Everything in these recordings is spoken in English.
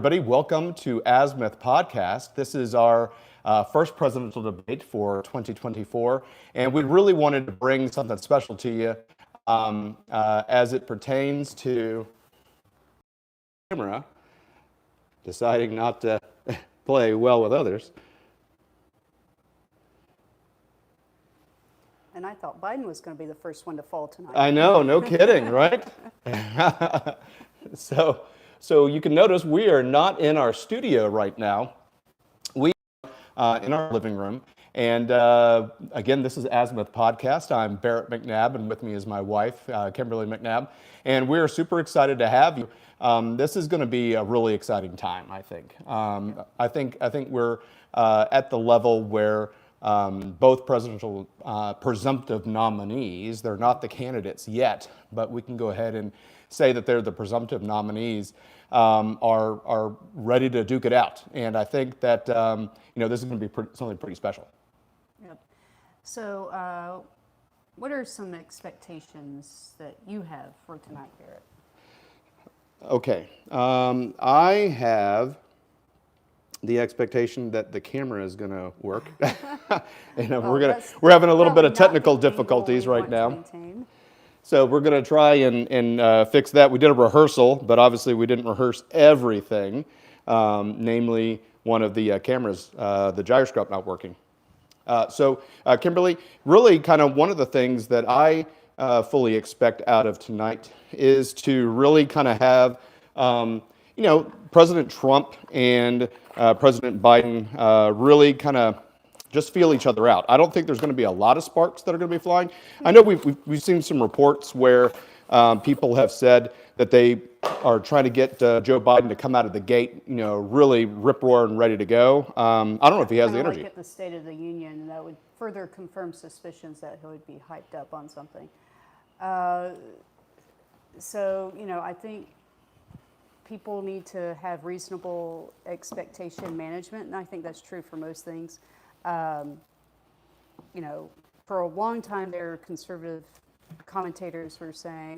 Everybody, welcome to Azimuth Podcast. This is our first presidential debate for 2024, and we really wanted to bring something special to you as it pertains to camera deciding not to play well with others. And I thought Biden was going to be the first one to fall tonight. I know, no kidding, right? So you can notice we are not in our studio right now. We are in our living room. And again, this is Azimuth Podcast. I'm Barrett McNabb, and with me is my wife, Kimberly McNabb. And we're super excited to have you. This is going to be a really exciting time, I think. I think we're at the level where both presidential presumptive nominees, they're not the candidates yet, but we can go ahead and say that they're the presumptive nominees, are ready to duke it out. And I think that this is going to be something pretty special. Yep. So what are some expectations that you have for tonight, Barrett? Okay. I have the expectation that the camera is going to work. We're having a little bit of technical difficulties right now. So we're going to try and fix that. We did a rehearsal, but obviously we didn't rehearse everything, namely one of the cameras, the gyroscope not working. So Kimberly, really kind of one of the things that I fully expect out of tonight is to really kind of have, President Trump and President Biden really kind of just feel each other out. I don't think there's going to be a lot of sparks that are going to be flying. I know we've seen some reports where people have said that they are trying to get Joe Biden to come out of the gate, really rip-roaring, ready to go. I don't know if he has the energy. Like at the State of the Union, that would further confirm suspicions that he would be hyped up on something. I think people need to have reasonable expectation management, and I think that's true for most things. For a long time there, conservative commentators were saying,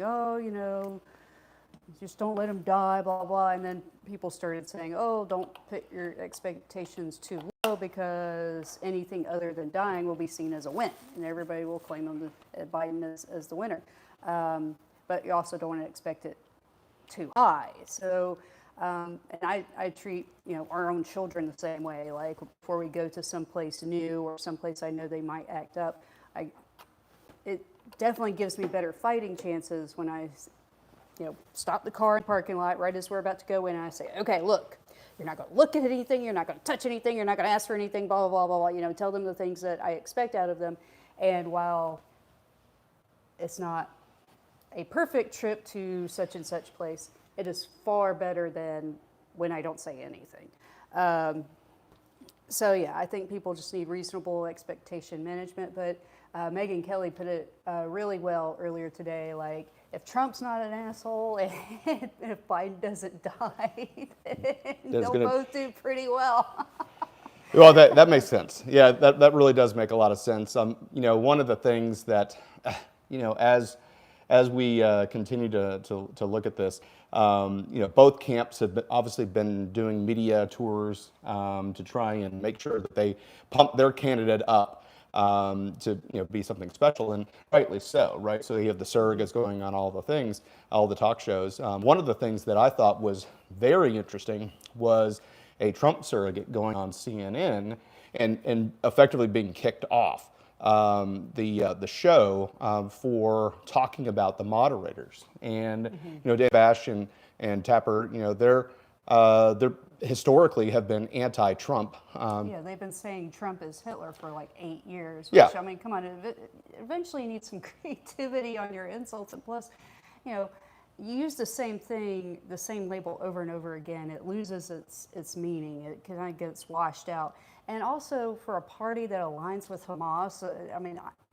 just don't let him die, blah, blah. And then people started saying, don't put your expectations too low because anything other than dying will be seen as a win. And everybody will claim Biden as the winner. But you also don't want to expect it too high. So, and I treat, our own children the same way. Like before we go to someplace new or someplace I know they might act up, it definitely gives me better fighting chances when I, stop the car in the parking lot right as we're about to go in, and I say, okay, look, you're not going to look at anything, you're not going to touch anything, you're not going to ask for anything, blah, blah, blah, blah, tell them the things that I expect out of them. And while it's not a perfect trip to such and such place, it is far better than when I don't say anything. I think people just need reasonable expectation management, but Megyn Kelly put it really well earlier today, like, if Trump's not an asshole and if Biden doesn't die, then they'll both do pretty well. Well, that makes sense. Yeah, that really does make a lot of sense. One of the things that, as we continue to look at this, both camps have obviously been doing media tours to try and make sure that they pump their candidate up to be something special, and rightly so, right? So you have the surrogates going on all the things, all the talk shows. One of the things that I thought was very interesting was a Trump surrogate going on CNN and effectively being kicked off the show for talking about the moderators. And Dave Ash and Tapper, they're historically have been anti-Trump. They've been saying Trump is Hitler for like 8 years. Yeah. I mean, come on, eventually you need some creativity on your insults, and plus, you use the same thing, the same label over and over again, it loses its meaning. It kind of gets washed out. And also for a party that aligns with Hamas,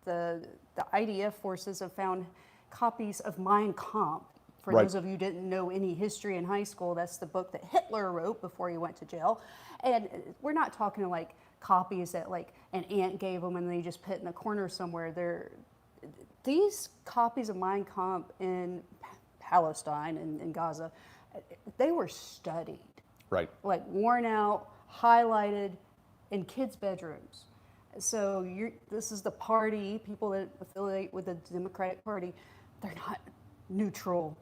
the IDF forces have found copies of Mein Kampf. For those of you who didn't know any history in high school, that's the book that Hitler wrote before he went to jail. And we're not talking like copies that like an aunt gave them and they just put in a corner somewhere. These copies of Mein Kampf in Palestine and in Gaza, they were studied. Right. Like worn out, highlighted in kids' bedrooms. So this is the party, people that affiliate with the Democratic Party, they're not neutral,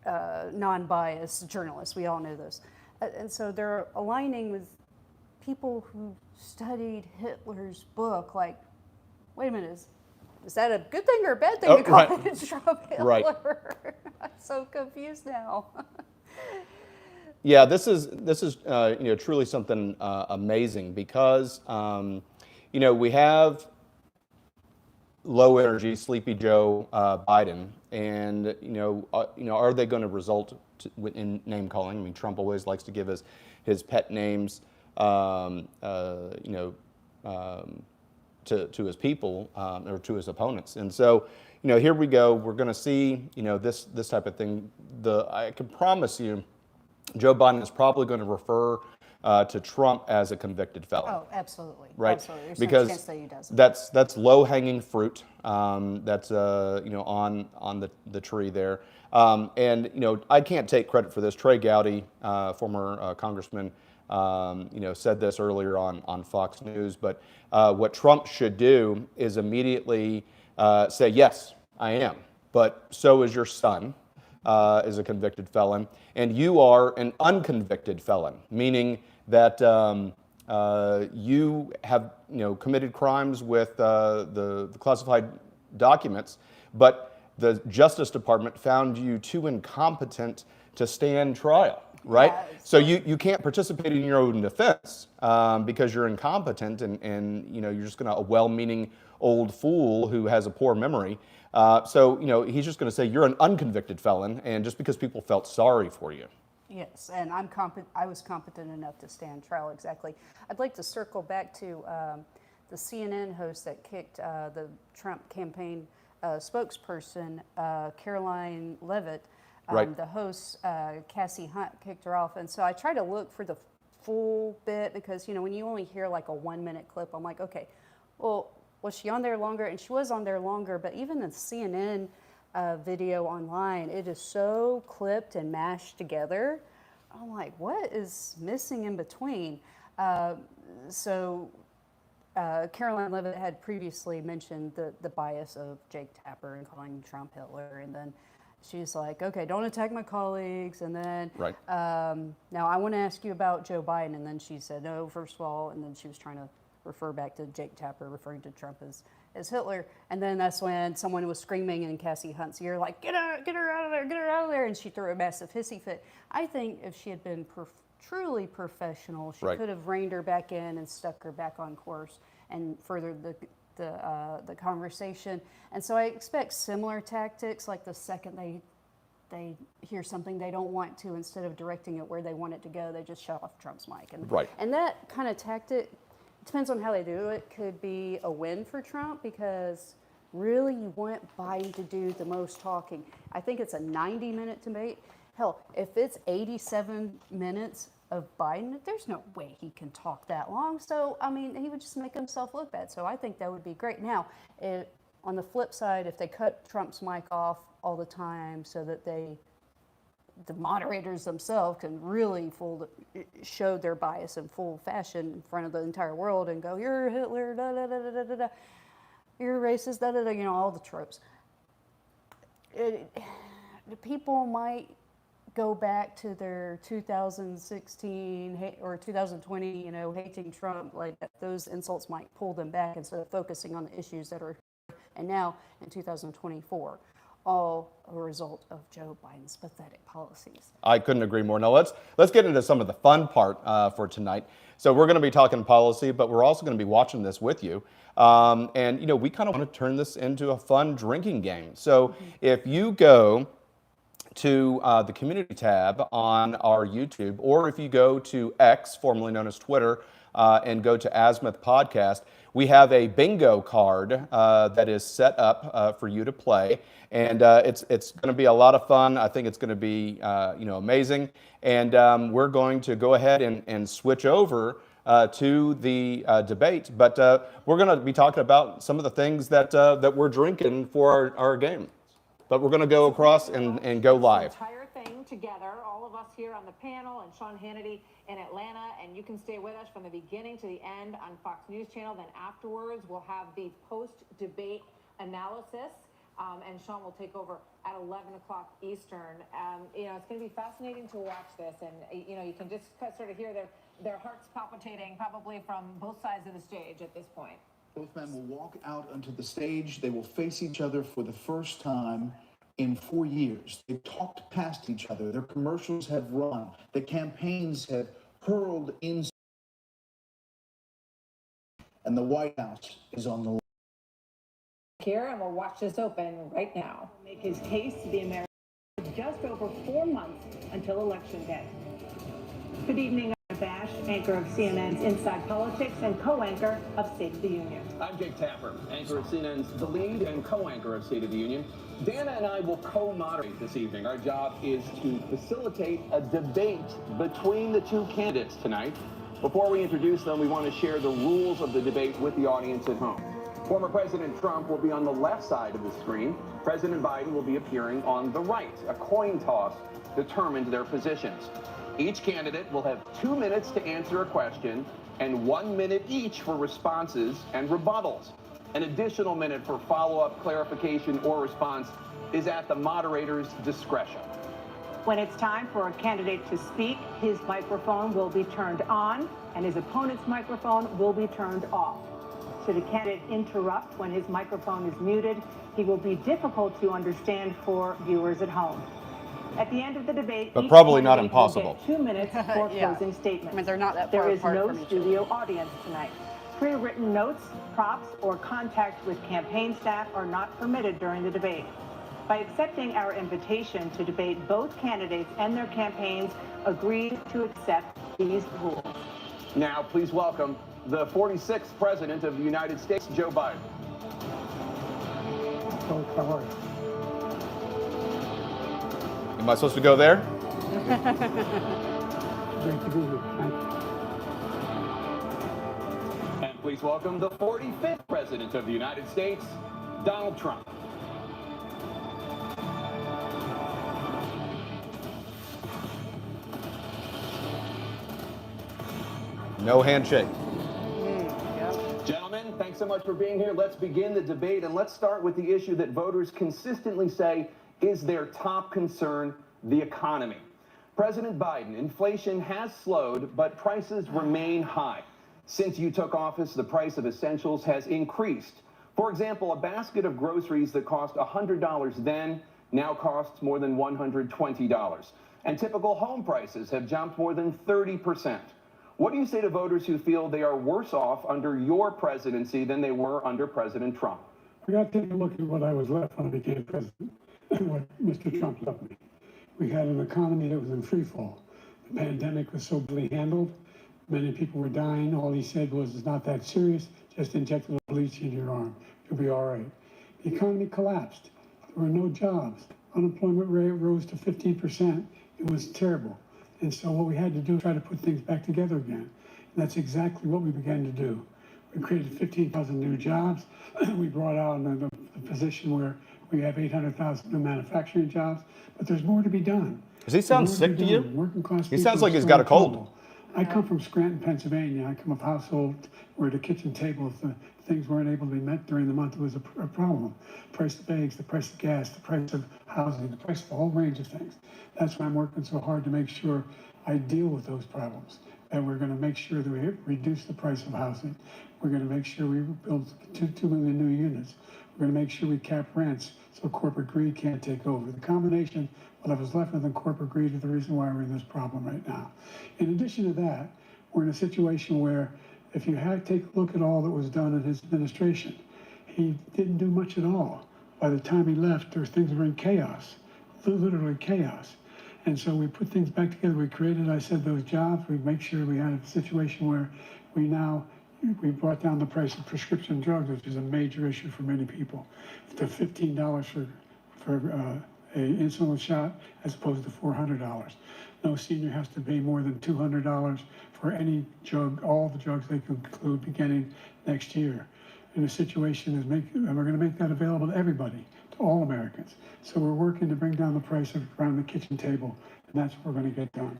non-biased journalists. We all know this. And so they're aligning with people who studied Hitler's book. Like, wait a minute, is that a good thing or a bad thing to call Trump Hitler? Right. I'm so confused now. Yeah, this is truly something amazing because we have low energy, sleepy Joe Biden, and are they going to result in name calling? I mean, Trump always likes to give his pet names, to his people or to his opponents, and so here we go. We're going to see this type of thing. I can promise you, Joe Biden is probably going to refer to Trump as a convicted felon. Oh, absolutely. Right? Absolutely. There's Because no chance that he doesn't. that's low-hanging fruit. That's on the tree there. And I can't take credit for this. Trey Gowdy, former congressman, said this earlier on Fox News. But what Trump should do is immediately say, yes, I am, but so is your son. Is a convicted felon, and you are an unconvicted felon, meaning that you have committed crimes with the classified documents, but the Justice Department found you too incompetent to stand trial, right? Yeah, so you can't participate in your own defense because you're incompetent, and you're just a well-meaning old fool who has a poor memory. So he's just going to say you're an unconvicted felon, and just because people felt sorry for you. Yes, and I was competent enough to stand trial, exactly. I'd like to circle back to the CNN host that kicked the Trump campaign spokesperson, Caroline Leavitt. Right. The host, Cassie Hunt, kicked her off. And so I try to look for the full bit because, when you only hear like a 1-minute clip, I'm like, okay, well, was she on there longer? And she was on there longer, but even the CNN video online, it is so clipped and mashed together. I'm like, what is missing in between? So Caroline Leavitt had previously mentioned the bias of Jake Tapper and calling Trump Hitler, and then she's like, okay, don't attack my colleagues, and then Right. Now I want to ask you about Joe Biden, and then she said, no, first of all, and then she was trying to refer back to Jake Tapper referring to Trump as Hitler, and then that's when someone was screaming in Cassie Hunt's ear like, get her out of there, get her out of there, and she threw a massive hissy fit. I think if she had been truly professional, she Right. could have reined her back in and stuck her back on course and furthered the conversation. And so I expect similar tactics, like the second they hear something they don't want to, instead of directing it where they want it to go, they just shut off Trump's mic. Right. And that kind of tactic, depends on how they do it, could be a win for Trump because really you want Biden to do the most talking. I think it's a 90-minute debate. Hell, if it's 87 minutes of Biden, there's no way he can talk that long. So, I mean, he would just make himself look bad. So I think that would be great. Now, on the flip side, if they cut Trump's mic off all the time so that the moderators themselves can really show their bias in full fashion in front of the entire world and go, you're Hitler, da da da da da da, you're racist, da da da, all the tropes. The people might go back to their 2016 or 2020, hating Trump, like those insults might pull them back instead of focusing on the issues that are, and now in 2024. All a result of Joe Biden's pathetic policies. I couldn't agree more. Now let's get into some of the fun part for tonight. So we're going to be talking policy, but we're also going to be watching this with you. And we kind of want to turn this into a fun drinking game. So if you go to the community tab on our YouTube, or if you go to X, formerly known as Twitter, and go to Azimuth Podcast, we have a bingo card that is set up for you to play, and it's going to be a lot of fun. I think it's going to be amazing, and we're going to go ahead and switch over to the debate. But we're going to be talking about some of the things that we're drinking for our game. But we're going to go across and go live. Entire thing together, all of us here on the panel and Sean Hannity in Atlanta, and you can stay with us from the beginning to the end on Fox News Channel. Then afterwards, we'll have the post-debate analysis, and Sean will take over at 11 o'clock Eastern. You know, it's going to be fascinating to watch this, and you know, you can just sort of hear their hearts palpitating probably from both sides of the stage at this point. Both men will walk out onto the stage. They will face each other for the first time in 4 years. They've talked past each other. Their commercials have run. The campaigns have hurled in. And the White House is on the line. Here, and we'll watch this open right now. Make his case to the Americans just over 4 months until Election Day. Good evening, I'm Bash, anchor of CNN's Inside Politics and co-anchor of State of the Union. I'm Jake Tapper, anchor of CNN's The Lead and co-anchor of State of the Union. Dana and I will co-moderate this evening. Our job is to facilitate a debate between the two candidates tonight. Before we introduce them, we want to share the rules of the debate with the audience at home. Former President Trump will be on the left side of the screen. President Biden will be appearing on the right. A coin toss determined their positions. Each candidate will have 2 minutes to answer a question and 1 minute each for responses and rebuttals. An additional minute for follow-up, clarification, or response is at the moderator's discretion. When it's time for a candidate to speak, his microphone will be turned on and his opponent's microphone will be turned off. Should a candidate interrupt when his microphone is muted, he will be difficult to understand for viewers at home. At the end of the debate, But probably not candidate will impossible. get 2 minutes for Yeah. closing statements. I mean, they're not that far There is apart no from each studio audience tonight. Pre-written notes, props, or contact with campaign staff are not permitted during the debate. By accepting our invitation to debate, both candidates and their campaigns agreed to accept these rules. Now, please welcome the 46th President of the United States, Joe Biden. Folks, how are you? Am I supposed to go there? Great to be here. Thank you. And please welcome the 45th President of the United States, Donald Trump. No handshake. Gentlemen, thanks so much for being here. Let's begin the debate, and let's start with the issue that voters consistently say is their top concern, the economy. President Biden, inflation has slowed, but prices remain high. Since you took office, the price of essentials has increased. For example, a basket of groceries that cost $100 then now costs more than $120. And typical home prices have jumped more than 30%. What do you say to voters who feel they are worse off under your presidency than they were under President Trump? We got to take a look at what I was left when I became president and what Mr. Trump left me. We had an economy that was in free fall. The pandemic was so badly handled. Many people were dying. All he said was, it's not that serious. Just inject a little bleach in your arm. You'll be all right. The economy collapsed. There were no jobs. Unemployment rate rose to 15%. It was terrible. And so what we had to do was try to put things back together again. And that's exactly what we began to do. We created 15,000 new jobs. We brought out the position where we have 800,000 new manufacturing jobs. But there's more to be done. Does he sound There's more sick be to you? done. Working class He people sounds are like he's still got a in cold. trouble. I come from Scranton, Pennsylvania. I come of a household where the kitchen table, if the things weren't able to be met during the month, it was a problem. The price of eggs, the price of gas, the price of housing, the price of a whole range of things. That's why I'm working so hard to make sure I deal with those problems. And we're going to make sure that we reduce the price of housing. We're going to make sure we build 2 million new units. We're going to make sure we cap rents so corporate greed can't take over. The combination, what I was left with in corporate greed, is the reason why we're in this problem right now. In addition to that, we're in a situation where if you take a look at all that was done in his administration, he didn't do much at all. By the time he left, things were in chaos, literally chaos. And so we put things back together. We created, I said, those jobs. We make sure we had a situation where we brought down the price of prescription drugs, which is a major issue for many people, to $15 for a insulin shot as opposed to $400. No senior has to pay more than $200 for any drug, all the drugs they can include beginning next year. And the situation is and we're going to make that available to everybody, to all Americans. So we're working to bring down the price around the kitchen table And that's what we're going to get done.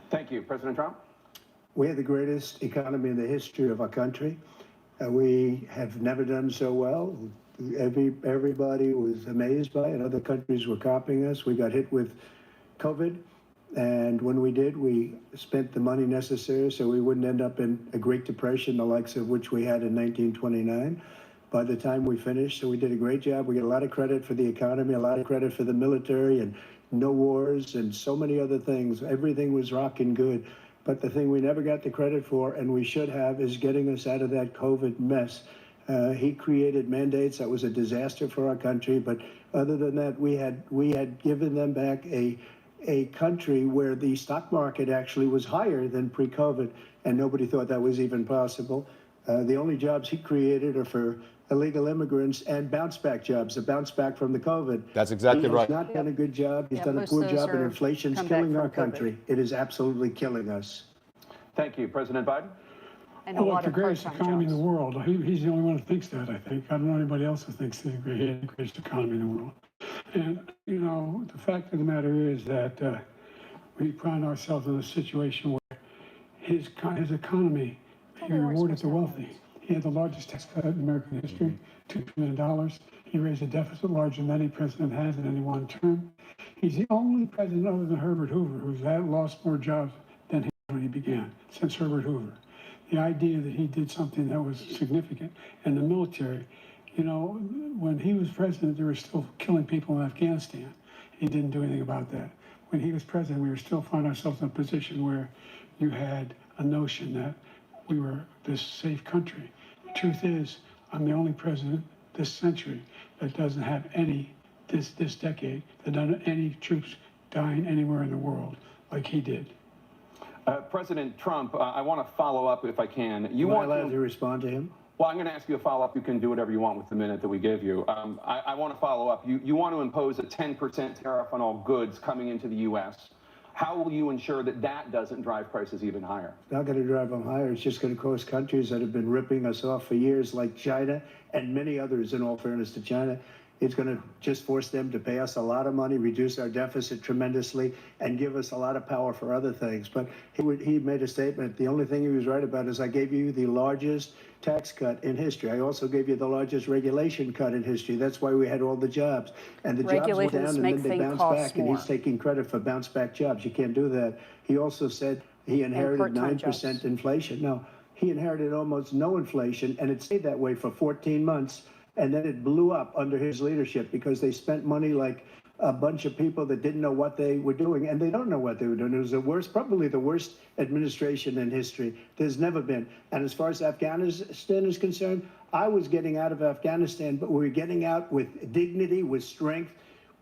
Thank you. President Trump? We have the greatest economy in the history of our country. We have never done so well. Everybody was amazed by it. Other countries were copying us. We got hit with COVID. And when we did, we spent the money necessary so we wouldn't end up in a Great Depression, the likes of which we had in 1929. By the time we finished, so we did a great job. We get a lot of credit for the economy, a lot of credit for the military, and no wars, and so many other things. Everything was rocking good. But the thing we never got the credit for, and we should have, is getting us out of that COVID mess. He created mandates that was a disaster for our country. But other than that, we had given them back a country where the stock market actually was higher than pre-COVID, and nobody thought that was even possible. The only jobs he created are for illegal immigrants and bounce back jobs, a bounce back from the COVID. That's exactly right. He's not done a good job. He's done a most poor of those job, and are inflation's come back killing our from COVID. country. It is absolutely killing us. Thank you. President Biden? And a Well, lot the of greatest part-time economy in the jobs. world. He's the only one who thinks that, I think. I don't know anybody else who thinks he's the greatest economy in the world. And, you know, the fact of the matter is that we find ourselves in a situation where his economy, he rewarded the wealthy. He had the largest tax cut in American history, $2 trillion. He raised a deficit larger than any president has in any one term. He's the only president other than Herbert Hoover who's lost more jobs than he when he began, since Herbert Hoover. The idea that he did something that was significant, and the military, you know, when he was president, they were still killing people in Afghanistan. He didn't do anything about that. When he was president, we were still finding ourselves in a position where you had a notion that we were this safe country. The truth is, I'm the only president this century that doesn't have this decade, that doesn't have any troops dying anywhere in the world like he did. President Trump, I want to follow up if I can. Am I allowed to respond to him? Well, I'm going to ask you a follow-up. You can do whatever you want with the minute that we give you. I want to follow up. You want to impose a 10% tariff on all goods coming into the U.S. How will you ensure that that doesn't drive prices even higher? It's not going to drive them higher. It's just going to cost countries that have been ripping us off for years, like China and many others, in all fairness to China. It's going to just force them to pay us a lot of money, reduce our deficit tremendously, and give us a lot of power for other things. But he made a statement. The only thing he was right about is I gave you the largest tax cut in history. I also gave you the largest regulation cut in history. That's why we had all the jobs. And the jobs went down and then they bounced back. And he's taking credit for bounce back jobs. You can't do that. He also said he inherited 9% inflation. No, he inherited almost no inflation, and it stayed that way for 14 months. And then it blew up under his leadership because they spent money like a bunch of people that didn't know what they were doing, and they don't know what they were doing. It was the worst, probably the worst administration in history. There's never been. And as far as Afghanistan is concerned, I was getting out of Afghanistan, but we were getting out with dignity, with strength,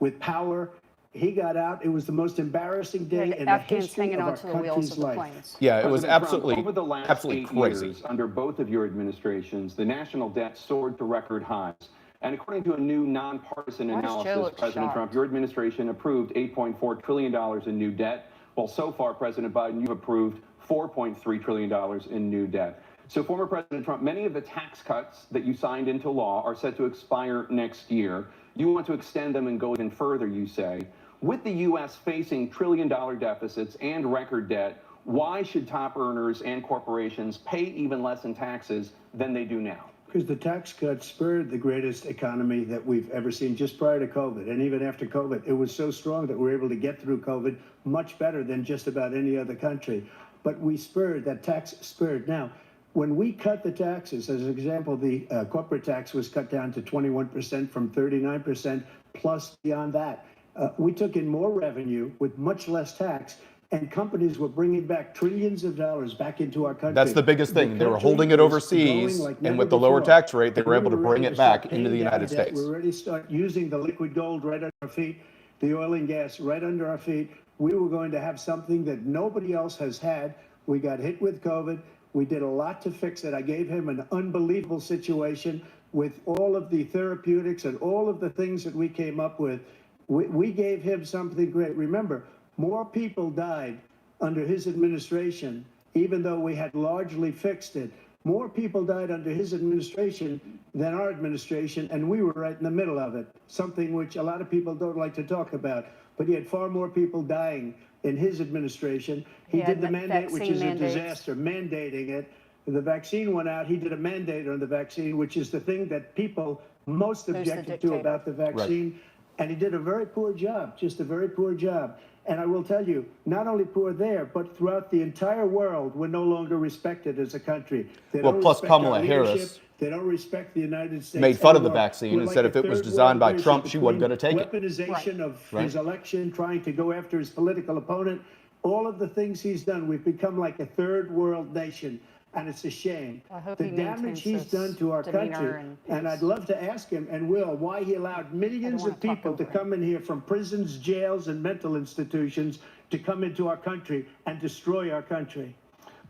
with power. He got out. It was the most embarrassing day in the Afghans history hanging of our onto the wheels country's of the life. planes. Yeah, it was President Trump, absolutely, over the last absolutely 8 crazy. years, under both of your administrations, the national debt soared to record highs. And according to a new nonpartisan Why does Joe analysis, look President shocked? Trump, your administration approved $8.4 trillion in new debt. Well, so far, President Biden, you've approved $4.3 trillion in new debt. So, former President Trump, many of the tax cuts that you signed into law are set to expire next year. You want to extend them and go even further, you say. With the U.S. facing trillion-dollar deficits and record debt, why should top earners and corporations pay even less in taxes than they do now? Because the tax cuts spurred the greatest economy that we've ever seen just prior to COVID. And even after COVID, it was so strong that we were able to get through COVID much better than just about any other country. But we spurred, that tax spurred. Now, when we cut the taxes, as an example, the corporate tax was cut down to 21% from 39%, plus beyond that. We took in more revenue with much less tax, and companies were bringing back trillions of dollars back into our country. That's the biggest thing. They were country holding it was overseas, growing like and never with the lower before. tax rate, they were able to bring it back into the United States. We're ready to start using the liquid gold right under our feet, the oil and gas right under our feet. We were going to have something that nobody else has had. We got hit with COVID. We did a lot to fix it. I gave him an unbelievable situation with all of the therapeutics and all of the things that we came up with. We gave him something great. Remember, more people died under his administration, even though we had largely fixed it. More people died under his administration than our administration, and we were right in the middle of it, something which a lot of people don't like to talk about. but he had far more people dying in his administration. He Yeah, did the mandate, which vaccine is a mandates. disaster, mandating it. The vaccine went out. He did a mandate on the vaccine, which is the thing that people most Who's the objected to dictator? about the vaccine. And he did a very poor job, just a very poor job. And I will tell you, not only poor there, but throughout the entire world, we're no longer respected as a country. They Well, don't plus respect our Kamala leadership. Harris They don't respect the United States. made fun of the anymore. vaccine We're and like said a if it was third designed by world Trump, nation she wasn't going to take it. weaponization of Right. his election, trying to go after his political opponent. All of the things he's done, we've become like a third world nation. And it's a shame. I hope The he damage maintains he's this done to our demeanor country. and And I'd love to ask him, and will, why he allowed millions wanna of people talk to over him. come in here from prisons, jails, and mental institutions to come into our country and destroy our country.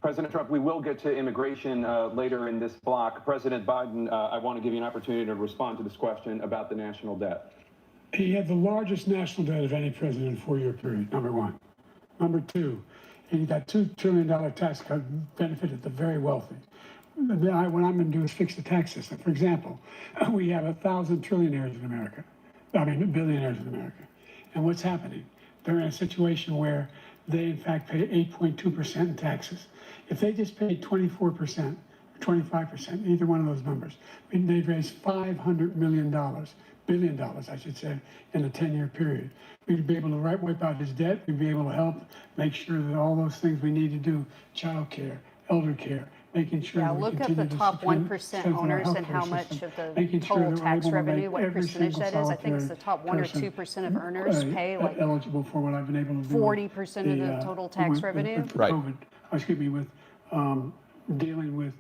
President Trump, we will get to immigration later in this block. President Biden, I want to give you an opportunity to respond to this question about the national debt. He had the largest national debt of any president in a 4-year period, number one. Number two, he got $2 trillion tax cut, benefited the very wealthy. What I'm going to do is fix the tax system. For example, we have 1,000 trillionaires in America. Billionaires in America. And what's happening? They're in a situation where they, in fact, pay 8.2% in taxes. If they just paid 24%, 25%, either one of those numbers, they'd raise $500 million, billion dollars, I should say, in a 10-year period. We'd be able to wipe out his debt. We'd be able to help make sure that all those things we need to do, childcare, elder care, making sure Yeah, that we look up continue the to top strengthen 1% our owners and healthcare how much system, of the making sure total that we're tax able to make revenue, what every percentage single that is. I think it's the top 1 or person, 2% of earners pay like eligible for what I've been able to do. 40% of the total tax revenue. With Right. COVID, excuse me, with dealing with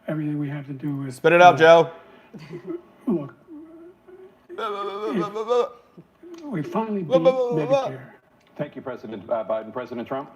everything we have to do with. Spit it out, Joe. Look, we finally beat Medicare. Thank you, President Biden. President Trump?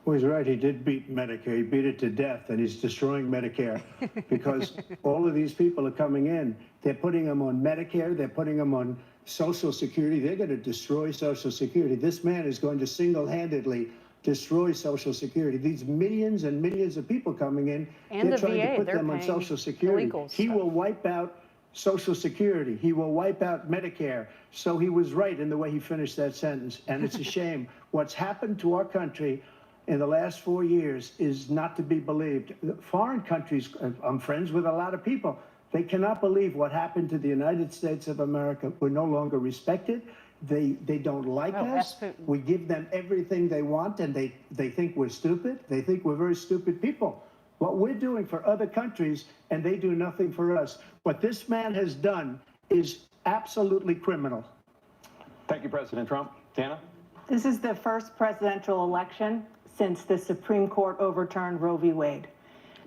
Well, he's right. He did beat Medicare. He beat it to death, and he's destroying Medicare because all of these people are coming in. They're putting them on Medicare. They're putting them on Social Security. They're going to destroy Social Security. This man is going to single-handedly destroy Social Security. These millions and millions of people coming in, And they're the trying VA, to put they're them on paying Social Security. illegal He stuff. will wipe out Social Security. He will wipe out Medicare. So he was right in the way he finished that sentence. And it's a shame. What's happened to our country in the last 4 years is not to be believed. Foreign countries, I'm friends with a lot of people, they cannot believe what happened to the United States of America. We're no longer respected. They don't like Oh, us. Putin. We give them everything they want, and they think we're stupid. They think we're very stupid people. What we're doing for other countries, and they do nothing for us. What this man has done is absolutely criminal. Thank you, President Trump. Tana? This is the first presidential election since the Supreme Court overturned Roe v. Wade.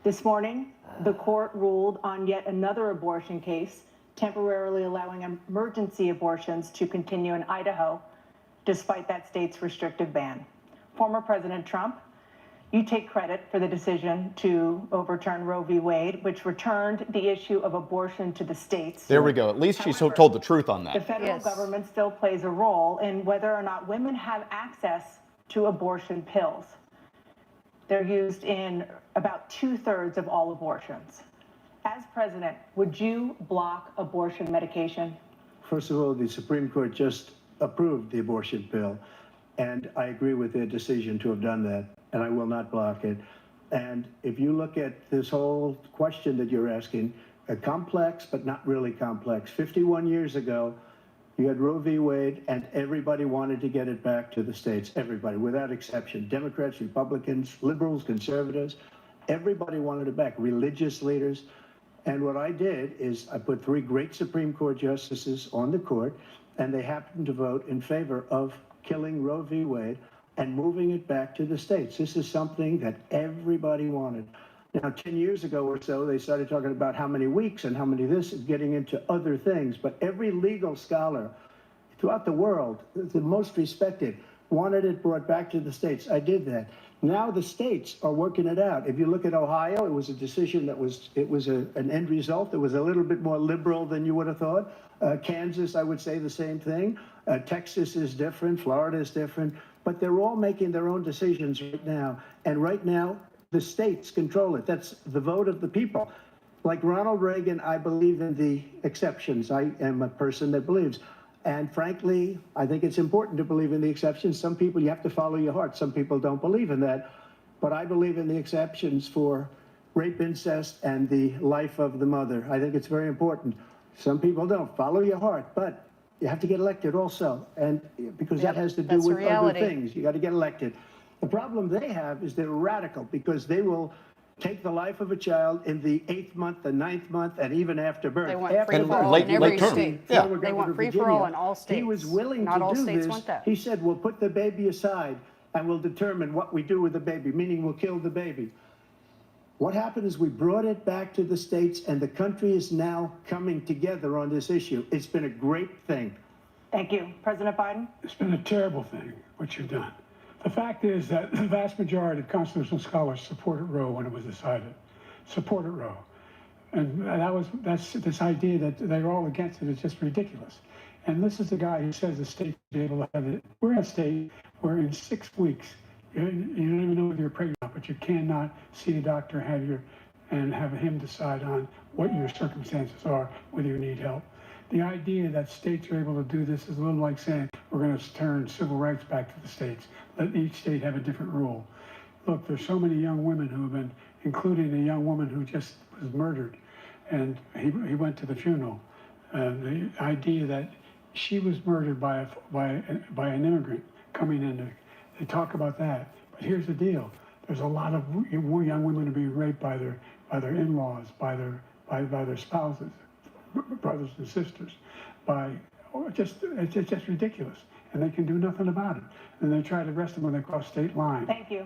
This morning, the court ruled on yet another abortion case, temporarily allowing emergency abortions to continue in Idaho, despite that state's restrictive ban. Former President Trump, you take credit for the decision to overturn Roe v. Wade, which returned the issue of abortion to the states. There we go. At least she However, told the truth on The that. federal Yes. government still plays a role in whether or not women have access to abortion pills. They're used in about 2/3 of all abortions. As president, would you block abortion medication? First of all, the Supreme Court just approved the abortion bill, and I agree with their decision to have done that, and I will not block it. And if you look at this whole question that you're asking, complex, but not really complex. 51 years ago, you had Roe v. Wade, and everybody wanted to get it back to the states. Everybody, without exception. Democrats, Republicans, liberals, conservatives, everybody wanted it back. Religious leaders. And what I did is I put 3 great Supreme Court justices on the court, and they happened to vote in favor of killing Roe v. Wade and moving it back to the states. This is something that everybody wanted. Now, 10 years ago or so, they started talking about how many weeks and how many this, and getting into other things. But every legal scholar throughout the world, the most respected, wanted it brought back to the states. I did that. Now the states are working it out. If you look at Ohio, it was a decision that was, an end result that was a little bit more liberal than you would have thought. Kansas, I would say the same thing. Texas is different. Florida is different. But they're all making their own decisions right now. And right now, the states control it. That's the vote of the people. Like Ronald Reagan, I believe in the exceptions. I am a person that believes. And frankly, I think it's important to believe in the exceptions. Some people, you have to follow your heart. Some people don't believe in that. But I believe in the exceptions for rape, incest, and the life of the mother. I think it's very important. Some people don't. Follow your heart. But you have to get elected also. And because that has to do with other things. You got to get elected. The problem they have is they're radical because they will take the life of a child in the 8th month, the 9th month, and even after birth. They want After free for birth. all in every term. state. Yeah. They want free for all in all states. He was willing Not to all do states this. want that. He said, we'll put the baby aside and we'll determine what we do with the baby, meaning we'll kill the baby. What happened is we brought it back to the states, and the country is now coming together on this issue. It's been a great thing. Thank you. President Biden? It's been a terrible thing, what you've done. The fact is that the vast majority of constitutional scholars supported Roe when it was decided. Supported Roe. And that's this idea that they're all against it is just ridiculous. And this is the guy who says the state should be able to have it. We're in a state where in 6 weeks, you don't even know whether you're pregnant, but you cannot see a doctor and have him decide on what your circumstances are, whether you need help. The idea that states are able to do this is a little like saying we're going to turn civil rights back to the states. Let each state have a different rule. Look, there's so many young women who have been, including a young woman who just was murdered, and he went to the funeral. The idea that she was murdered by an immigrant coming in. They talk about that, but here's the deal: there's a lot of young women being raped by their in-laws, by their spouses, brothers and sisters. It's just ridiculous, and they can do nothing about it. And they try to arrest them when they cross state lines. Thank you.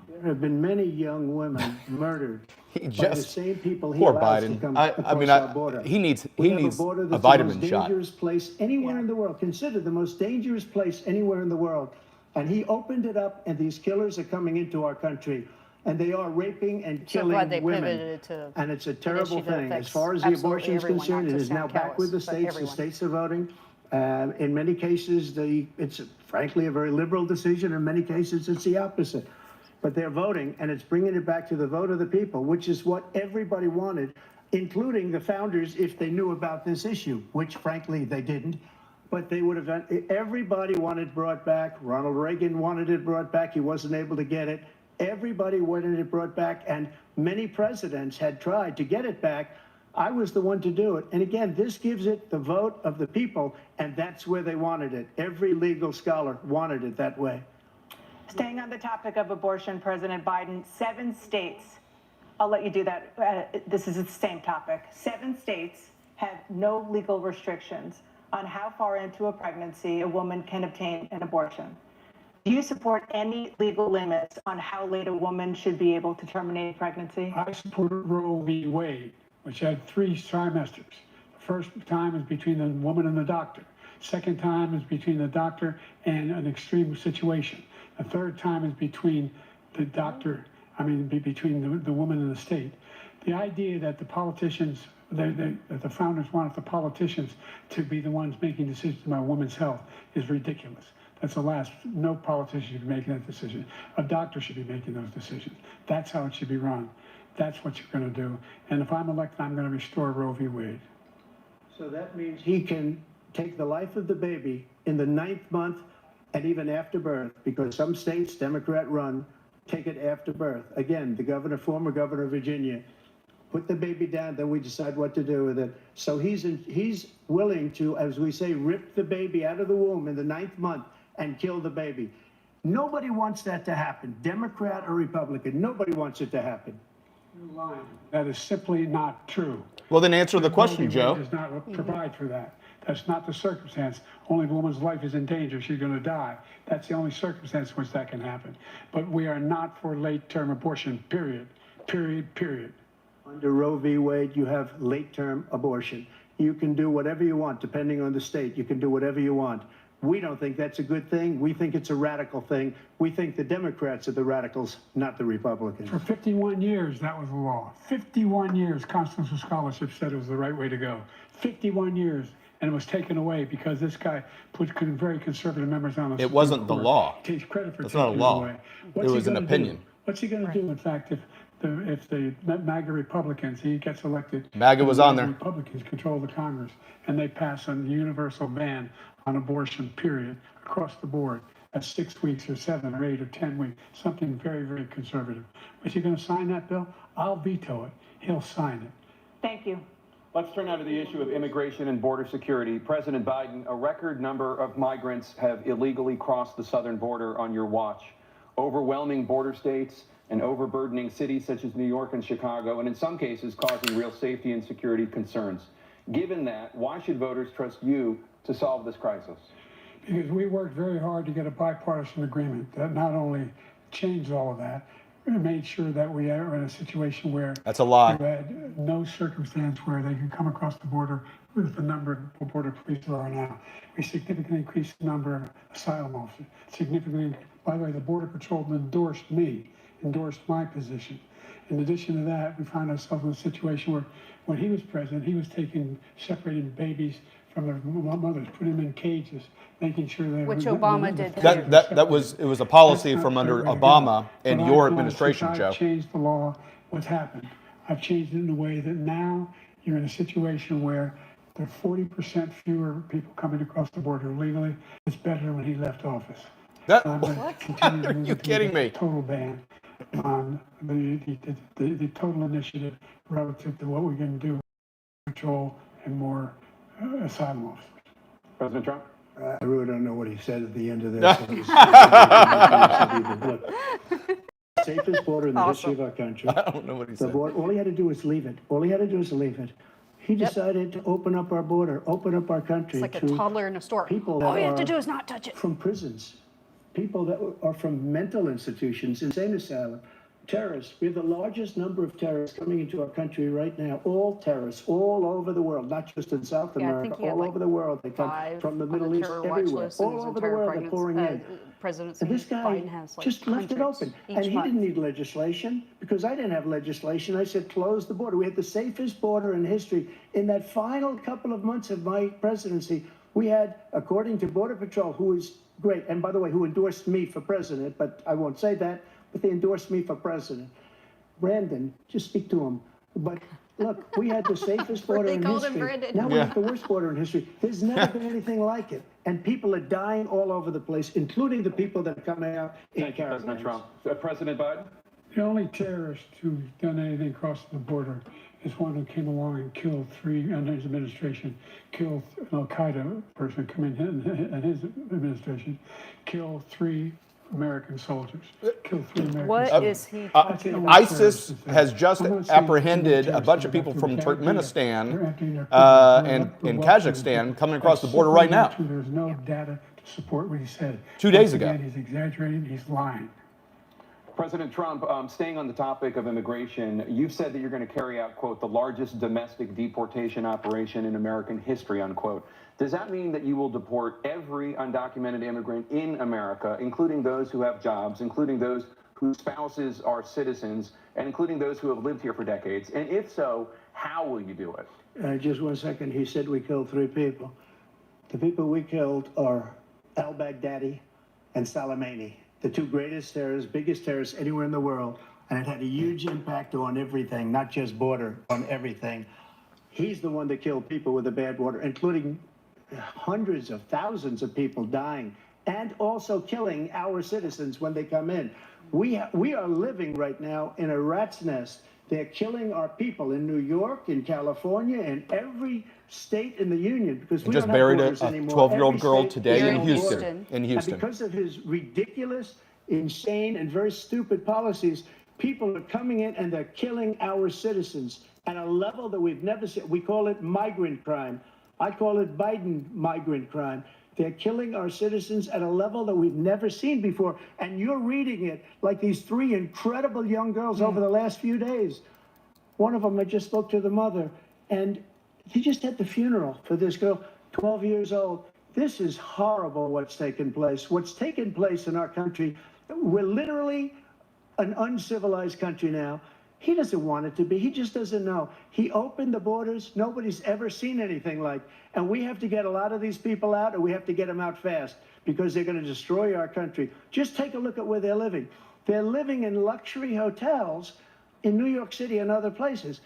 There have been many young women murdered by the same people he poor allows to Biden. come across our border. He needs We have a border a that's vitamin the most shot. dangerous place anywhere in the world. Considered the most dangerous place anywhere in the world. And he opened it up, and these killers are coming into our country. And they are raping and killing glad they women. pivoted it to And it's a an terrible issue that thing. As affects far as the absolutely abortion is everyone, concerned, not it to is now sound back with the callous, but states. The everyone. states are voting. In many cases, it's frankly a very liberal decision. In many cases, it's the opposite. But they're voting, and it's bringing it back to the vote of the people, which is what everybody wanted, including the founders, if they knew about this issue, which frankly they didn't. But they would have done. Everybody wanted it brought back. Ronald Reagan wanted it brought back. He wasn't able to get it. Everybody wanted it brought back, and many presidents had tried to get it back. I was the one to do it. And again, this gives it the vote of the people, and that's where they wanted it. Every legal scholar wanted it that way. Staying on the topic of abortion, President Biden, 7 states, I'll let you do that. This is the same topic. 7 states have no legal restrictions on how far into a pregnancy a woman can obtain an abortion. Do you support any legal limits on how late a woman should be able to terminate a pregnancy? I support Roe v. Wade, which had 3 trimesters. The first time is between the woman and the doctor. Second time is between the doctor and an extreme situation. The third time is between the doctor, between the woman and the state. The idea that the politicians, that the founders wanted the politicians to be the ones making decisions about women's health is ridiculous. That's the last. No politician should be making that decision. A doctor should be making those decisions. That's how it should be run. That's what you're going to do. And if I'm elected, I'm going to restore Roe v. Wade. So that means he can take the life of the baby in the 9th month and even after birth, because some states, Democrat run, take it after birth. Again, the former governor of Virginia, put the baby down, then we decide what to do with it. So he's willing to, as we say, rip the baby out of the womb in the 9th month and kill the baby. Nobody wants that to happen, Democrat or Republican. Nobody wants it to happen. You're lying. That is simply not true. Well, then answer the question, Roe v. Joe. Wade does not provide for that. That's not the circumstance. Only if a woman's life is in danger, she's going to die. That's the only circumstance in which that can happen. But we are not for late-term abortion, period. Period, period. Under Roe v. Wade, you have late-term abortion. You can do whatever you want, depending on the state. You can do whatever you want. We don't think that's a good thing. We think it's a radical thing. We think the Democrats are the radicals, not the Republicans. For 51 years, that was the law. 51 years, constitutional scholarship said it was the right way to go. 51 years. And it was taken away because this guy put very conservative members on the Supreme It wasn't the Court. law. Takes credit for It's taking not a law. it away. It was an opinion. What's he going to do, in fact, if if the MAGA Republicans, he gets elected. MAGA was on there. Republicans control the Congress, and they pass a universal ban on abortion, period, across the board. At 6 weeks or 7 or 8 or 10 weeks, something very, very conservative. Is he going to sign that bill? I'll veto it. He'll sign it. Thank you. Let's turn now to the issue of immigration and border security. President Biden, a record number of migrants have illegally crossed the southern border on your watch. Overwhelming border states and overburdening cities such as New York and Chicago, and in some cases causing real safety and security concerns. Given that, why should voters trust you to solve this crisis? Because we worked very hard to get a bipartisan agreement that not only changed all of that, it made sure that we are in a situation where That's a lie. you had no circumstance where they can come across the border with the number of border police there are now. We significantly increased the number of asylum officers. Significantly, by the way, the Border Patrol endorsed my position. In addition to that, we found ourselves in a situation where when he was president, he was separating babies from their mothers, putting them in cages, making sure they Which were... Obama did. It was a policy That's not from under the right way to go. Obama and But your I've administration, since Joe. I've changed the law. What's happened? I've changed it in a way that now you're in a situation where there are 40% fewer people coming across the border legally. It's better than when he left office. I'm gonna continue to Are move you to kidding the me? Total ban on the total initiative relative to what we're going to do, control and more asylum officers. President Trump? I really don't know what he said at the end of this. Look, safest border in the history of our country. I don't know what he said. All he had to do was leave it. All he had to do was leave it. He decided to open up our border, open up our country It's like a to toddler in a store. people that All you have to are do is not touch it. from prisons, people that are from mental institutions, insane asylum, terrorists. We have the largest number of terrorists coming into our country right now. All terrorists, all over the world, not just in South Yeah, I America, think he had all like over the world. They come 5 from the on Middle East, terror watch everywhere, list in all his over the entire world. They're pouring in. presidency. And this guy Biden has like just left it hundreds open. each And he month. didn't need legislation because I didn't have legislation. I said, close the border. We had the safest border in history. In that final couple of months of my presidency, we had, according to Border Patrol, who is great, and by the way, who endorsed me for president, but I won't say that, but they endorsed me for president. Brandon, just speak to him. But look, we had the safest border They in called him history. Brandon. Now we have the worst border in history. There's never been anything like it. And people are dying all over the place, including the people that are coming out in Thank you, President caravans. Trump. President Biden? The only terrorist who's done anything across the border is one who came along and killed 3, under his administration, killed an Al-Qaeda person come in his administration, killed 3 American soldiers, killed 3 American What soldiers. is he That's the only ISIS terrorist that's has there. just I'm not saying apprehended a terrorists bunch are of people back from there. They're Turkmenistan emptying their and prisons. in We're Kazakhstan coming across the border right now. There's no data to support what he said. 2 days Once ago. again, he's exaggerating, he's lying. President Trump, staying on the topic of immigration, you've said that you're going to carry out, quote, the largest domestic deportation operation in American history, unquote. Does that mean that you will deport every undocumented immigrant in America, including those who have jobs, including those whose spouses are citizens, and including those who have lived here for decades? And if so, how will you do it? Just 1 second. He said we killed 3 people. The people we killed are al-Baghdadi and Soleimani, the 2 greatest terrorists, biggest terrorists anywhere in the world. And it had a huge impact on everything, not just border, on everything. He's the one that killed people with the bad water, including hundreds of thousands of people dying and also killing our citizens when they come in. We are living right now in a rat's nest. They're killing our people in New York, in California, in every state in the union because we Just don't have buried borders a anymore. 12-year-old Every girl state today has in no Houston. border. In Houston. And because of his ridiculous, insane, and very stupid policies, people are coming in and they're killing our citizens at a level that we've never seen. We call it migrant crime. I call it Biden migrant crime. They're killing our citizens at a level that we've never seen before. And you're reading it like these 3 incredible young girls over the last few days. One of them, I just spoke to the mother, and he just had the funeral for this girl, 12 years old. This is horrible what's taken place. What's taken place in our country, we're literally an uncivilized country now. He doesn't want it to be. He just doesn't know. He opened the borders. Nobody's ever seen anything like. And we have to get a lot of these people out, and we have to get them out fast because they're going to destroy our country. Just take a look at where they're living. They're living in luxury hotels in New York City and other places.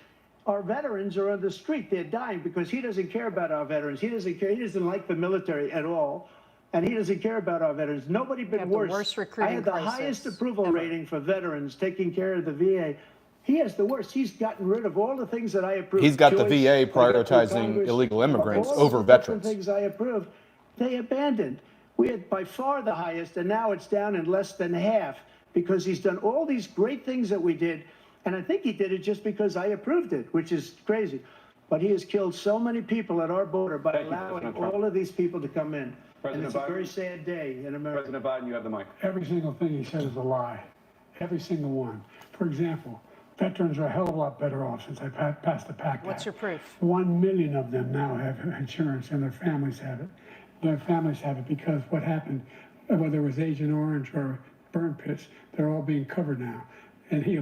Our veterans are on the street. They're dying because he doesn't care about our veterans. He doesn't care. He doesn't like the military at all. And he doesn't care about our veterans. Nobody been have the worse. worst I recruiting had the crisis highest approval ever. rating for veterans taking care of the VA. He has the worst. He's gotten rid of all the things that I approved. He's got the Choice, VA I got through prioritizing Congress, illegal immigrants all of over the different veterans. things I approved, they abandoned. We had by far the highest, and now it's down in less than half because he's done all these great things that we did. And I think he did it just because I approved it, which is crazy. But he has killed so many people at our border by allowing all of these people to come in. And it's a very sad day in America. President Biden, you have the mic. Every single thing he said is a lie. Every single one. For example, veterans are a hell of a lot better off since I passed the PACT What's Act. your proof? 1 million of them now have insurance and their families have it. Their families have it because what happened, whether it was Agent Orange or burn pits, they're all being covered now. And his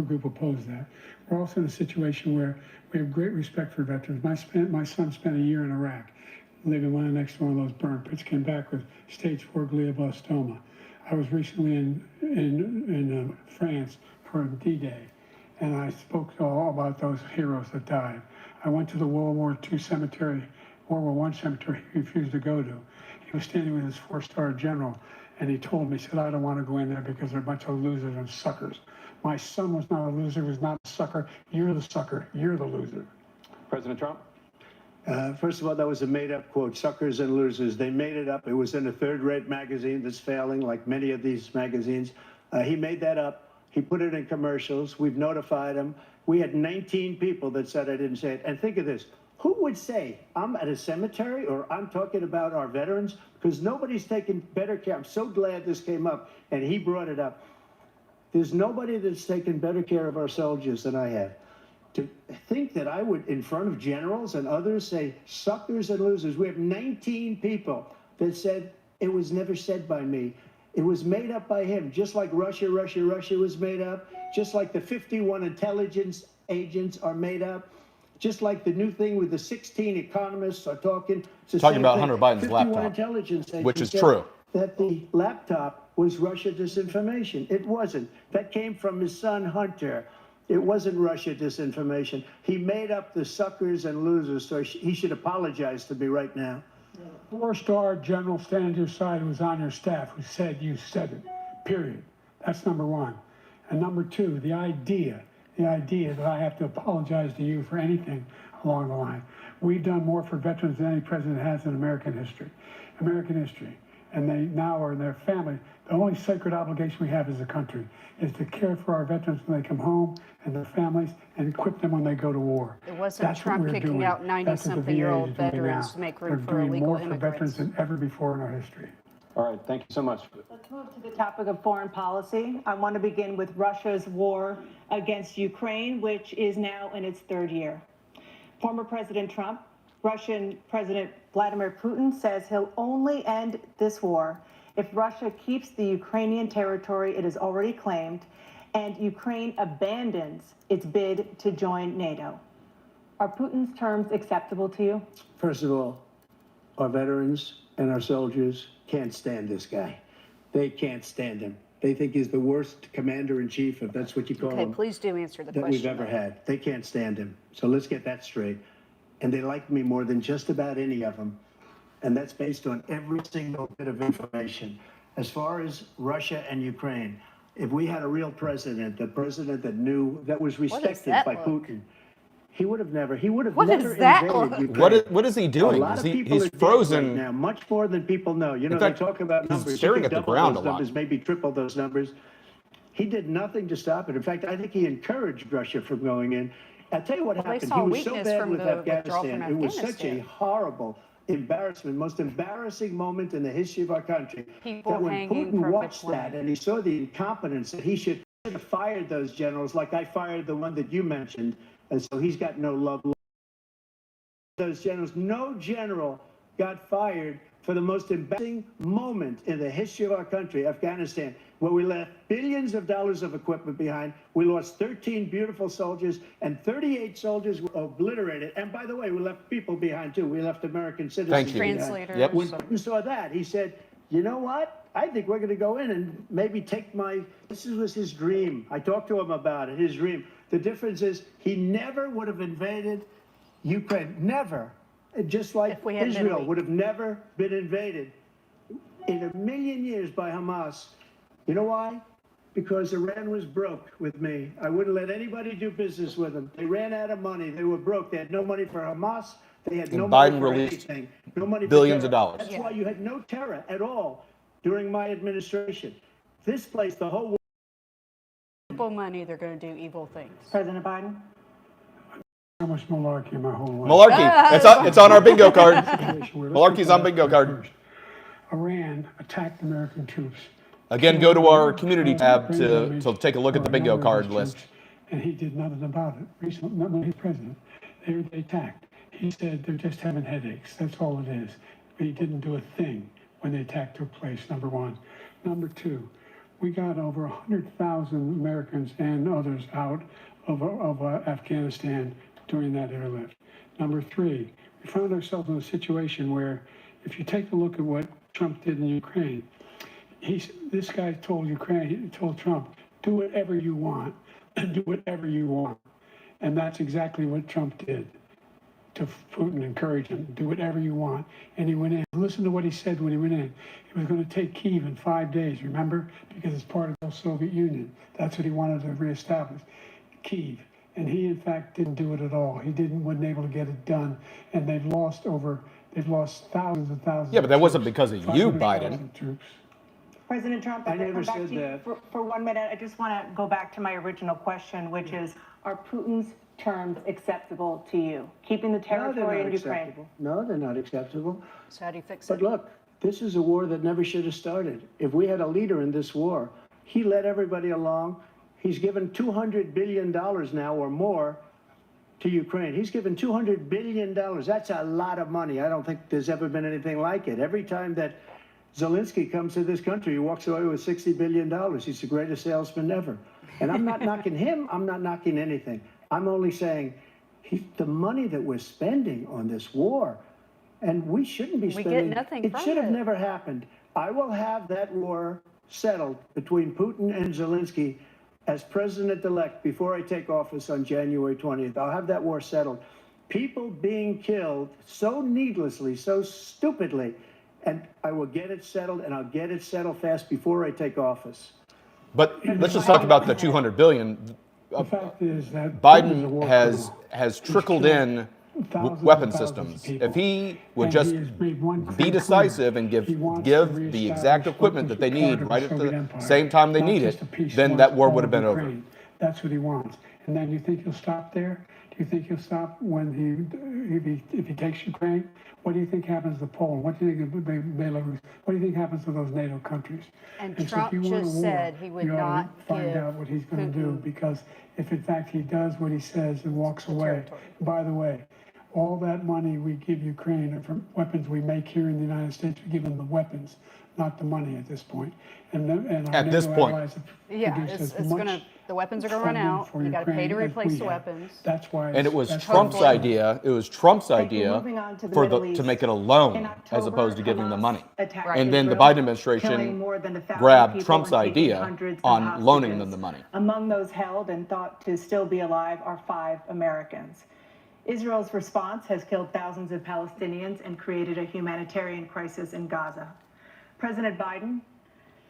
group opposed that. We're also in a situation where we have great respect for veterans. My son spent a year in Iraq, living next to one of those burn pits, came back with stage 4 glioblastoma. I was recently in France for D-Day, and I spoke all about those heroes that died. I went to the World War II cemetery, World War I cemetery he refused to go to. He was standing with his 4-star general, and he told me, he said, I don't want to go in there because they're a bunch of losers and suckers. My son was not a loser, was not a sucker. You're the sucker, you're the loser. President Trump? First of all, that was a made-up quote, suckers and losers. They made it up. It was in a third-rate magazine that's failing, like many of these magazines. He made that up. He put it in commercials. We've notified him. We had 19 people that said I didn't say it. And think of this. Who would say I'm at a cemetery or I'm talking about our veterans? Because nobody's taken better care. I'm so glad this came up, and he brought it up. There's nobody that's taken better care of our soldiers than I have. To think that I would, in front of generals and others, say suckers and losers. We have 19 people that said it was never said by me. It was made up by him, just like Russia was made up, just like the 51 intelligence agents are made up, just like the new thing with the 16 economists are talking. Talking about Hunter Biden's 51 laptop, intelligence agents which is said true. that the laptop was Russia disinformation. It wasn't. That came from his son, Hunter. It wasn't Russia disinformation. He made up the suckers and losers, so he should apologize to me right now. 4-star general standing to your side who was on your staff who said you said it, period. That's number one. And number two, the idea that I have to apologize to you for anything along the line. We've done more for veterans than any president has in American history. And they now are in their family. The only sacred obligation we have as a country is to care for our veterans when they come home and their families and equip them when they go to war. It wasn't That's Trump what we're kicking doing. out That's what the VA 90-something-year-old is doing veterans now. to make room We're for doing illegal more for immigrants. veterans than ever before in our history. All right, thank you so much. Let's move to the topic of foreign policy. I want to begin with Russia's war against Ukraine, which is now in its 3rd year. Former President Trump, Russian President Vladimir Putin says he'll only end this war if Russia keeps the Ukrainian territory it has already claimed and Ukraine abandons its bid to join NATO. Are Putin's terms acceptable to you? First of all, our veterans and our soldiers can't stand this guy. They can't stand him. They think he's the worst commander-in-chief, if that's what you call Okay, him, please do answer the that question. we've ever had. They can't stand him. So let's get that straight. And they like me more than just about any of them. And that's based on every single bit of information. As far as Russia and Ukraine, if we had a real president, the president that knew, that was respected that by look? Putin, he would have never What never is that invaded look? Ukraine. What is he A doing? lot of people He's are dead frozen. right now, much more than people know. You know, In fact, they talk about he's numbers. You staring could at the double ground those a lot. numbers, maybe triple those numbers. He did nothing to stop it. In fact, I think he encouraged Russia from going in. I'll tell you what Well, they happened. saw He was so weakness bad from with the withdrawal Afghanistan. from It was such a Afghanistan. horrible embarrassment, most embarrassing moment in the history of our country. People that when hanging Putin from watched the that plane. and he saw the incompetence, that he should have fired those generals like I fired the one that you mentioned. And so he's got no love. Those generals, no general got fired for the most embarrassing moment in the history of our country, Afghanistan, where we left billions of dollars of equipment behind. We lost 13 beautiful soldiers and 38 soldiers were obliterated. And by the way, we left people behind too. We left American citizens Thank you. behind. Translators. Yep. When Putin saw that, he said, you know what? I think we're going to go in and maybe take this was his dream. I talked to him about it, his dream. The difference is he never would have invaded Ukraine, never. Just like Israel would have never been invaded in a million years by Hamas. You know why? Because Iran was broke with me. I wouldn't let anybody do business with them. They ran out of money. They were broke. They had no money for Hamas. They had no money for anything. No money for billions of terror. dollars. That's why you had no terror at all during my administration. This place, the whole world. People money, they're going to do evil things. President Biden? So much malarkey in my whole life. Malarkey. It's on our bingo card. Malarkey's on bingo card. Iran attacked American troops. Again, go to our community tab to take a look at the bingo card list. And he did nothing about it. Recently, not when he's president, they attacked. He said they're just having headaches. That's all it is. But he didn't do a thing when the attack took place, number one. Number two, we got over 100,000 Americans and others out of Afghanistan during that airlift. Number three, we found ourselves in a situation where if you take a look at what Trump did in Ukraine, this guy told Trump, do whatever you want, do whatever you want. And that's exactly what Trump did to Putin, encouraged him, do whatever you want. And he went in. Listen to what he said when he went in. He was going to take Kyiv in 5 days, remember? Because it's part of the Soviet Union. That's what he wanted to reestablish, Kyiv. And he, in fact, didn't do it at all. He wasn't able to get it done. And they've lost thousands and thousands. Yeah, but that wasn't because of you, Biden. Troops. President Trump, I never said that. For 1 minute. I just want to go back to my original question, which is, are Putin's terms acceptable to you? Keeping the territory in Ukraine? No, they're not acceptable. So how do you fix But it? look, this is a war that never should have started. If we had a leader in this war, he led everybody along. He's given $200 billion now or more to Ukraine. He's given $200 billion. That's a lot of money. I don't think there's ever been anything like it. Every time that Zelensky comes to this country, he walks away with $60 billion. He's the greatest salesman ever. And I'm not knocking him. I'm not knocking anything. I'm only saying the money that we're spending on this war, and we shouldn't be spending. We get nothing it from should have it. never happened. I will have that war settled between Putin and Zelensky as president-elect before I take office on January 20th. I'll have that war settled. People being killed so needlessly, so stupidly, and I will get it settled, and I'll get it settled fast before I take office. But let's just talk about the $200 billion. The fact is that Biden has trickled in weapon systems. If he would just be decisive and give the exact equipment that they need right at the same time they need it, then that war would have been over. That's what he wants. And then you think he'll stop there? Do you think he'll stop when if he takes Ukraine? What do you think happens to Poland? What do you think of Belarus? What do you think happens to those NATO countries? And so Trump if you want a just war, said he would you ought to not find give out what he's going to do, because if in fact he does what he says and walks away, territory. by the way, all that money we give Ukraine are from weapons we make here in the United States. We give them the weapons, not the money at this point. And our At this NATO point. allies have Yeah, produced it's as going to, much the weapons are going to run funding out. for You got to pay to Ukraine as replace we the have. weapons. That's why. And it was that's Trump's why- idea. It was Trump's idea Moving on to the Middle to East. make it a In loan October, as opposed to giving the Hamas money. attacked And then the Israel, Biden administration killing more than 1,000 grabbed people Trump's and taking idea hundreds of on loaning hostages. them the money. Among those held and thought to still be alive are 5 Americans. Israel's response has killed thousands of Palestinians and created a humanitarian crisis in Gaza. President Biden,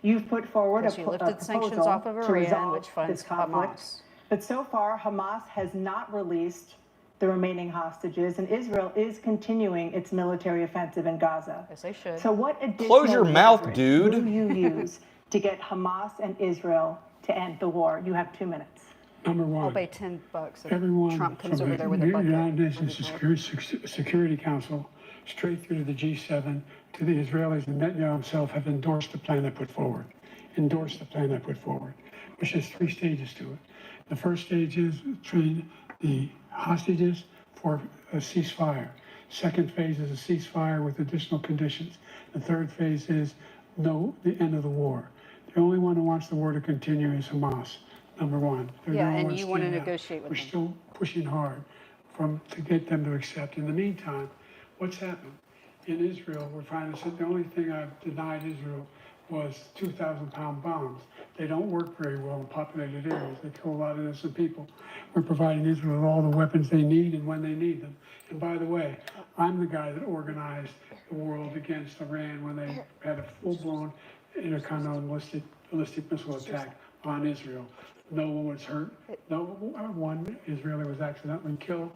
you've put forward Because a you lifted sanctions proposal off of to Iran, resolve which funds this conflict. Hamas. But so far, Hamas has not released the remaining hostages, and Israel is continuing its military offensive in Gaza. Yes, they should. So what additional Close your mouth, leverage dude. will you use to get Hamas and Israel to end the war? You have 2 minutes. Number I'll one, pay $10 if everyone Trump comes from over there with a the bucket. United Nations Security Council, straight through to the G7, to the Israelis, and Netanyahu himself have endorsed the plan they put forward. Which has 3 stages to it. The first stage is train the hostages for a ceasefire. Second phase is a ceasefire with additional conditions. The third phase is the end of the war. The only one who wants the war to continue is Hamas, number one. They're the Yeah, only and ones you want to standing out. negotiate with We're them. still pushing hard to get them to accept. In the meantime, what's happened? In Israel, we're finally, the only thing I've denied Israel was 2,000-pound bombs. They don't work very well in populated areas. They kill a lot of innocent people. We're providing Israel with all the weapons they need and when they need them. And by the way, I'm the guy that organized the world against Iran when they had a full-blown intercontinental ballistic missile attack on Israel. No one was hurt. No one Israeli was accidentally killed,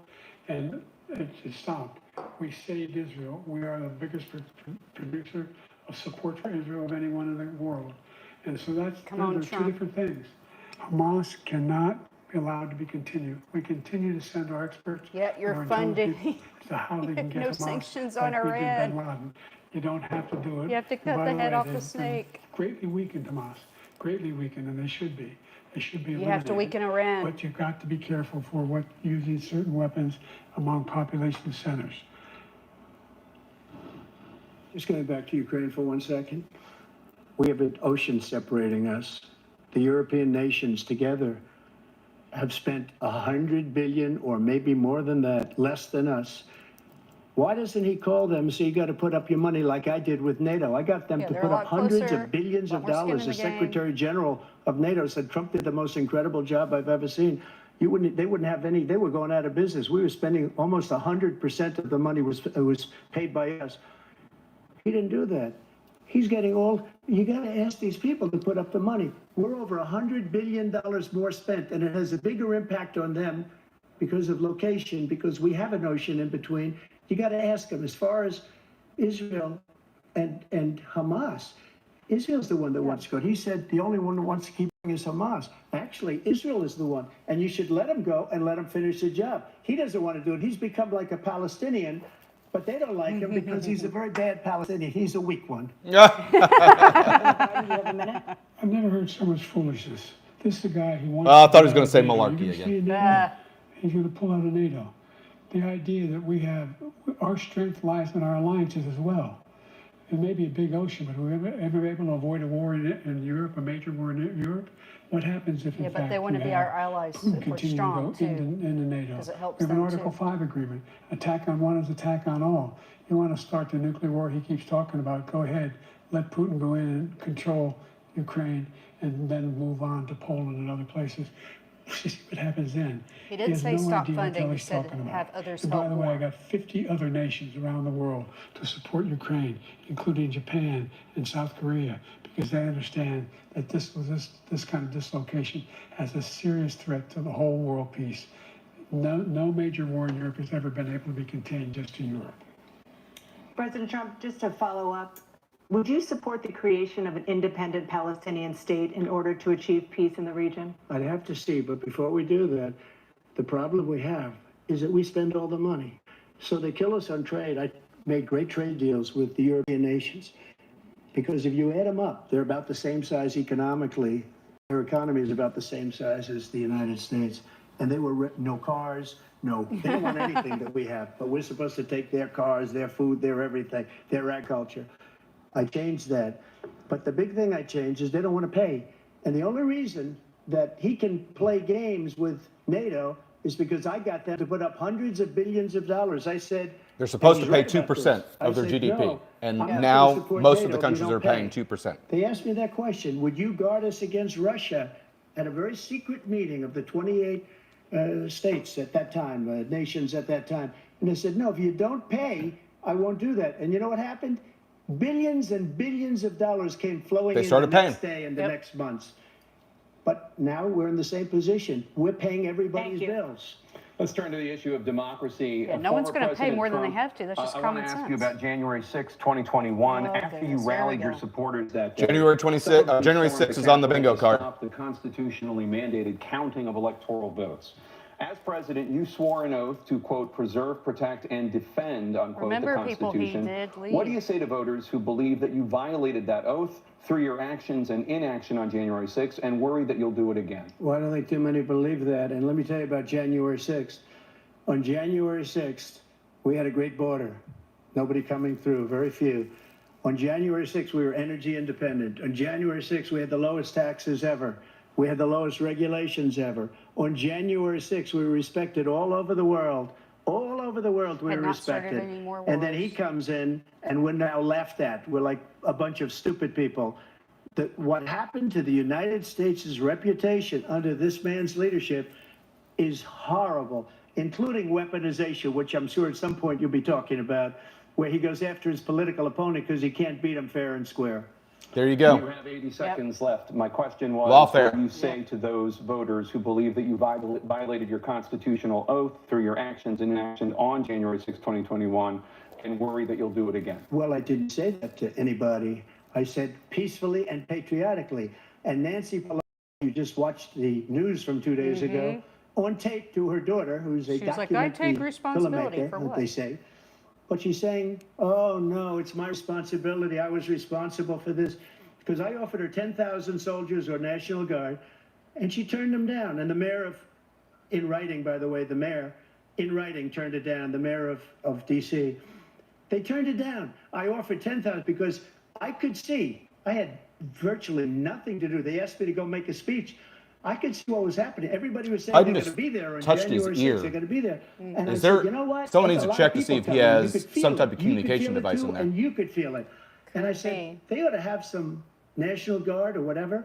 and it just stopped. We saved Israel. We are the biggest producer of support for Israel of anyone in the world. And so those are two different things. Hamas cannot be allowed to be continued. We continue to send our experts. Yeah, you're funding. To how they can get No Hamas sanctions like on we did Iran. Bin Laden. You don't have to do it. You have to cut And by the head way, off the they've snake. Greatly weakened Hamas. Greatly weakened, and they should be. They should be You have to eliminated. weaken Iran. But you've got to be careful for what using certain weapons among population centers. Just going back to Ukraine for 1 second. We have an ocean separating us. The European nations together have spent 100 billion, or maybe more than that, less than us. Why doesn't he call them and say, you got to put up your money like I did with NATO? I got them to they're put a up lot hundreds closer, of billions of lot more skin dollars. in The the game. Secretary General of NATO said Trump did the most incredible job I've ever seen. They wouldn't have any, they were going out of business. We were spending almost 100% of the money was paid by us. He didn't do that. He's getting all, you got to ask these people to put up the money. We're over $100 billion more spent, and it has a bigger impact on them because of location, because we have an ocean in between. You got to ask them, as far as Israel and Hamas, Israel's the one that wants to go. He said the only one that wants to keep going is Hamas. Actually, Israel is the one, and you should let him go and let him finish the job. He doesn't want to do it. He's become like a Palestinian, but they don't like him because he's a very bad Palestinian. He's a weak one. I've never heard so much foolishness. This is a guy who wants I thought he was to going to say NATO. malarkey You can again. see NATO. He's going to pull out of NATO. The idea that we have, our strength lies in our alliances as well. It may be a big ocean, but we're ever able to avoid a war in Europe, a major war in Europe? What happens if, in fact, but they want to be our allies if we're continue strong, to go too. into NATO? 'cause it helps We have an them, Article too. 5 agreement. Attack on one is attack on all. You want to start the nuclear war he keeps talking about, go ahead. Let Putin go in and control Ukraine and then move on to Poland and other places. See what happens then. He didn't has say no stop idea what the funding, hell he he's said talking about. have others And by help the way, more. I got 50 other nations around the world to support Ukraine, including Japan and South Korea, because they understand that this kind of dislocation has a serious threat to the whole world peace. No major war in Europe has ever been able to be contained just to Europe. President Trump, just to follow up, would you support the creation of an independent Palestinian state in order to achieve peace in the region? I'd have to see, but before we do that, the problem we have is that we spend all the money. So they kill us on trade. I made great trade deals with the European nations because if you add them up, they're about the same size economically. Their economy is about the same size as the United States. And they were no cars, they don't want anything that we have, but we're supposed to take their cars, their food, their everything, their agriculture. I changed that. But the big thing I changed is they don't want to pay. And the only reason that he can play games with NATO is because I got them to put up hundreds of billions of dollars. I said, They're supposed and to pay he's right about 2% this. of their I said, GDP. no, And I'm not now gonna support most of NATO the if you countries don't are paying pay. 2%. They asked me that question. Would you guard us against Russia? At a very secret meeting of the 28 states at that time, nations at that time. And they said, no, if you don't pay, I won't do that. And you know what happened? Billions and billions of dollars came flowing They in started the next paying. day and the next months. But now we're in the same position. We're paying everybody's Thank you. bills. Let's turn to the issue of democracy. Yeah, no one's Former gonna pay President more than they Trump, have to. That's just I common want to ask you sense. about January 6, 2021. Oh, After you goodness, there we rallied your go. supporters that day, January 26 some of you January stormed 6 the is on the Capitol bingo to card. Stop the constitutionally mandated counting of electoral votes. As president, you swore an oath to, quote, preserve, protect, and defend, unquote, Remember, the people, he Constitution. did leave. What do you say to voters who believe that you violated that oath through your actions and inaction on January 6th and worry that you'll do it again? Well, I don't think too many believe that. And let me tell you about January 6th. On January 6th, we had a great border. Nobody coming through, very few. On January 6th, we were energy independent. On January 6th, we had the lowest taxes ever. We had the lowest regulations ever. On January 6th, we were respected all over the world. All over the world, we Had were not started respected. any more And then wars. he comes in, and we're now laughed at. We're like a bunch of stupid people. that what happened to the United States' reputation under this man's leadership is horrible, including weaponization, which I'm sure at some point you'll be talking about, where he goes after his political opponent because he can't beat him fair and square. There you go. You have 80 seconds left. My question was, Lawfare. what do you say to those voters who believe that you violated your constitutional oath through your actions and inaction on January 6, 2021, and worry that you'll do it again? Well, I didn't say that to anybody. I said peacefully and patriotically. And Nancy Pelosi, you just watched the news from 2 days ago, on tape to her daughter, who's a She was like, I take documentary responsibility filmmaker, for what what? they say. But she's saying, oh, no, it's my responsibility. I was responsible for this. Because I offered her 10,000 soldiers or National Guard, and she turned them down. And the mayor in writing, by the way, the mayor in writing turned it down, the mayor of D.C. They turned it down. I offered 10,000 because I could see, I had virtually nothing to do. They asked me to go make a speech. I could see what was happening. Everybody was saying they're going to be there on January 6th. They're going to be there. And I said, you know what? Someone That's needs a to lot check of to see if people he coming. You has could feel some it. type of You could communication feel it device too, in there. And you could feel it. And I said, they ought to have some National Guard or whatever.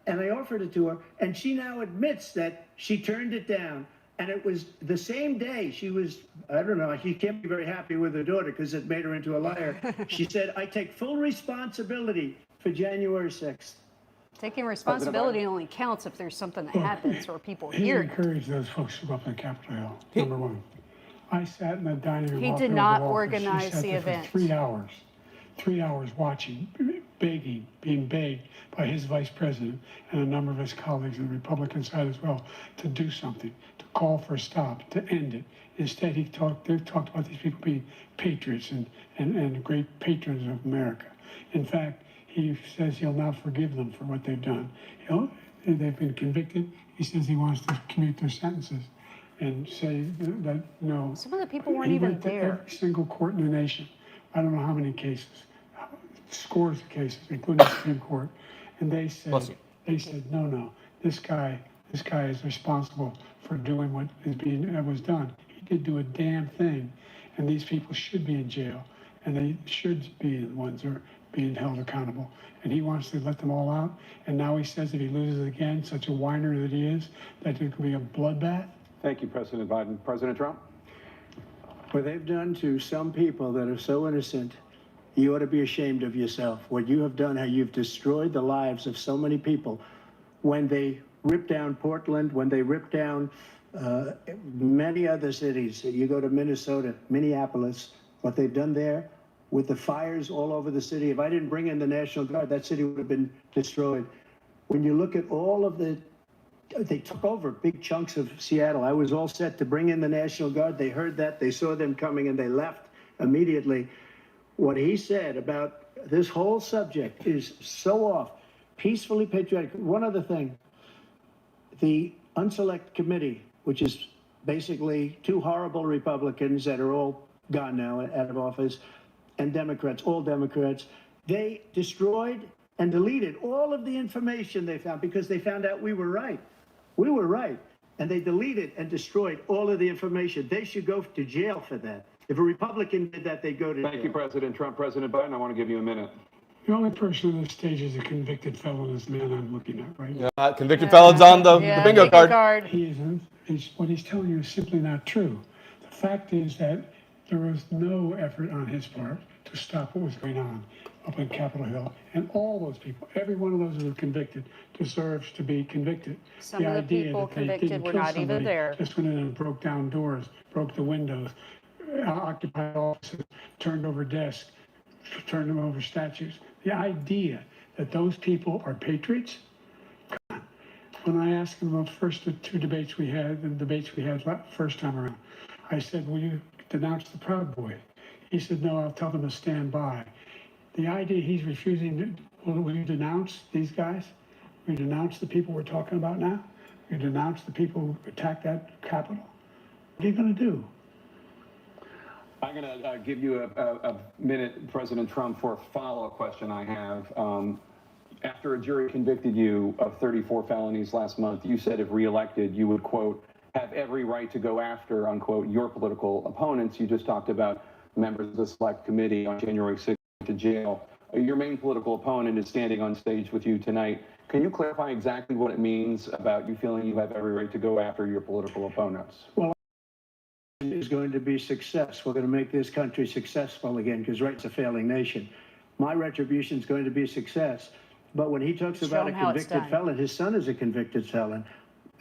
And I offered it to her. And she now admits that she turned it down. And it was the same day she was, I don't know, she can't be very happy with her daughter because it made her into a liar. She said, I take full responsibility for January 6th. Taking responsibility only counts if there's something that happens or people He hear it. encouraged those folks to go up on Capitol Hill, number one. I sat in the dining room. He off did the not Oval Office. organize She sat the there event. for 3 hours watching, begging, being begged by his vice president and a number of his colleagues on the Republican side as well to do something, to call for a stop, to end it. Instead, they talked about these people being patriots and great patrons of America. In fact, he says he'll now forgive them for what they've done. They've been convicted. He says he wants to commute their sentences and say that no. Some of the people weren't He even went to there. every single court in the nation. I don't know how many cases, scores of cases, including the Supreme Court, and they said, no, this guy is responsible for doing what was done. He did do a damn thing, and these people should be in jail, and they should be the ones who are being held accountable. And he wants to let them all out, and now he says if he loses again, such a whiner that he is, that it could be a bloodbath. Thank you, President Biden. President Trump? What they've done to some people that are so innocent, you ought to be ashamed of yourself. What you have done, how you've destroyed the lives of so many people. When they ripped down Portland, when they ripped down many other cities, you go to Minnesota, Minneapolis, what they've done there with the fires all over the city. If I didn't bring in the National Guard, that city would have been destroyed. When you look at all of they took over big chunks of Seattle. I was all set to bring in the National Guard. They heard that, they saw them coming, and they left immediately. What he said about this whole subject is so off. Peacefully patriotic. One other thing, the Unselect Committee, which is basically two horrible Republicans that are all gone now out of office, and Democrats, all Democrats, they destroyed and deleted all of the information they found because they found out we were right. We were right. And they deleted and destroyed all of the information. They should go to jail for that. If a Republican did that, they'd go to jail. Thank you, President Trump. President Biden, I want to give you a minute. The only person on the stage is a convicted felon, is the man I'm looking at right now. Convicted felons on the bingo card. What he's telling you is simply not true. The fact is that there was no effort on his part to stop what was going on up on Capitol Hill. And all those people, every one of those who were convicted, deserves to be convicted. Some of the people convicted were not even there. Just went in and broke down doors, broke the windows, occupied offices, turned over desks, turned them over statues. The idea that those people are patriots, come on. When I asked him about the two debates we had, first time around, I said, will you denounce the Proud Boys? He said, no, I'll tell them to stand by. The idea he's refusing, will you denounce these guys? Will you denounce the people we're talking about now? Will you denounce the people who attacked that Capitol? What are you going to do? I'm going to give you a minute, President Trump, for a follow-up question I have. After a jury convicted you of 34 felonies last month, you said if reelected, you would, quote, have every right to go after, unquote, your political opponents. You just talked about members of the Select Committee on January 6th to jail. Your main political opponent is standing on stage with you tonight. Can you clarify exactly what it means about you feeling you have every right to go after your political opponents? Well, is going to be success. We're going to make this country successful again, because right's a failing nation. My retribution is going to be a success. But when he talks about a convicted felon, his son is a convicted felon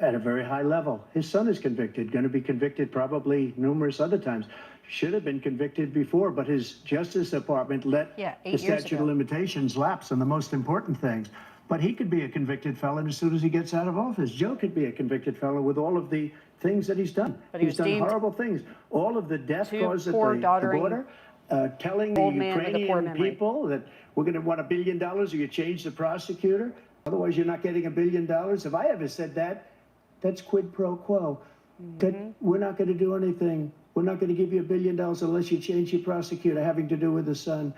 at a very high level. His son is convicted, going to be convicted probably numerous other times. Should have been convicted before, but his Justice Department let the statute of limitations lapse on the most important things. But he could be a convicted felon as soon as he gets out of office. Joe could be a convicted felon with all of the things that he's done. But he's done horrible things. All of the death caused at the border, telling the Ukrainian people that we're going to want $1 billion or you change the prosecutor. Otherwise, you're not getting $1 billion. If I ever said that, that's quid pro quo. That we're not going to do anything. We're not going to give you $1 billion unless you change your prosecutor having to do with the son.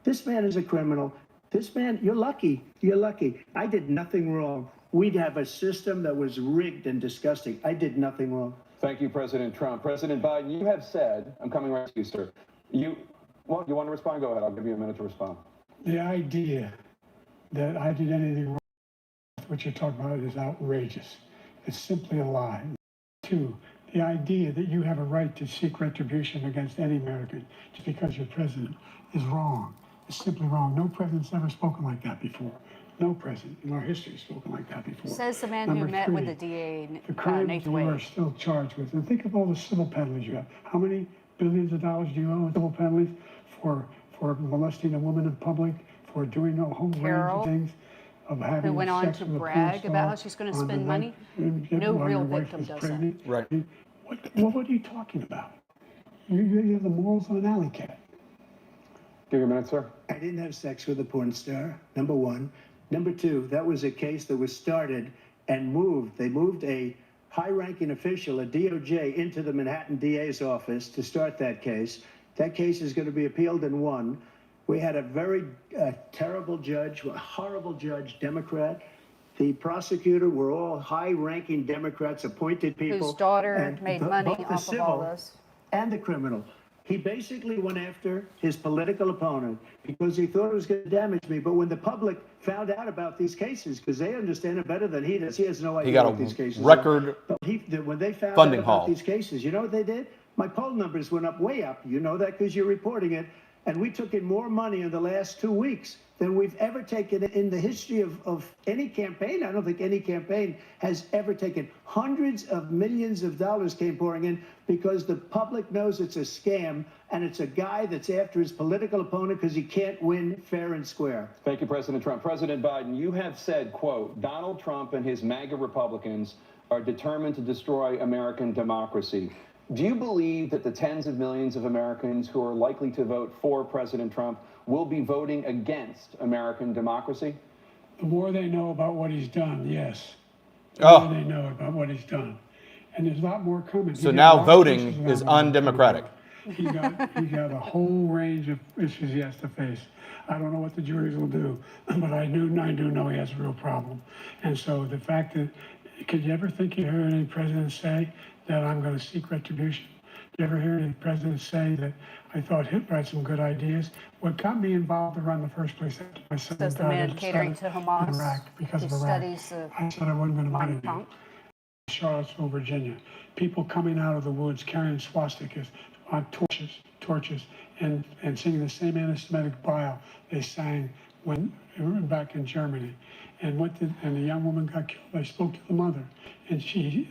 This man is a criminal. This man, you're lucky. You're lucky. I did nothing wrong. We'd have a system that was rigged and disgusting. I did nothing wrong. Thank you, President Trump. President Biden, you have said, I'm coming right to you, sir. You want to respond? Go ahead. I'll give you a minute to respond. The idea that I did anything wrong, what you're talking about, is outrageous. It's simply a lie. 2, the idea that you have a right to seek retribution against any American just because you're president is wrong. It's simply wrong. No president's ever spoken like that before. No president in our history has spoken like that before. Says the man who met with the DA, the crimes Nathan you Wade. are still charged with. And think of all the civil penalties you have. How many billions of dollars do you owe in civil penalties for molesting a woman in public, for doing a whole range of things, of having who went on sex to with a brag porn about how star she's going to on the spend night money? No while real your wife victim was does pregnant. Right. What are you talking about? You have the morals of an alley cat. Give you a minute, sir. I didn't have sex with a porn star, number 1. Number 2, that was a case that was started and moved. They moved a high-ranking official, a DOJ, into the Manhattan DA's office to start that case. That case is going to be appealed and won. We had a very terrible judge, a horrible judge, Democrat. The prosecutor were all high-ranking Democrats, appointed people. Whose daughter made money both the off of all civil this. and the criminal. He basically went after his political opponent because he thought it was going to damage me. But when the public found out about these cases, because they understand it better than he does, he has no idea what these cases are. He got a record when they found funding out about haul. these cases, you know what they did? My poll numbers went up way up. You know that because you're reporting it. And we took in more money in the last 2 weeks than we've ever taken in the history of any campaign. I don't think any campaign has ever taken. Hundreds of millions of dollars came pouring in because the public knows it's a scam and it's a guy that's after his political opponent because he can't win fair and square. Thank you, President Trump. President Biden, you have said, quote, Donald Trump and his MAGA Republicans are determined to destroy American democracy. Do you believe that the tens of millions of Americans who are likely to vote for President Trump will be voting against American democracy? The more they know about what he's done, yes. The more they know about what he's done. And there's a lot more coming. So now voting is undemocratic. He got a whole range of issues he has to face. I don't know what the juries will do, but I do know he has a real problem. And so the fact that, could you ever think you heard any president say that I'm going to seek retribution? Did you ever hear any president say that I thought Hitler had some good ideas? What got me involved around the first place after my son Says the man catering to Hamas. Iraq because of Iraq. Studies the I said I wasn't going to Mein money Kampf. Charlottesville, Virginia. People coming out of the woods carrying swastikas on torches, and singing the same anti-Semitic bile they sang when back in Germany. And the young woman got killed. I spoke to the mother, and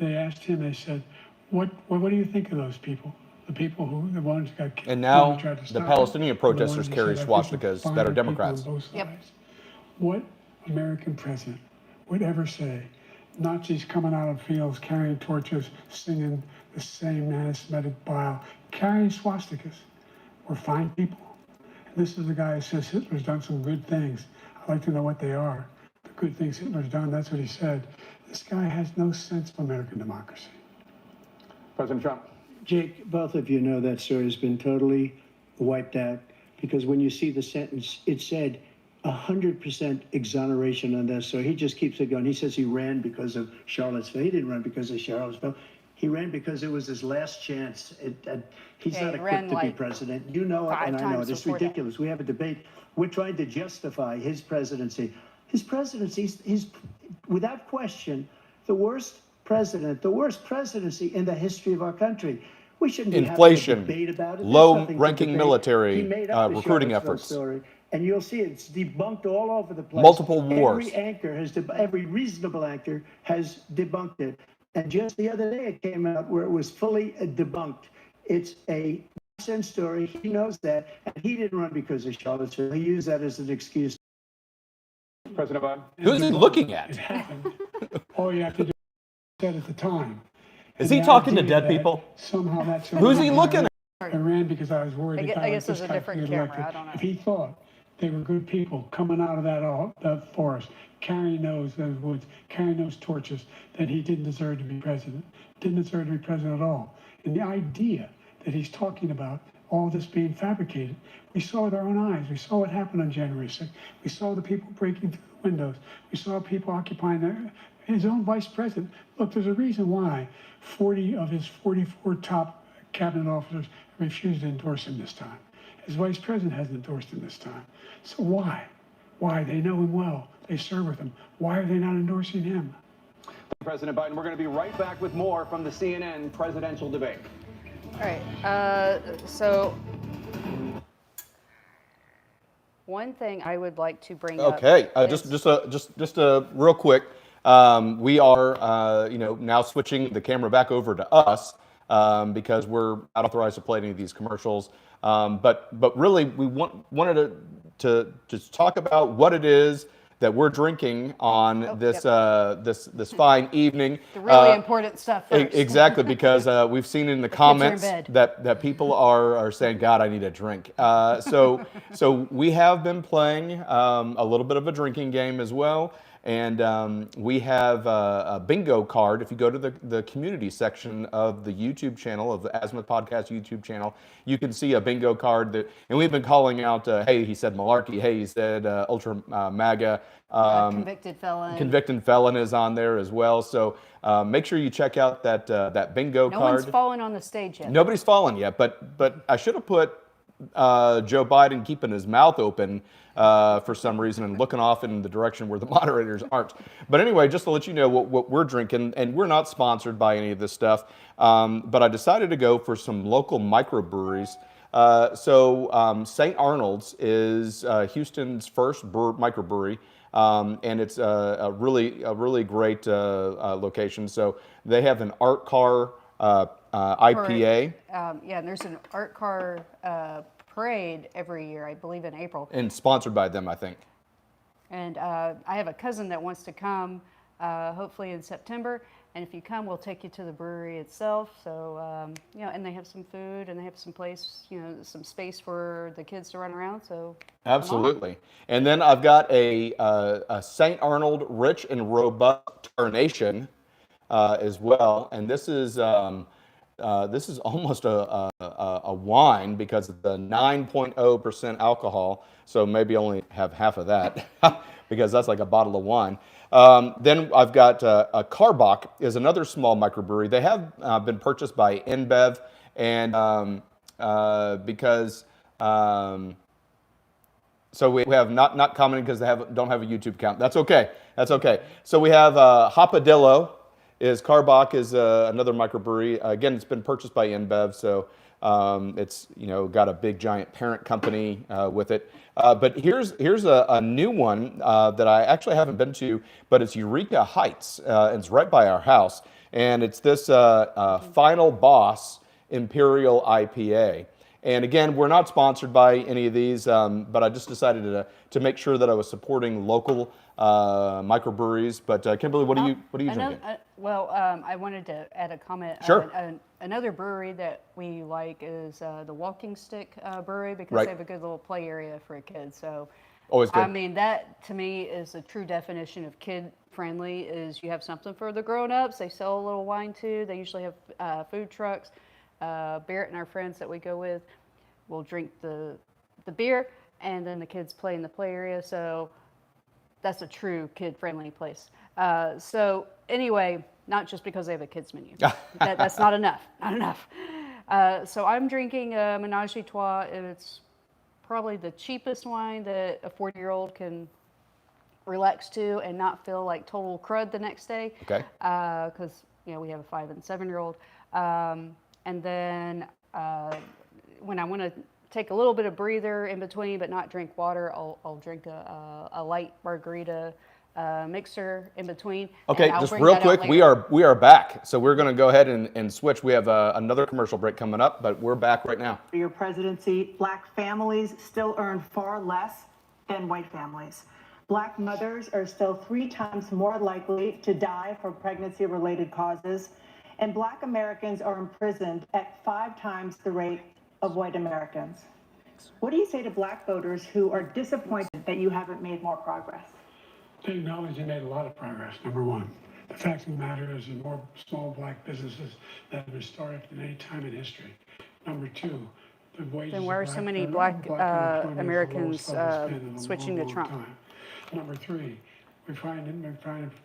they asked him. They said, "What do you think of those people? The people the ones who got killed." And now the Palestinian protesters carry swastikas that are Democrats. Yep. What American president would ever say, Nazis coming out of fields carrying torches, singing the same anti-Semitic bile, carrying swastikas, were fine people? And this is the guy who says Hitler's done some good things. I'd like to know what they are. The good things Hitler's done, that's what he said. This guy has no sense of American democracy. President Trump. Jake, both of you know that story has been totally wiped out because when you see the sentence, it said 100% exoneration on this. So he just keeps it going. He says he ran because of Charlottesville. He didn't run because of Charlottesville. He ran because it was his last chance. He's Yeah, not he equipped ran to be like president. You know it, 5 and I know times it. It's before that. ridiculous. We have a debate. We're trying to justify his presidency. His presidency is, without question, the worst presidency in the history of our country. We shouldn't be Inflation, having a debate about it. There's low nothing to ranking debate. military, He made up the recruiting Charlottesville efforts. story, and you'll see it's debunked all over the place. Multiple wars. Every reasonable anchor has debunked it. And just the other day it came out where it was fully debunked. It's a nonsense story. He knows that. And he didn't run because of Charlottesville. He used that as an excuse. President Biden? Who's he looking It at? happened. All you have to do is said at the time. Is And he the talking to idea dead that people? Somehow that's Who's he looking at? I ran because I was worried. I that guess this there's a guy different could get camera. elected. I don't know. If he thought they were good people coming out of that forest, carrying those woods, carrying those torches, then he didn't deserve to be president. Didn't deserve to be president at all. And the idea that he's talking about all this being fabricated, we saw with our own eyes. We saw what happened on January 6th. We saw the people breaking through the windows. We saw people occupying his own vice president. Look, there's a reason why 40 of his 44 top cabinet officers refused to endorse him this time. His vice president hasn't endorsed him this time. So why? Why? They know him well. They serve with him. Why are they not endorsing him? President Biden, we're going to be right back with more from the CNN presidential debate. All right, so one thing I would like to bring up. Okay, is- just real quick. We are, now switching the camera back over to us because we're not authorized to play any of these commercials. But really, we wanted to just talk about what it is that we're drinking on this fine evening. The really important stuff first. Exactly, because we've seen in the kids are in comments bed. that people are saying, "God, I need a drink." So we have been playing a little bit of a drinking game as well. And we have a bingo card. If you go to the community section of the YouTube channel, of the Azimuth Podcast YouTube channel, you can see a bingo card. And we've been calling out, hey, he said malarkey. Hey, he said ultra MAGA. Convicted felon. Convicted felon is on there as well. So make sure you check out that bingo No card. one's fallen on the stage yet. Nobody's fallen yet, but I should have put Joe Biden keeping his mouth open for some reason and looking off in the direction where the moderators aren't. But anyway, just to let you know what we're drinking, and we're not sponsored by any of this stuff, but I decided to go for some local microbreweries. So St. Arnold's is Houston's first microbrewery. And it's a really great location. So they have an art car IPA. Yeah, and there's an art car parade every year, I believe in April. And sponsored by them, I think. And I have a cousin that wants to come, hopefully in September. And if you come, we'll take you to the brewery itself. So, and they have some food and they have some place, some space for the kids to run around. So Absolutely. And then I've got a St. Arnold Rich and Robust Tarnation as well. And this is almost a wine because of the 9.0% alcohol. So maybe only have half of that because that's like a bottle of wine. Then I've got a Karbach is another small microbrewery. They have been purchased by InBev, and because so we have not commenting because they don't have a YouTube account. That's okay. That's okay. So we have Hopadillo. Karbach is another microbrewery. Again, it's been purchased by InBev, so it's got a big giant parent company with it. But here's a new one that I actually haven't been to, but it's Eureka Heights. It's right by our house, and it's this Final Boss Imperial IPA. And again, we're not sponsored by any of these, but I just decided to make sure that I was supporting local microbreweries. But Kimberly, what are you drinking? I wanted to add a comment. Sure. Another brewery that we like is the Walking Stick Brewery because Right. they have a good little play area for kids. So, Always good. I mean, that to me is a true definition of kid friendly. Is you have something for the grown-ups. They sell a little wine too. They usually have food trucks. Barrett and our friends that we go with will drink the beer, and then the kids play in the play area. So that's a true kid-friendly place. So anyway, not just because they have a kids menu. That's not enough, not enough. So I'm drinking a Menage a Trois. It's probably the cheapest wine that a 40-year-old can relax to and not feel like total crud the next day. Okay. Because we have a 5 and 7-year-old. And then when I want to take a little bit of breather in between but not drink water, I'll drink a light margarita mixer in between. Okay, just real quick, we are back. So we're going to go ahead and switch. We have another commercial break coming up, but we're back right now. For your presidency, Black families still earn far less than white families. Black mothers are still 3 times more likely to die for pregnancy-related causes, and Black Americans are imprisoned at 5 times the rate of white Americans. What do you say to Black voters who are disappointed that you haven't made more progress? They acknowledge they made a lot of progress, number one. The fact of the matter is there are more small Black businesses that have been started than any time in history. Number 2, the wages. Then why are of so many Black Americans is the lowest level it's been in a switching long, to long Trump? time. Number 3, we're trying to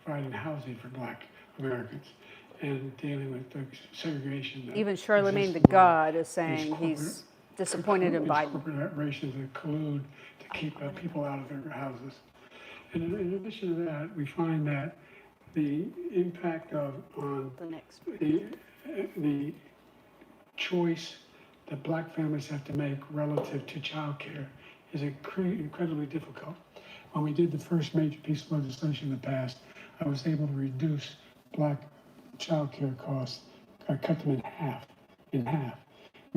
provide housing for Black Americans and dealing with the segregation. Even Charlemagne the God is saying he's disappointed in Biden. Corporations that collude to keep people out of their houses. And in addition to that, we find that the impact on the choice that Black families have to make relative to childcare is incredibly difficult. When we did the first major piece of legislation in the past, I was able to reduce Black childcare costs, cut them in half. We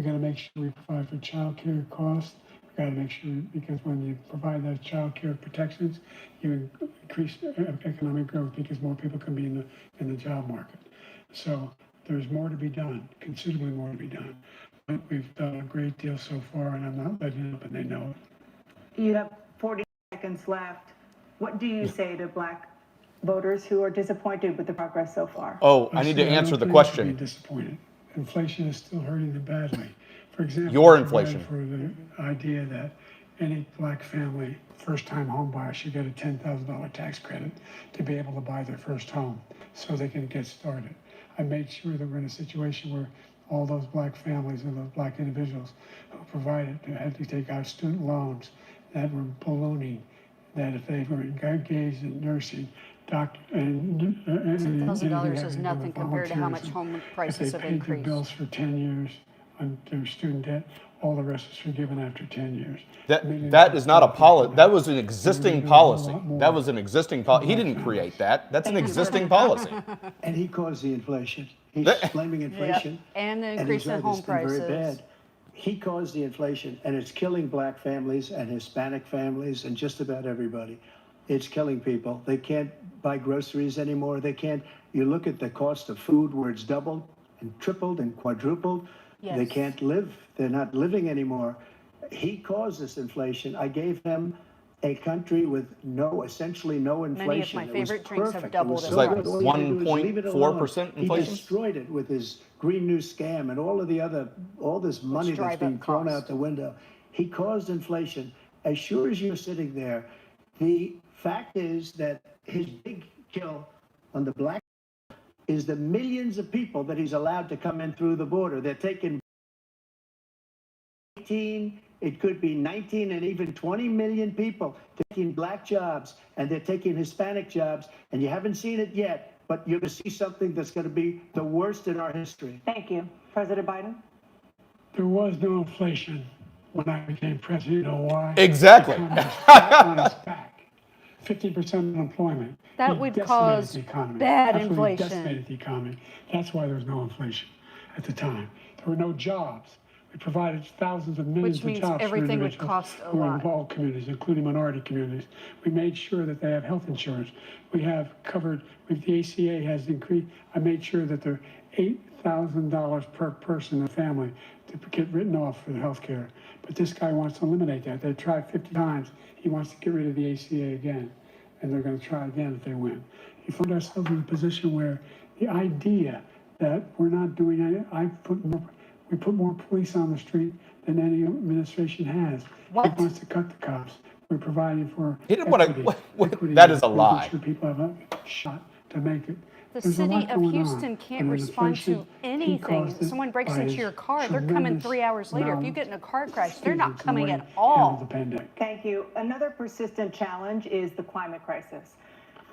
got to make sure we provide for childcare costs. We got to make sure, because when you provide those childcare protections, you increase economic growth because more people can be in the job market. So there's more to be done, considerably more to be done. But we've done a great deal so far, and I'm not letting up, and they know it. You have 40 seconds left. What do you say to Black voters who are disappointed with the progress so far? Oh, I need to answer the question. Disappointed. Inflation is still hurting them badly. For example, Your inflation. For the idea that any Black family, first-time home buyer, should get a $10,000 tax credit to be able to buy their first home so they can get started. I made sure that we're in a situation where all those Black families and those Black individuals who provided had to take out student loans that were ballooning, that if they were engaged in nursing, $1,000 is nothing compared to how much home prices have increased. If they paid their increased. bills for 10 years on their student debt, all the rest is forgiven after 10 years. That is not a policy. That was an existing policy. That was an existing policy. He didn't create that. That's an existing policy. And he caused the inflation. He's blaming inflation. And the increase in home prices. Very bad. He caused the inflation, and it's killing Black families and Hispanic families and just about everybody. It's killing people. They can't buy groceries anymore. They can't. You look at the cost of food where it's doubled and tripled and quadrupled. Yes. They can't live. They're not living anymore. He caused this inflation. I gave him a country with essentially no inflation. Many of my favorite drinks have doubled in It's like price. 1.4% He inflation. destroyed it with his Green New Scam and all this money that's drive being up thrown cost. out the window. He caused inflation. As sure as you're sitting there, the fact is that his big kill on the Black is the millions of people that he's allowed to come in through the border. They're taking 18, it could be 19 and even 20 million people taking Black jobs, and they're taking Hispanic jobs, and you haven't seen it yet, but you're going to see something that's going to be the worst in our history. Thank you. President Biden? There was no inflation when I became president. You know why? Exactly. The economy was flat on its back. 50% unemployment. That He would decimated cause the economy. bad Absolutely inflation. decimated the economy. That's why there was no inflation at the time. There were no jobs. We provided thousands of millions Which means of jobs everything for would individuals cost a who are lot. in all communities, including minority communities. We made sure that they have health insurance. We have covered, with the ACA has increased. I made sure that they're $8,000 per person in the family to get written off for the health care. But this guy wants to eliminate that. They tried 50 times. He wants to get rid of the ACA again. And they're going to try again if they win. We find ourselves in a position where the idea that we're not doing any, we put more police on the street than any administration has. What? He wants to cut the cops. We're providing for He didn't want equity, to. equity, That is a making lie. sure people have a shot to make it. The There's a lot city of going on, Houston but can't in respond to inflation, he anything. caused it Someone breaks by into his your car, they're coming tremendous 3 hours later. If you get in a car crash, they're not malfeasance in the coming way at he handled the all. pandemic. Thank you. Another persistent challenge is the climate crisis.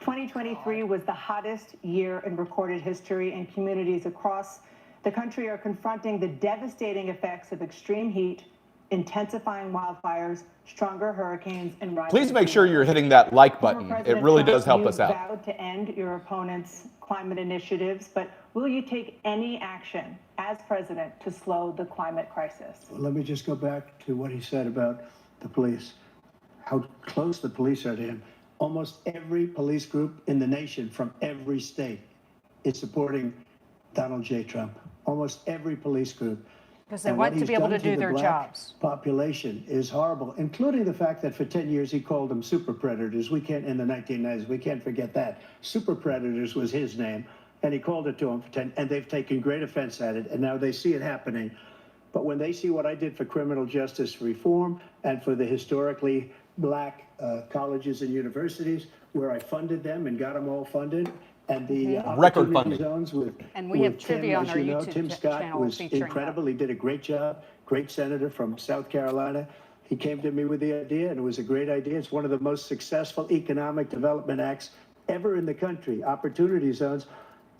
2023 was the hottest year in recorded history, and communities across the country are confronting the devastating effects of extreme heat, intensifying wildfires, stronger hurricanes, and rising Please make sea sure levels. you're hitting that like Former button. It President really Trump, does help you us out. vowed to end your opponent's climate initiatives, but will you take any action as president to slow the climate crisis? Well, let me just go back to what he said about the police, how close the police are to him. Almost every police group in the nation from every state is supporting Donald J. Trump. Almost every police group. Because they And what want to he's be able done to do the their black jobs. population is horrible, including the fact that for 10 years he called them super predators. We can't, in the 1990s, we can't forget that. Super predators was his name, and he called it to them for 10, and they've taken great offense at it, and now they see it happening. But when they see what I did for criminal justice reform and for the historically black colleges and universities, where I funded them and got them all funded, and the Record opportunity funding. zones with And we have with trivia on as our you know, YouTube Tim Scott channel was featuring that. incredible. He did a great job. Great senator from South Carolina. He came to me with the idea, and it was a great idea. It's one of the most successful economic development acts ever in the country, opportunity zones.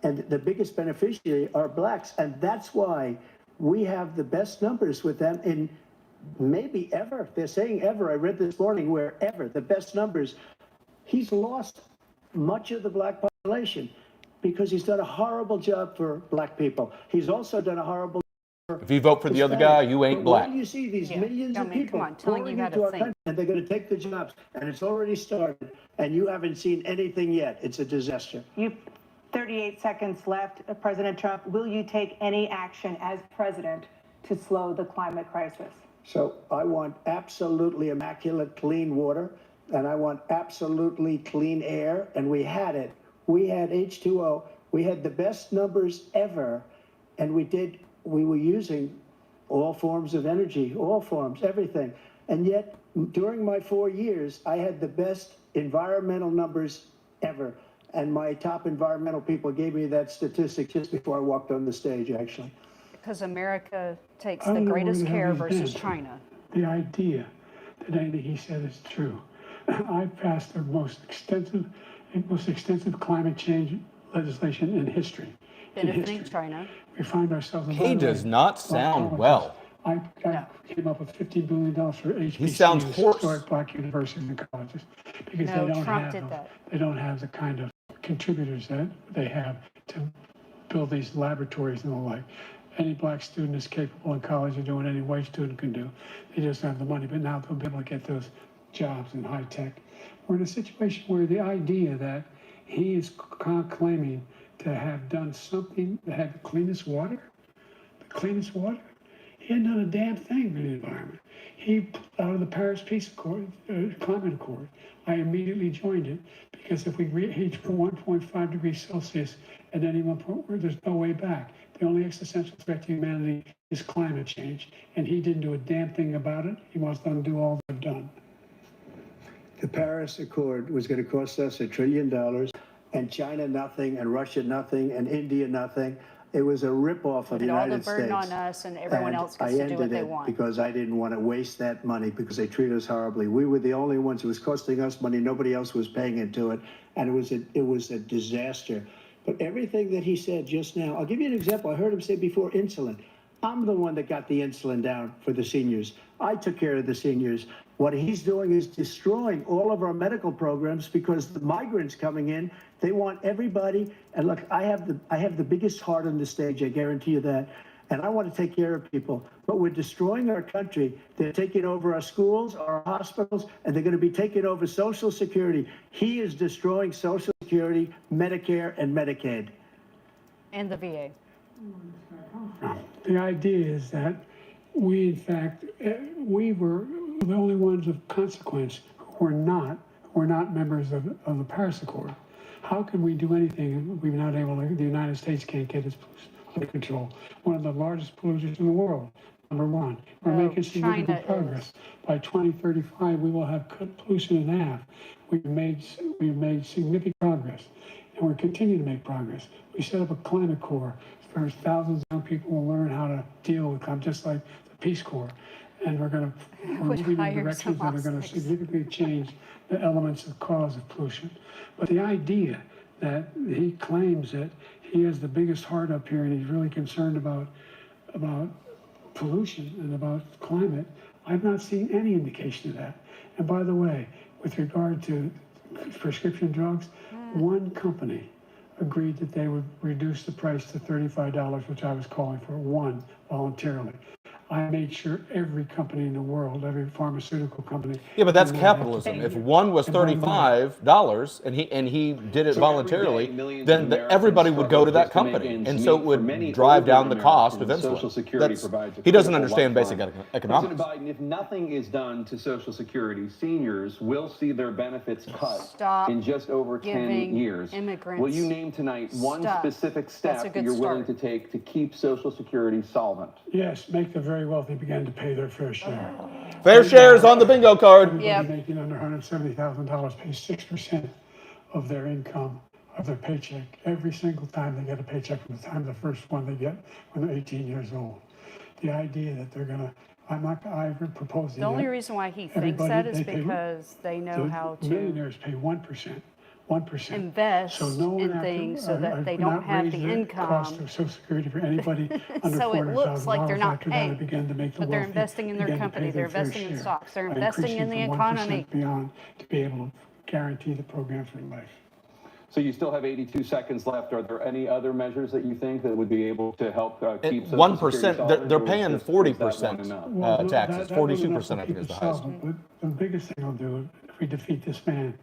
And the biggest beneficiary are blacks. And that's why we have the best numbers with them in maybe ever. They're saying ever. I read this morning where ever, the best numbers. He's lost much of the black population because he's done a horrible job for black people. He's also done a horrible If you vote for the other guy, you ain't but black. when you see these Yeah. millions I of mean, people come on, telling pouring you how into to our think. country, and they're going to take the jobs, and it's already started, and you haven't seen anything yet. It's a disaster. You 38 seconds left. President Trump, will you take any action as president to slow the climate crisis? So I want absolutely immaculate clean water, and I want absolutely clean air, and we had it. We had H2O. We had the best numbers ever, and we were using all forms of energy, all forms, everything. And yet, during my 4 years, I had the best environmental numbers ever. And my top environmental people gave me that statistic just before I walked on the stage, actually. Because America takes I the don't know where greatest the hell care he's versus been. China. The idea that anything he said is true. I passed the most extensive climate change legislation in history. Benefiting China. We find ourselves in. He does not sound well. I No. came up with $15 billion for HBCUs, He sounds hoarse. historic black universities and colleges, because No, they don't Trump have did that. they don't have the kind of contributors that they have to build these laboratories and the like. Any black student is capable in college of doing any white student can do. They just have the money, but now they'll be able to get those jobs in high tech. We're in a situation where the idea that he is claiming to have done something that had the cleanest water, he hadn't done a damn thing for the environment. He, out of the Paris Peace Accord, Climate Accord, I immediately joined it, because if we reach 1.5 degrees Celsius at any one point, there's no way back. The only existential threat to humanity is climate change, and he didn't do a damn thing about it. He wants them to do all they've done. The Paris Accord was going to cost us $1 trillion, and China nothing, and Russia nothing, and India nothing. It was a ripoff of the Put all the United States. burden on us, and everyone else gets to do what they want. Because I didn't want to waste that money, because they treat us horribly. We were the only ones. It was costing us money. Nobody else was paying into it, and it was a disaster. But everything that he said just now, I'll give you an example. I heard him say before insulin. I'm the one that got the insulin down for the seniors. I took care of the seniors. What he's doing is destroying all of our medical programs, because the migrants coming in, they want everybody. And look, I have the biggest heart on the stage, I guarantee you that. And I want to take care of people. But we're destroying our country. They're taking over our schools, our hospitals, and they're going to be taking over Social Security. He is destroying Social Security, Medicare, and Medicaid. And the VA. The idea is that we, in fact, we were the only ones of consequence who were not members of the Paris Accord. How can we do anything if we're not able to? The United States can't get its pollution under control. One of the largest polluters in the world, number one. We're making significant progress. By 2035, we will have cut pollution in half. We've made significant progress. And we're continuing to make progress. We set up a climate corps where thousands of young people will learn how to deal with climate, just like the Peace Corps. And we're moving in directions that are going to significantly change the elements of cause of pollution. But the idea that he claims that he has the biggest heart up here and he's really concerned about pollution and about climate, I've not seen any indication of that. And by the way, with regard to prescription drugs, one company agreed that they would reduce the price to $35, which I was calling for, one voluntarily. I made sure every company in the world, every pharmaceutical company. Yeah, but that's capitalism. If one was $35 and he did it voluntarily, then everybody would go to that company, and so it would drive down the cost of insulin. He doesn't understand basic economics. President Biden, if nothing is done to Social Security, seniors will see their benefits cut in just over 10 years. Will you name tonight one specific step that you're willing to take to keep Social Security solvent? Yes, make the very wealthy begin to pay their fair share. Fair share is on the bingo card. Everybody making under $170,000 pays 6% of their income, of their paycheck, every single time they get a paycheck from the time the first one they get when they're 18 years old. The idea that they're going to, I propose the only reason why he thinks that is because they know how to millionaires pay 1%. invest in things so that they don't have the income. Cost of Social Security for anybody under So it looks like they're not paying, but they're investing in their company, they're investing in stocks, they're investing in the economy. Beyond to be able to guarantee the program for life. So you still have 82 seconds left. Are there any other measures that you think that would be able to help keep 1%? They're paying 40% taxes. 42%, I think, is the highest. The biggest thing I'll do if we defeat this man,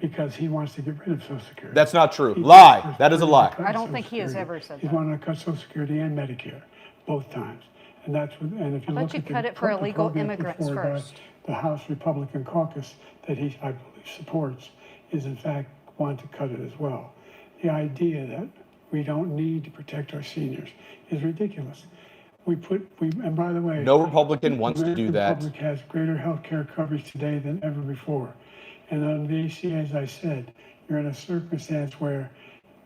because he wants to get rid of Social Security. That's not true. Lie. That is a lie. I don't think he has ever said that. He wanted to cut Social Security and Medicare, both times. And that's what, and if you look at cut it for illegal immigrants first. The House Republican caucus that he, I believe, supports is in fact want to cut it as well. The idea that we don't need to protect our seniors is ridiculous. And by the way, no Republican wants to do that. The Republic has greater health care coverage today than ever before. And on the ACA, as I said, you're in a circumstance where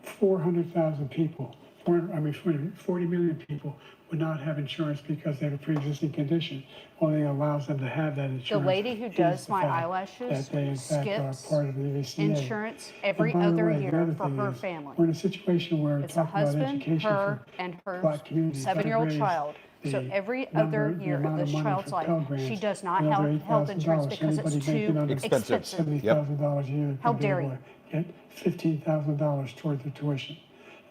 400,000 people, 40 million people would not have insurance because they have a pre-existing condition. Only allows them to have that insurance. The lady who does my eyelashes skips insurance every other year for her family. We're in a situation where it's a husband, her, and her 7-year-old child. So every other year of this child's life, she does not have health insurance because it's too expensive. $70,000 a year. How dare you? Get $15,000 toward the tuition.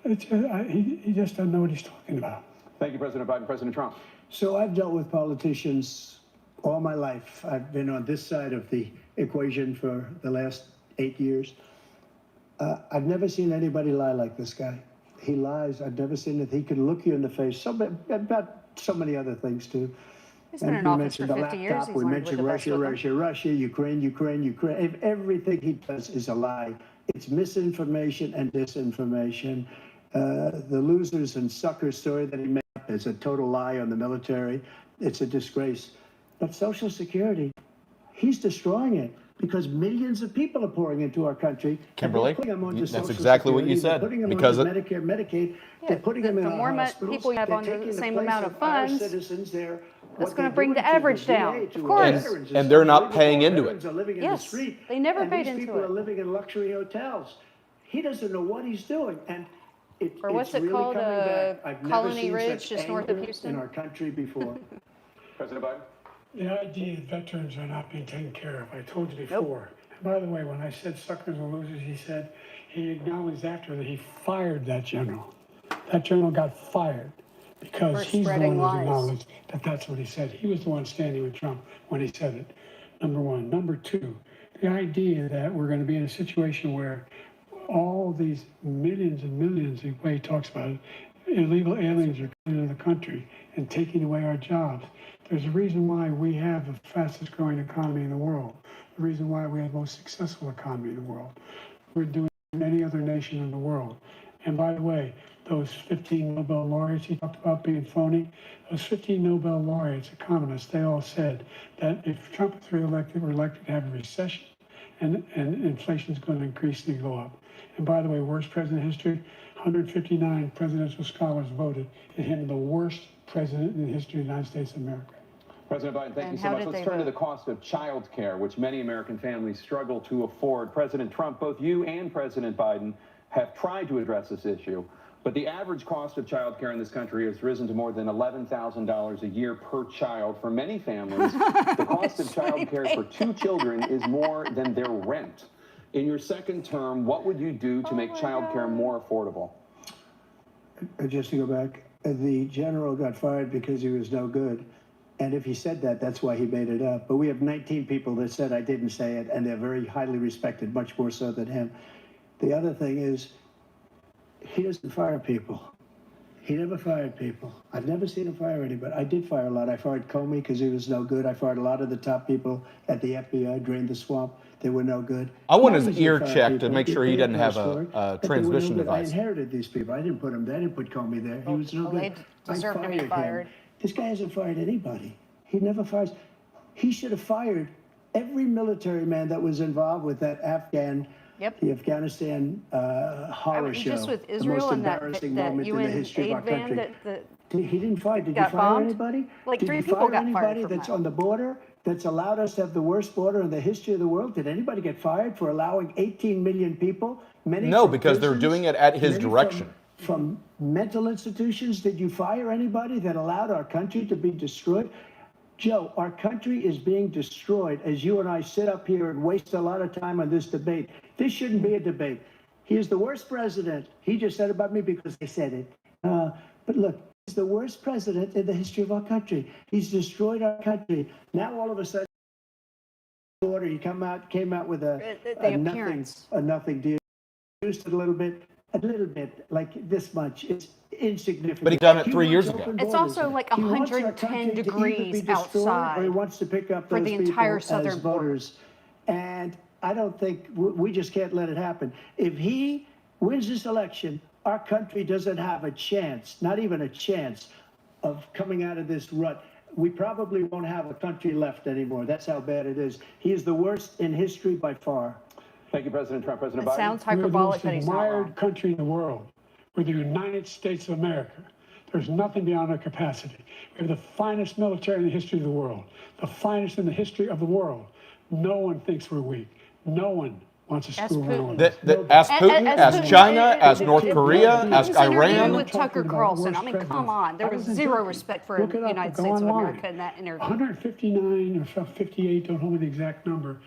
He just doesn't know what he's talking about. Thank you, President Biden. President Trump. So I've dealt with politicians all my life. I've been on this side of the equation for the last 8 years. I've never seen anybody lie like this guy. He lies. I've never seen that he can look you in the face. About so many other things too. He's been in office for 50 years. We mentioned Russia, Ukraine. Everything he does is a lie. It's misinformation and disinformation. The losers and suckers story that he made up is a total lie on the military. It's a disgrace. But Social Security, he's destroying it because millions of people are pouring into our country. Kimberly, that's exactly what you said. Because Medicare, Medicaid, they're putting them in the more people you have on the same amount of funds, that's going to bring the average down. Of course. And they're not paying into it. Yes, they never paid into it. People are living in luxury hotels. He doesn't know what he's doing. And or what's it called? Colony Ridge, just north of Houston. In our country before. President Biden. The idea that veterans are not being taken care of, I told you before. And by the way, when I said suckers and losers, he acknowledged after that he fired that general. That general got fired because he's the one who acknowledged that that's what he said. He was the one standing with Trump when he said it, number one. Number two, the idea that we're going to be in a situation where all these millions and millions, the way he talks about it, illegal aliens are coming into the country and taking away our jobs. There's a reason why we have the fastest growing economy in the world. The reason why we have the most successful economy in the world. We're doing any other nation in the world. And by the way, those 15 Nobel laureates he talked about being phony, those 15 Nobel laureates, economists, they all said that if Trump is reelected, we're likely to have a recession and inflation's going to increasingly go up. And by the way, worst president in history, 159 presidential scholars voted in him the worst president in the history of the United States of America. President Biden, thank And you so how much. did Let's they turn to vote? the cost of child care, which many American families struggle to afford. President Trump, both you and President Biden have tried to address this issue, but the average cost of child care in this country has risen to more than $11,000 a year per child. For many families, the cost of child care for 2 children is more than their rent. In your second term, what would you do to make child care more affordable? Just to go back, the general got fired because he was no good. And if he said that, that's why he made it up. But we have 19 people that said I didn't say it, and they're very highly respected, much more so than him. The other thing is, he doesn't fire people. He never fired people. I've never seen him fire anybody. I did fire a lot. I fired Comey because he was no good. I fired a lot of the top people at the FBI, drained the swamp. They were no good. I want Not his easy to ear fire checked to people. make sure he They doesn't have asked for it, a but they were no transmission good. I device. inherited these people. I didn't put them there. I didn't put Comey there. He was no Well, good. they deserve I to be fired fired. him. This guy hasn't fired anybody. He never fires. He should have fired every military man that was involved with that the Afghanistan horror show. Just with the Israel most and that embarrassing that moment in the UN history of our aid van country. that He didn't fire. Did you got fire bombed? anybody? Like Did 3 you people fire got fired anybody from that's that. on the border that's allowed us to have the worst border in the history of the world? Did anybody get fired for allowing 18 million people? Many No, from because they're prisons, doing it at his many direction. From mental institutions. Did you fire anybody that allowed our country to be destroyed? Joe, our country is being destroyed as you and I sit up here and waste a lot of time on this debate. This shouldn't be a debate. He is the worst president. He just said about me because I said it. But look, he's the worst president in the history of our country. He's destroyed our country. Now all of a sudden, he came out with a nothing deal. Reduced it a little bit, like this much. It's insignificant. But he done it He 3 years wants ago. open It's borders. also like He wants our 110 country to either be degrees destroyed, outside or he wants to pick up for those the people entire as southern border. voters. And I don't think we just can't let it happen. If he wins this election, our country doesn't have a chance, not even a chance, of coming out of this rut. We probably won't have a country left anymore. That's how bad it is. He is the worst in history by far. Thank you, President Trump. President It Biden. sounds We're the hyperbolic, most but he's not admired wrong. country in the world. We're the United States of America. There's nothing beyond our capacity. We have the finest military in the history of the world, the finest in the history of the world. No one thinks we're weak. No one wants to Ask screw around Putin. with us. Ask Putin, ask China, ask North Korea, ask His interview Iran. with Tucker Talking about Carlson. I worst mean, come presidents. on. There I was wasn't zero joking. respect for Look the it up, United go States of online. America in that interview. 159 or 58, don't hold me the exact number,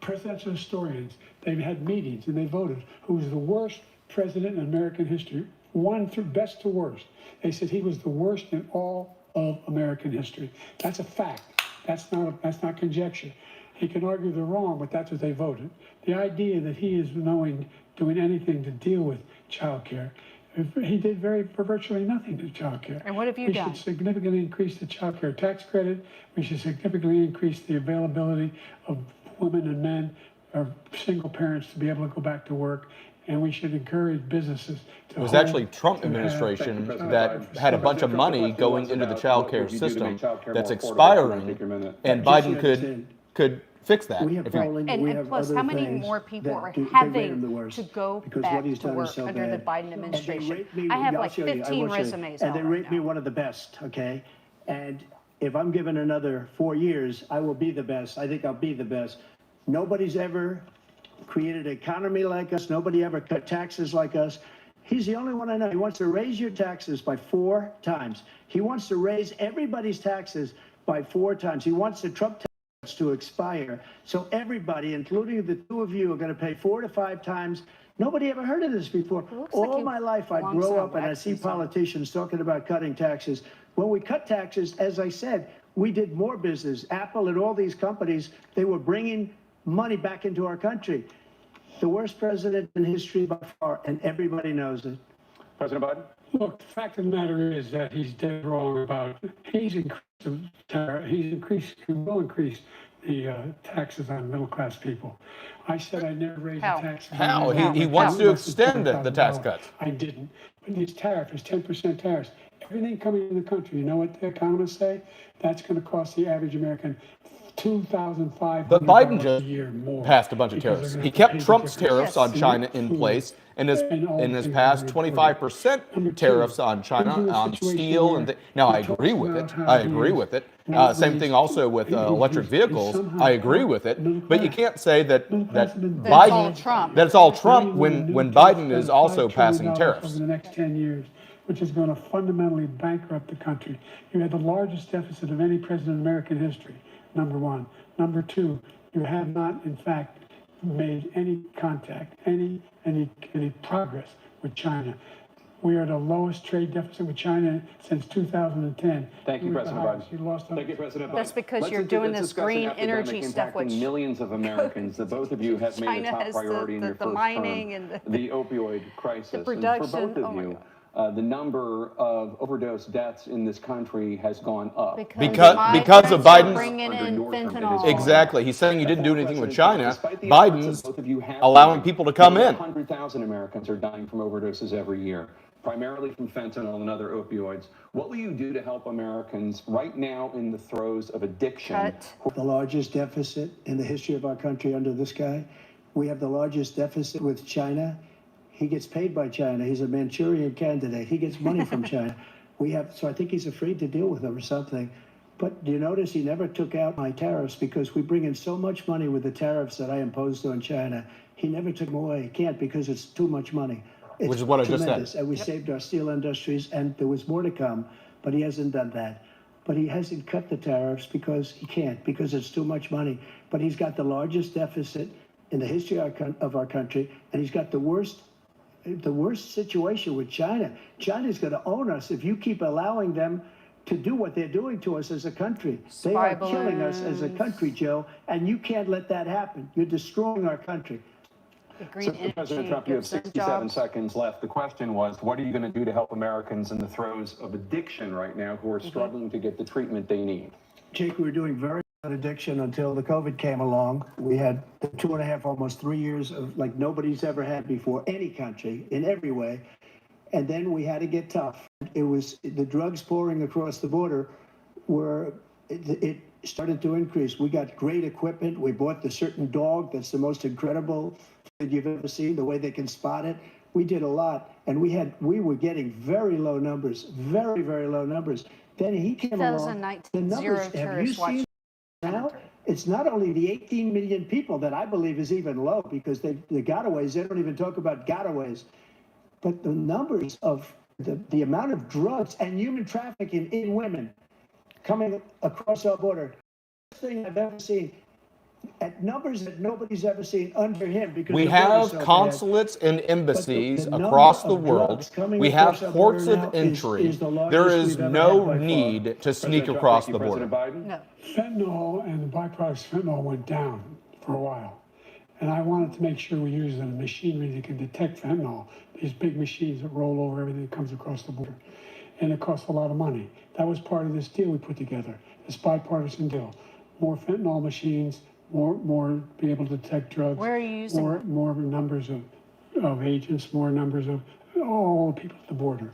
presidential historians, they've had meetings and they voted who was the worst president in American history, one through best to worst. They said he was the worst in all of American history. That's a fact. That's not conjecture. He can argue they're wrong, but that's what they voted. The idea that he is doing anything to deal with child care, he did virtually nothing to child care. And what have you We done? should significantly increase the child care tax credit. We should significantly increase the availability of women and men or single parents to be able to go back to work. And we should encourage businesses to. It was hold- actually Trump to have- administration President that Biden. had a bunch of President Trump, money the question going was into the about child what care would you do to system make child care that's more affordable. expiring, Take your minute. and Just Biden understand. could fix that. We have if he- polling, And, we and have plus, other how many things more people that are they rate him having the worst to go because back what he's to done is work so under the bad. Biden And they administration? rate me- I have I'll like show you, I 15 will show you. resumes and out they right rate me now. one of the best, okay? And if I'm given another 4 years, I will be the best. I think I'll be the best. Nobody's ever created an economy like us. Nobody ever cut taxes like us. He's the only one I know. He wants to raise your taxes by 4 times. He wants to raise everybody's taxes by 4 times. He wants the Trump tax to expire. So everybody, including the two of you, are going to pay 4 to 5 times. Nobody ever heard of this before. looks All like you my life, I belong grow to a up and I see waxing song. politicians talking about cutting taxes. When we cut taxes, as I said, we did more business. Apple and all these companies, they were bringing money back into our country. The worst president in history by far, and everybody knows it. President Biden. Look, the fact of the matter is that he's dead wrong about, he will increase the taxes on middle-class people. I said I never raised the How? taxes. How? on He the wants taxes to less than extend the tax $200,000. cuts. I didn't. But his tariff is 10% tariffs. Everything coming in the country, you know what the economists say? That's going to cost the average American $2,500 But Biden a just year more. passed a bunch of because tariffs. they're He gonna have to kept pay the Trump's difference tariffs on in China in food place, and has and all the has things passed that we reported. 25% Number two, tariffs on China, he's in a on situation steel, where and now I he agree talks with it. about how I agree he's- with it. when Same he's- thing also with electric he's vehicles. somehow I agree with it. middle But you class. can't say that Middle class that have been That's all Biden Trump. that it's all Now Trump you want a when new when to Biden spend is also $5 passing trillion tariffs. over the next 10 years, which is going to fundamentally bankrupt the country. You had the largest deficit of any president in American history, number one. Number two, you have not, in fact, made any contact, any progress with China. We are the lowest trade deficit with China since 2010. Thank you, We were the President highest. Biden. You lost Thank you, President Biden. That's because Let's you're doing this discuss an green epidemic energy stuff, impacting which millions of Americans that both of you have made China a top has priority in your the first mining term, and the opioid crisis. And production. for both of Oh my you, the number of overdose deaths in this country has gone up. Because of Biden's Biden's- bringing in fentanyl. Exactly. He's saying you didn't do anything with China. Despite the efforts Biden's that both of you have allowing made, people to come in. 100,000 Americans are dying from overdoses every year, primarily from fentanyl and other opioids. What will you do to help Americans right now in the throes of addiction? Cut. The largest deficit in the history of our country under this guy. We have the largest deficit with China. He gets paid by China. He's a Manchurian candidate. He gets money from China. So I think he's afraid to deal with them or something. But do you notice he never took out my tariffs because we bring in so much money with the tariffs that I imposed on China. He never took them away. He can't because it's too much money. It's Which is what I just tremendous. said. And we saved our steel industries, and there was more to come, but he hasn't done that. But he hasn't cut the tariffs because he can't, because it's too much money. But he's got the largest deficit in the history of our country, and he's got the worst situation with China. China's going to own us if you keep allowing them to do what they're doing to us as a country. They Spy are killing us as a country, Joe, and you can't let that happen. You're destroying our country. The green So, energy President Trump, you have gives them 67 jobs. seconds left. The question was, what are you going to do to help Americans in the throes of addiction right now who are struggling to get the treatment they need? Jake, we were doing very good addiction until the COVID came along. We had 2.5, almost 3 years of like nobody's ever had before, any country, in every way. And then we had to get tough. It was the drugs pouring across the border it started to increase. We got great equipment. We bought the certain dog that's the most incredible that you've ever seen, the way they can spot it. We did a lot, and we were getting very low numbers, very, very low numbers. Then he came along. 2019, zero have you tourists watching. seen now? It's not only the 18 million people that I believe is even low because the gotaways, they don't even talk about gotaways, but the numbers of the amount of drugs and human trafficking in women coming across our border, thing I've ever seen. At numbers that nobody's ever seen under him. Because We the border's have so bad. consulates and embassies But the across the number of world. drugs coming We have across our ports border of now entry. is the largest There is we've ever no had by far. need to sneak President Trump, across thank the you. border. President Biden? No. Fentanyl and the byproducts of fentanyl went down for a while. And I wanted to make sure we use the machinery that can detect fentanyl, these big machines that roll over everything that comes across the border. And it costs a lot of money. That was part of this deal we put together, this bipartisan deal. More fentanyl machines, more be able to detect drugs. Where are you using them? more numbers of agents, more numbers of all the people at the border.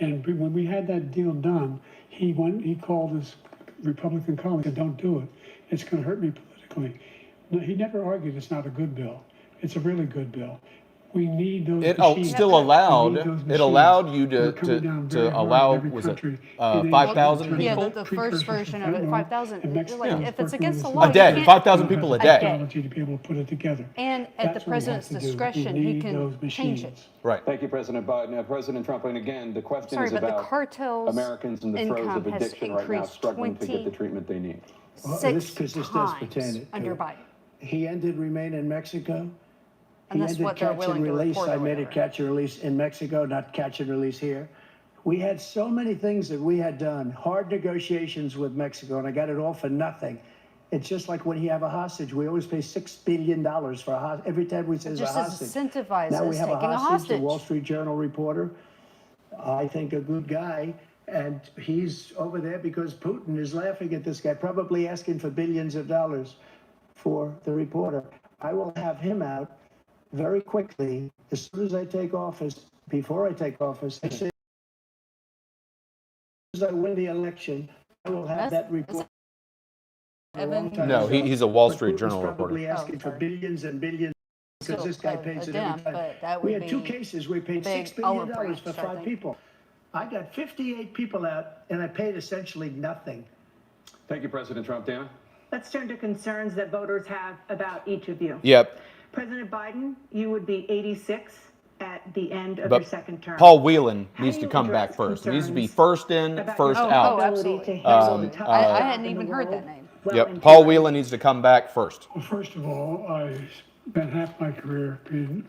And when we had that deal done, he called his Republican colleagues and said, don't do it. It's going to hurt me politically. No, he never argued it's not a good bill. It's a really good bill. We need those It machines. still We need allowed. those It machines. allowed you We're coming down very to hard in allow, every was it country. It is 5,000 in terms Yeah, people? of the precursors first version to of it, fentanyl, 5,000. and Mexico Like, is if it's working against the with law, us. A day, you can't- 5,000 people a day. Technology to be able to put it together. And at the That's what we have president's to do. discretion, We he need can those change machines. it. Right. Thank you, President Biden. President Trump, and again, the question Sorry, is but the about cartel's Americans in the throes income of has addiction right now, increased struggling to get the treatment they need. Well, Six 'cause this does times pertain to under it. Biden. He ended remain in Mexico. And that's what they're willing to release. report I or made it whatever. catch and release in Mexico, not catch and release here. We had so many things that we had done, hard negotiations with Mexico, and I got it all for nothing. It's just like when you have a hostage, we always pay $6 billion for a hostage. Every time we say It there's a just hostage. incentivizes Now we have taking a a hostage, the hostage. Wall Street Journal reporter, I think a good guy, and he's over there because Putin is laughing at this guy, probably asking for billions of dollars for the reporter. I will have him out very quickly as soon as I take office, before I take office. As soon as I win the election, I will have That's- that report. Evan? No, he's a Wall But Street Putin's Journal reporter. probably asking for sorry. billions and billions because Still this guy a pays it dent, every time. but that We would had two be cases. We paid big $6 billion olive branch, for I 5 think. people. I got 58 people out, and I paid essentially nothing. Thank you, President Trump. Dana? Let's turn to concerns that voters have about each of you. Yep. President Biden, you would be 86 at the end of But your second term. Paul Whelan How needs do to you come back address first. He needs to be concerns first in, about first your out. ability absolutely. to handle the toughest I job hadn't in the even heard that world name. well Yep. into Paul your Whelan needs to come back first. Well, first of all, I spent half my career being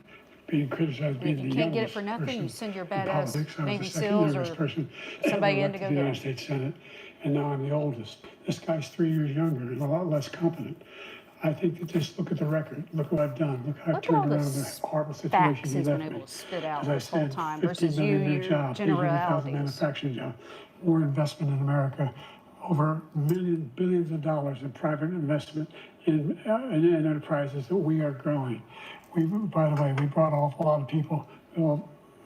criticized If being you the can't get it youngest for nothing, you person send your in badass politics. I was Navy the second SEALs youngest or person somebody ever in to elected go to the get United it. States Senate, and now I'm the oldest. This guy's 3 years younger and a lot less competent. I think that just look at the record. Look what I've done. Look how I've Look at all turned the around the horrible situation facts he he's left been me. able to spit out As I this whole said, time 15 versus you, million new your jobs, 800,000 generalities. manufacturing jobs, more investment in America, over billions of dollars in private investment in enterprises that we are growing. By the way, we brought off a lot of people.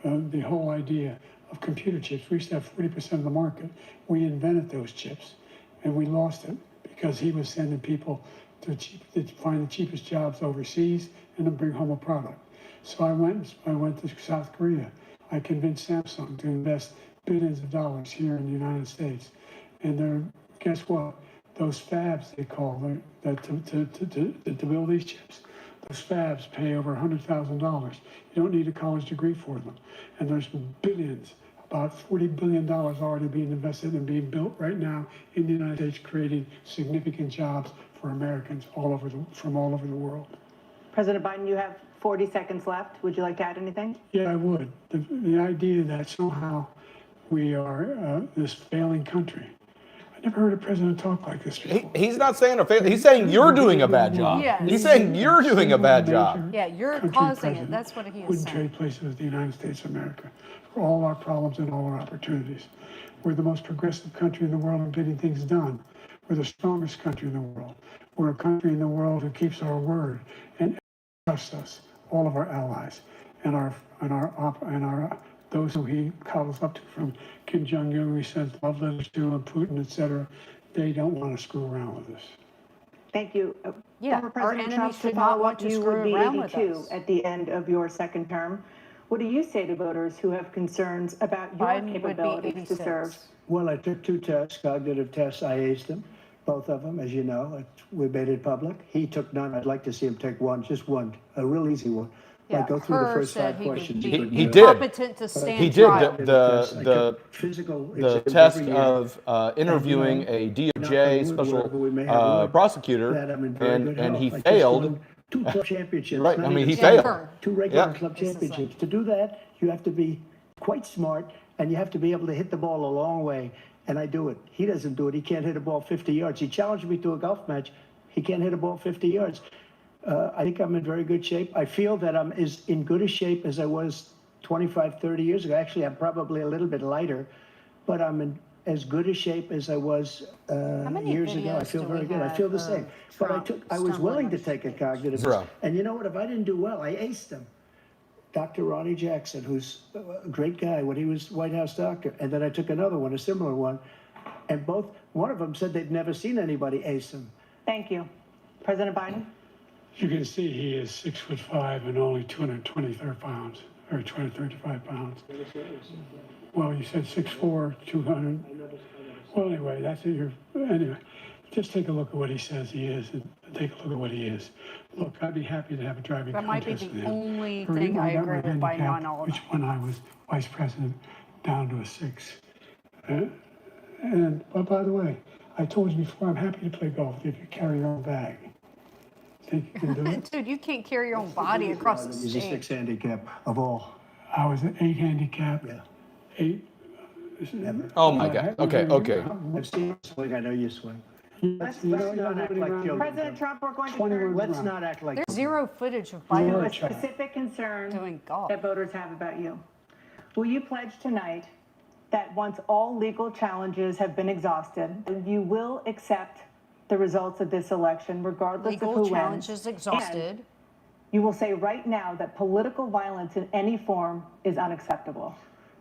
The whole idea of computer chips. We used to have 40% of the market. We invented those chips, and we lost it because he was sending people to find the cheapest jobs overseas and then bring home a product. So I went to South Korea. I convinced Samsung to invest billions of dollars here in the United States. And guess what? Those fabs, they call them, to build these chips, those fabs pay over $100,000. You don't need a college degree for them. And there's billions, about $40 billion already being invested and being built right now in the United States, creating significant jobs for Americans from all over the world. President Biden, you have 40 seconds left. Would you like to add anything? Yeah, I would. The idea that somehow we are this failing country. I never heard a president talk like this before. He's not saying he's saying you're doing a bad job. Yes. He's saying you're doing a bad job. Yeah, you're Country causing it. president That's what he is wouldn't saying. trade places with the United States of America for all our problems and all our opportunities. We're the most progressive country in the world in getting things done. We're the strongest country in the world. We're a country in the world who keeps our word and trusts us, all of our allies, and those who he coddles up to, from Kim Jong-un, who he sends love letters to, and Putin, etc. They don't want to screw around with us. Thank you. Yeah, Former our President enemies Trump, should to not follow want up, to you screw would be around with 82 us. at the end of your second term. What do you say to voters who have concerns about your Biden would be capabilities to 86. serve? Well, I took 2 tests, cognitive tests. I aced them, both of them, as you know. We made it public. He took none. I'd like to see him take one, just one, a real easy one. Yeah, Like go through the Herr first said 5 he would questions. be couldn't He do it. did. competent to stand He did trial. the physical test exam every year. of interviewing a DOJ special We may have wood, prosecutor, that I'm in very good and health. he I just failed. won 2 club championships. Right, not I mean, even he some. failed. 2 regular Yeah. club This is championships. To do that, you have to be quite smart, and you have to be able to hit the ball a long way, and I do it. He doesn't do it. He can't hit a ball 50 yards. He challenged me to a golf match. He can't hit a ball 50 yards. I think I'm in very good shape. I feel that I'm as in good a shape as I was 25, 30 years ago. Actually, I'm probably a little bit lighter, but I'm in as good a shape as I was many years ago. I videos feel do very we good. I have feel the of same. But Trump I was willing to stumbling take a on cognitive Zero. test. And you know what? If I didn't do well, I aced them. Dr. Ronnie Jackson, who's a great guy when he was White House doctor. And then I took another one, a similar one. And one of them said they'd never seen anybody ace him. Thank you. President Biden? You can see he is 6'5" and only 223 pounds, or 235 pounds. Well, you said 6'4", 200. Well, anyway, anyway, just take a look at what he says he is, and take a look at what he is. Look, I'd be happy to have a driving That might be contest with the him. only For thing I got agree my with Biden handicap, on all of which that. when I was vice president, down to a 6. But by the way, I told you before, I'm happy to play golf if you carry your own bag. Think you can do it? Dude, you can't carry your own body across the He's a stage. 6 handicap of all. I was an 8 handicap. Yeah. 8. Oh my God. Okay. I've seen you swing. I know you swing. Let's not act like children. President Trump, we're going to 21 turn Let's not act like There's zero footage of to Biden a specific concern doing golf. that voters have about you. Will you pledge tonight that once all legal challenges have been exhausted, you will accept the results of this election, regardless of who Legal wins? challenges exhausted. And you will say right now that political violence in any form is unacceptable.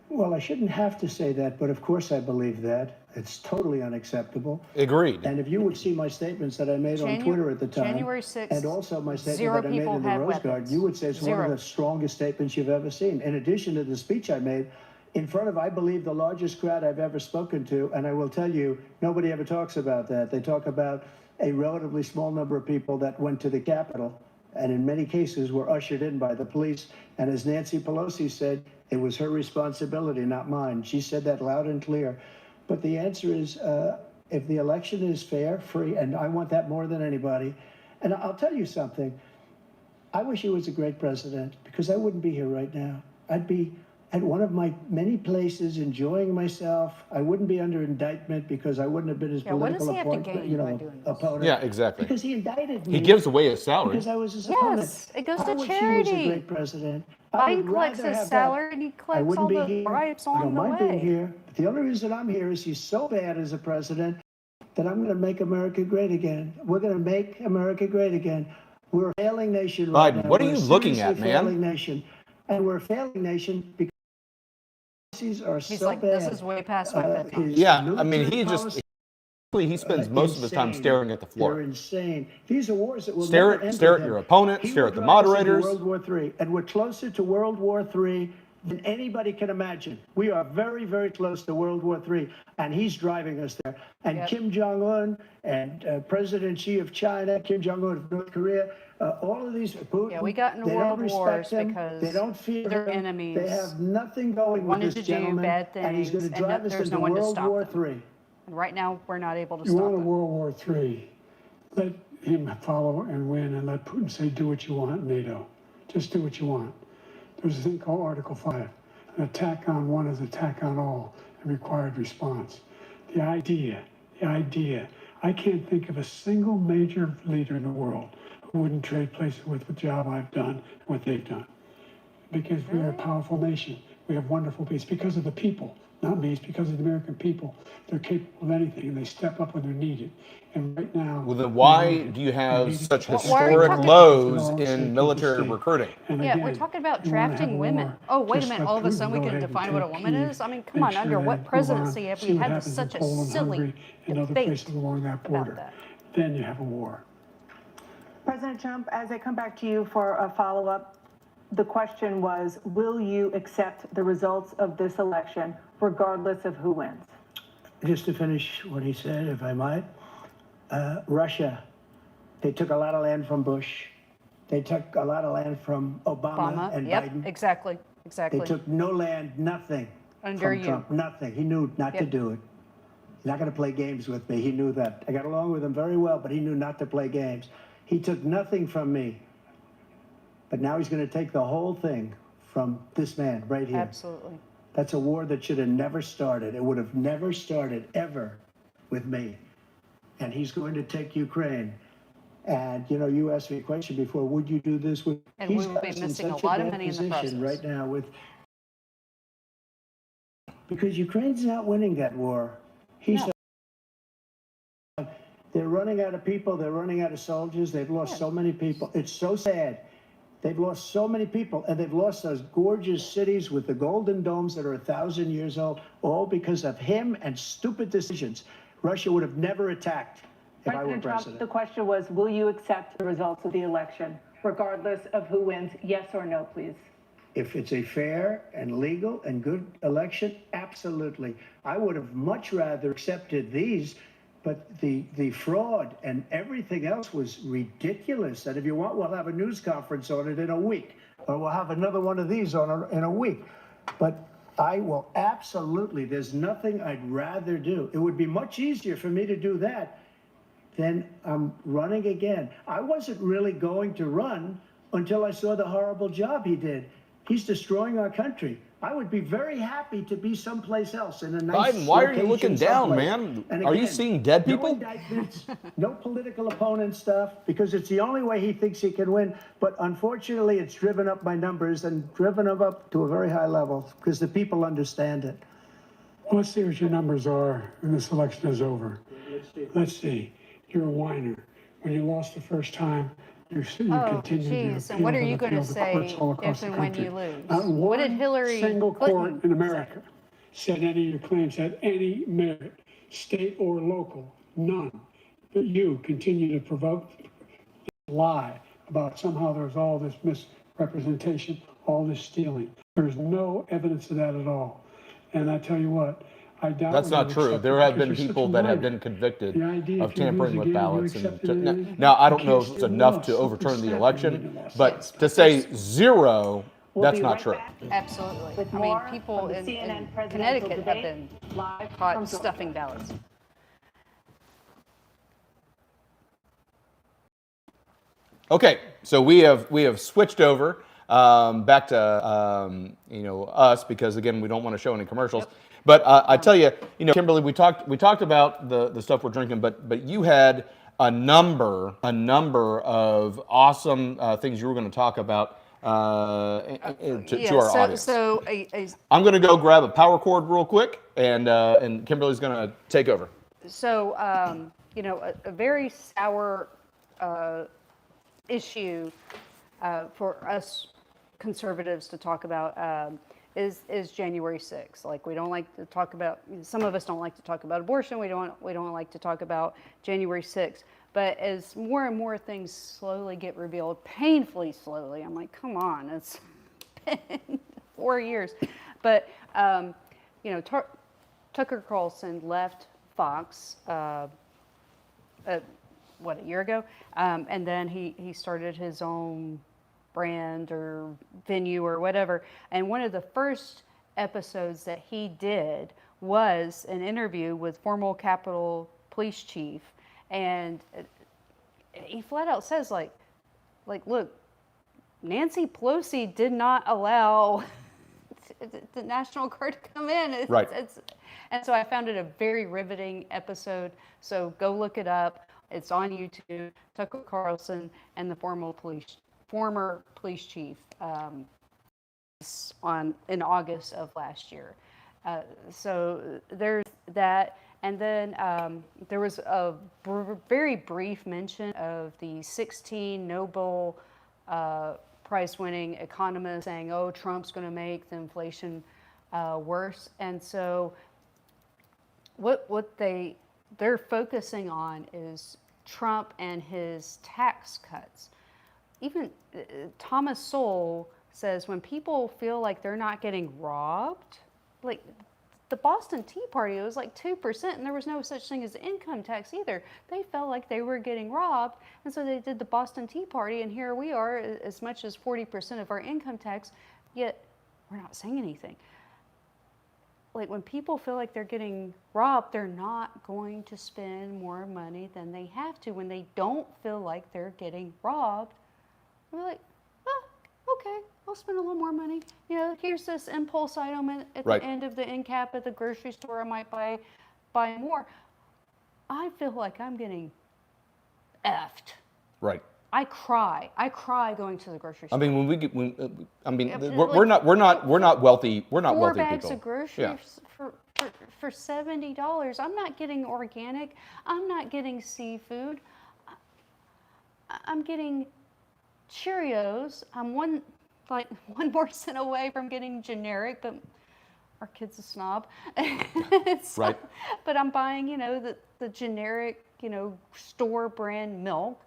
Well, I shouldn't have to say that, but of course I believe that. It's totally unacceptable. Agreed. And if you would see my statements that I made on Twitter at the time, January 6th, and also my statement 0 that I made people in the had Rose Garden, weapons. you would say it's one 0. of the strongest statements you've ever seen. In addition to the speech I made in front of, I believe, the largest crowd I've ever spoken to, and I will tell you, nobody ever talks about that. They talk about a relatively small number of people that went to the Capitol, and in many cases were ushered in by the police. And as Nancy Pelosi said, it was her responsibility, not mine. She said that loud and clear. But the answer is, if the election is fair, free, and I want that more than anybody. And I'll tell you something. I wish he was a great president, because I wouldn't be here right now. I'd be at one of my many places enjoying myself. I wouldn't be under indictment because I wouldn't have been his political opponent. Yeah, exactly. Because he indicted me. He gives away his salary. Because I was his opponent. Yes, it goes I to wish he was a charity. great president. I Biden would collects rather his have salary that. and he I collects wouldn't all be the here. bribes I along don't the mind being way. here. But the only reason I'm here is he's so bad as a president that I'm going to make America great again. We're going to make America great again. We're a failing nation right Biden, now. what are We're you a looking at, seriously man? failing nation. And we're a failing nation because policies are He's so like, bad. this is way past my bedtime. His Yeah, I mean, military he just policy- he spends most of his time insane. staring at the They're floor. insane. These are wars that will Stare never at- end stare with at him. your opponent, He stare will at the drive us into moderators. World War III, and we're closer to World War III than anybody can imagine. We are very, very close to World War III, and he's driving us there. And Yep. Kim Jong-un and President Xi of China, Kim Jong-un of North Korea, all of these, Putin, Yeah, we got into they don't world respect wars him. because They don't fear they're him. enemies. They have nothing going with Wanted this to do gentleman, bad and he's going to things, and drive us there's into no one to World stop War them. III. And right now, we're not able to You stop want a it. World War III, let him follow and win, and let Putin say, do what you want, NATO. Just do what you want. There's a thing called Article 5. An attack on one is attack on all, and required response. The idea, I can't think of a single major leader in the world who wouldn't trade places with the job I've done and what they've done. Because we are a powerful nation. We have wonderful peace because of the people. Not me, it's because of the American people. They're capable of anything, and they step up when they're needed. And right now... Well, then why do you have such Well, why are you historic talking- lows in military recruiting? And Yeah, again, we're talking about you wanna have drafting a women. war, Oh, wait a just minute, let all of a Putin sudden we go can ahead and define what a take woman Kyiv, is? I mean, come make on, sure under they what move on, presidency have see we what had happens in such a Poland, silly Hungary, and other debate places along that about border? that? Then you have a war. President Trump, as I come back to you for a follow-up, the question was, will you accept the results of this election regardless of who wins? Just to finish what he said, if I might, Russia, they took a lot of land from Bush. They took a lot of land from Obama and Yep, Biden. exactly. They took no land, nothing Under from you. Trump, nothing. He knew not to Yep. do it. He's not going to play games with me. He knew that. I got along with him very well, but he knew not to play games. He took nothing from me. But now he's going to take the whole thing from this man right here. Absolutely. That's a war that should have never started. It would have never started ever with me. And he's going to take Ukraine. And, you know, you asked me a question before, would you do this? And He's we will got be us in missing a such lot of bad money in the position process. right now with, because Ukraine's not winning that war. They're running out of people. They're running out of soldiers. They've lost so many people. It's so sad. They've lost so many people, and they've lost those gorgeous cities with the golden domes that are 1,000 years old, all because of him and stupid decisions. Russia would have never attacked if I were President Trump, president. the question was, will you accept the results of the election regardless of who wins? Yes or no, please. If it's a fair and legal and good election, absolutely. I would have much rather accepted these, but the fraud and everything else was ridiculous. And if you want, we'll have a news conference on it in a week, or we'll have another one of these in a week. But I will absolutely, there's nothing I'd rather do. It would be much easier for me to do that than running again. I wasn't really going to run until I saw the horrible job he did. He's destroying our country. I would be very happy to be someplace else in a nice Biden, why are you location looking down, someplace. man? And Are you again, seeing dead No people? indictments, no political opponent stuff, because it's the only way he thinks he can win. But unfortunately, it's driven up my numbers and driven them up to a very high level because the people understand it. Well, let's see what your numbers are when this election is over. Let's see. You're a whiner. When you lost the first time, You Oh, continue to geez, and appeal what are to you the going to appeal to courts say all across if the and when country. you lose? Not What did one Hillary single Clinton court in America said any of your claims had any merit, state or local, none. But you continue to provoke, lie about somehow there's all this misrepresentation, all this stealing. There's no evidence of that at all. And I tell you what, I doubt That's whether not you'll true. accept There it have because been you're such a people that have liar. been convicted The idea of if you lose tampering with again, you ballots. accept it again. Now, I don't You know can't if it's steal enough loss. to Something overturn the snapped when you election, win the loss. but to say zero, We'll that's be not right true. back Absolutely. with I mean, more people from the in CNN presidential Connecticut have debate, been live from caught Georgia. stuffing ballots. Okay, so we have switched over back to us because again we don't want to show any commercials. Yep. But I tell you, Kimberly, we talked about the stuff we're drinking, but you had a number of awesome things you were going to talk about to our audience. So I'm going to go grab a power cord real quick, and Kimberly's going to take over. So, a very sour issue for us conservatives to talk about is January 6th. Like, we don't like to talk about, some of us don't like to talk about abortion. We don't like to talk about January 6th. But as more and more things slowly get revealed, painfully slowly, I'm like, come on, it's been 4 years. But, Tucker Carlson left Fox, a year ago? And then he started his own brand or venue or whatever. And one of the first episodes that he did was an interview with former Capitol Police Chief. And he flat out says, like, look, Nancy Pelosi did not allow the National Guard to come in. Right. And so I found it a very riveting episode. So go look it up. It's on YouTube. Tucker Carlson and the former police chief in August of last year. So there's that. And then there was a very brief mention of the 16 Nobel Prize-winning economists saying, "Oh, Trump's going to make the inflation worse." And so what they're focusing on is Trump and his tax cuts. Even Thomas Sowell says when people feel like they're not getting robbed, like the Boston Tea Party, it was like 2%, and there was no such thing as income tax either. They felt like they were getting robbed, and so they did the Boston Tea Party, and here we are, as much as 40% of our income tax, yet we're not saying anything. Like, when people feel like they're getting robbed, they're not going to spend more money than they have to. When they don't feel like they're getting robbed, they're like, okay, I'll spend a little more money. Here's this impulse item at Right. the end of the end cap at the grocery store. I might buy more. I feel like I'm getting effed. Right. I cry going to the grocery store. I mean, we're not wealthy. We're not 4 wealthy bags people. of groceries for $70. I'm not getting organic. I'm not getting seafood. I'm getting Cheerios. I'm one more cent away from getting generic, but our kid's a snob. Right. But I'm buying, the generic, store brand milk.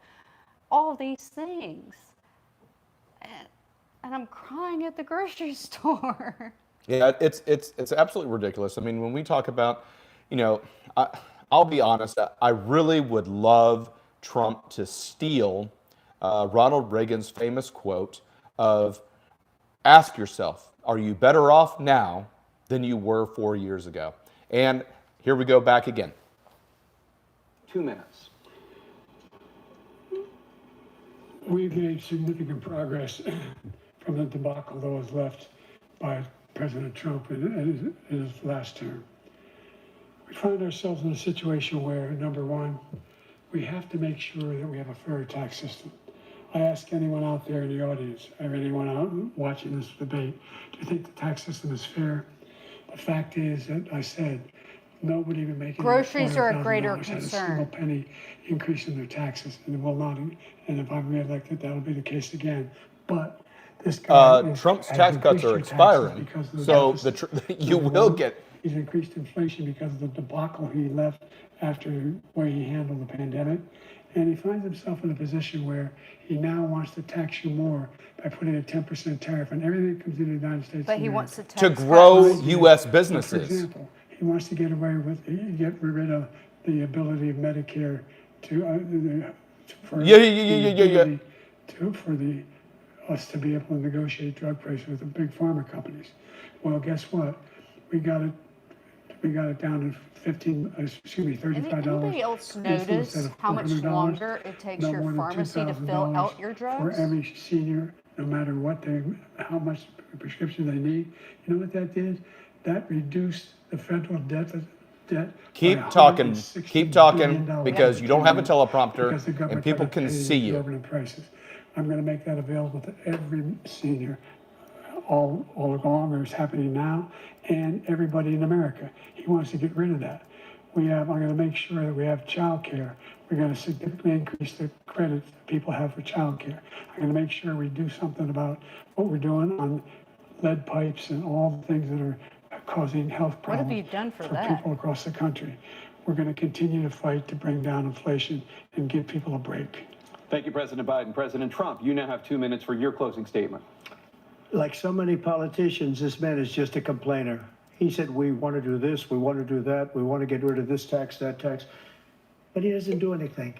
All these things. And I'm crying at the grocery store. Yeah, it's absolutely ridiculous. I mean, when we talk about, I'll be honest, I really would love Trump to steal Ronald Reagan's famous quote of, "Ask yourself, are you better off now than you were 4 years ago?" And here we go back again. 2 minutes. We've made significant progress from the debacle that was left by President Trump in his last term. We find ourselves in a situation where, number one, we have to make sure that we have a fair tax system. I ask anyone out there in the audience, or anyone out watching this debate, do you think the tax system is fair? The fact is that I said nobody even making Groceries are a greater $400,000 had a concern. single penny increase in their taxes, and it will not. And if I'm reelected, that'll be the case again. But this guy Trump's has tax cuts increased are your expiring, taxes because of the so deficit. you will get. He's increased inflation because of the debacle he left after the way he handled the pandemic. And he finds himself in a position where he now wants to tax you more by putting a 10% tariff on everything that comes into the United States. But of he America. wants to tax To grow cuts. U.S. For businesses. example, he wants to get rid of the ability of Medicare for us to be able to negotiate drug prices with the big pharma companies. Well, guess what? We got it down to $35. Anybody else notice how much longer it takes No your more than pharmacy to fill out your for drugs? every senior, no matter how much prescription they need. You know what that did? That reduced the federal debt. Keep by talking, $160 billion because you don't have a because the teleprompter government and people tried to can pay see you. exorbitant prices. I'm going to make that available to every senior all along, or it's happening now, and everybody in America. He wants to get rid of that. I'm going to make sure that we have childcare. We're going to significantly increase the credits that people have for childcare. I'm going to make sure we do something about what we're doing on lead pipes and all the things that are causing health What problems have you done for for that? people across the country. We're going to continue to fight to bring down inflation and give people a break. Thank you, President Biden. President Trump, you now have 2 minutes for your closing statement. Like so many politicians, this man is just a complainer. He said, we want to do this, we want to do that, we want to get rid of this tax, that tax. But he doesn't do anything.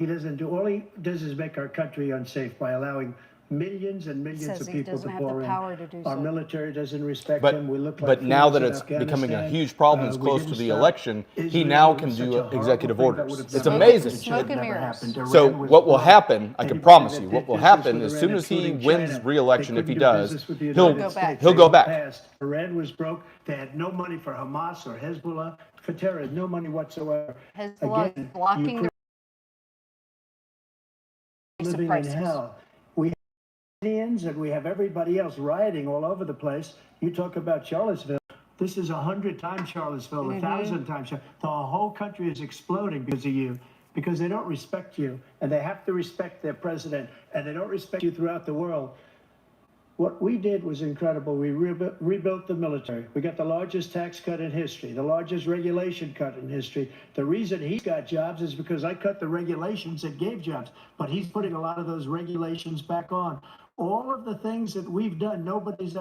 All he does is make our country unsafe by allowing millions and millions Says of he people to doesn't have the pour in. power to do Our so. military doesn't respect But him. We look like but now fools that in it's becoming a Afghanistan. huge problem, it's We close to didn't the stop election, he Israel. now It can was such do a horrible executive thing that orders. would have It's never amazing. happened. Smoke and Never mirrors. happened. So Iran was what will broke. happen, I can Anybody promise that you, did what will business happen with as Iran, soon as he including wins China, re-election, they if he couldn't do does, business with the he'll United States. he'll They go got back. passed. Iran was broke. They had no money for Hamas or Hezbollah, for terror, no money whatsoever. Hezbollah Again, blocking Ukraine the living in prices. hell. We have Indians and we have everybody else rioting all over the place. You talk about Charlottesville. This is 100 times Charlottesville, 1,000 times. The whole country is exploding because of you, because they don't respect you, and they have to respect their president, and they don't respect you throughout the world. What we did was incredible. We rebuilt the military. We got the largest tax cut in history, the largest regulation cut in history. The reason he got jobs is because I cut the regulations that gave jobs, but he's putting a lot of those regulations back on. All of the things that we've done, nobody's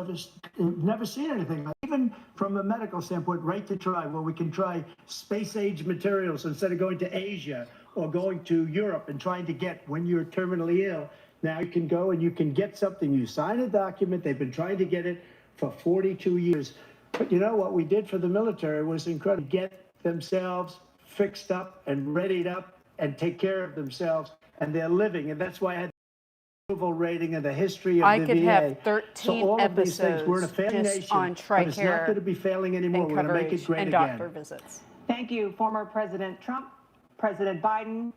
never seen anything like. Even from a medical standpoint, right to try, where we can try space-age materials instead of going to Asia or going to Europe and trying to get when you're terminally ill. Now you can go and you can get something. You sign a document. They've been trying to get it for 42 years. But you know what we did for the military was incredible. Get themselves fixed up and readied up and take care of themselves. And they're living. And that's why I had the approval rating and the history of I the could VA. have So 13 all of these things, we're in a episodes failing just nation, on but it's not Tricare going to be failing anymore. and We're going to make it coverage great and again. doctor visits. Thank you, former President Trump, President Biden.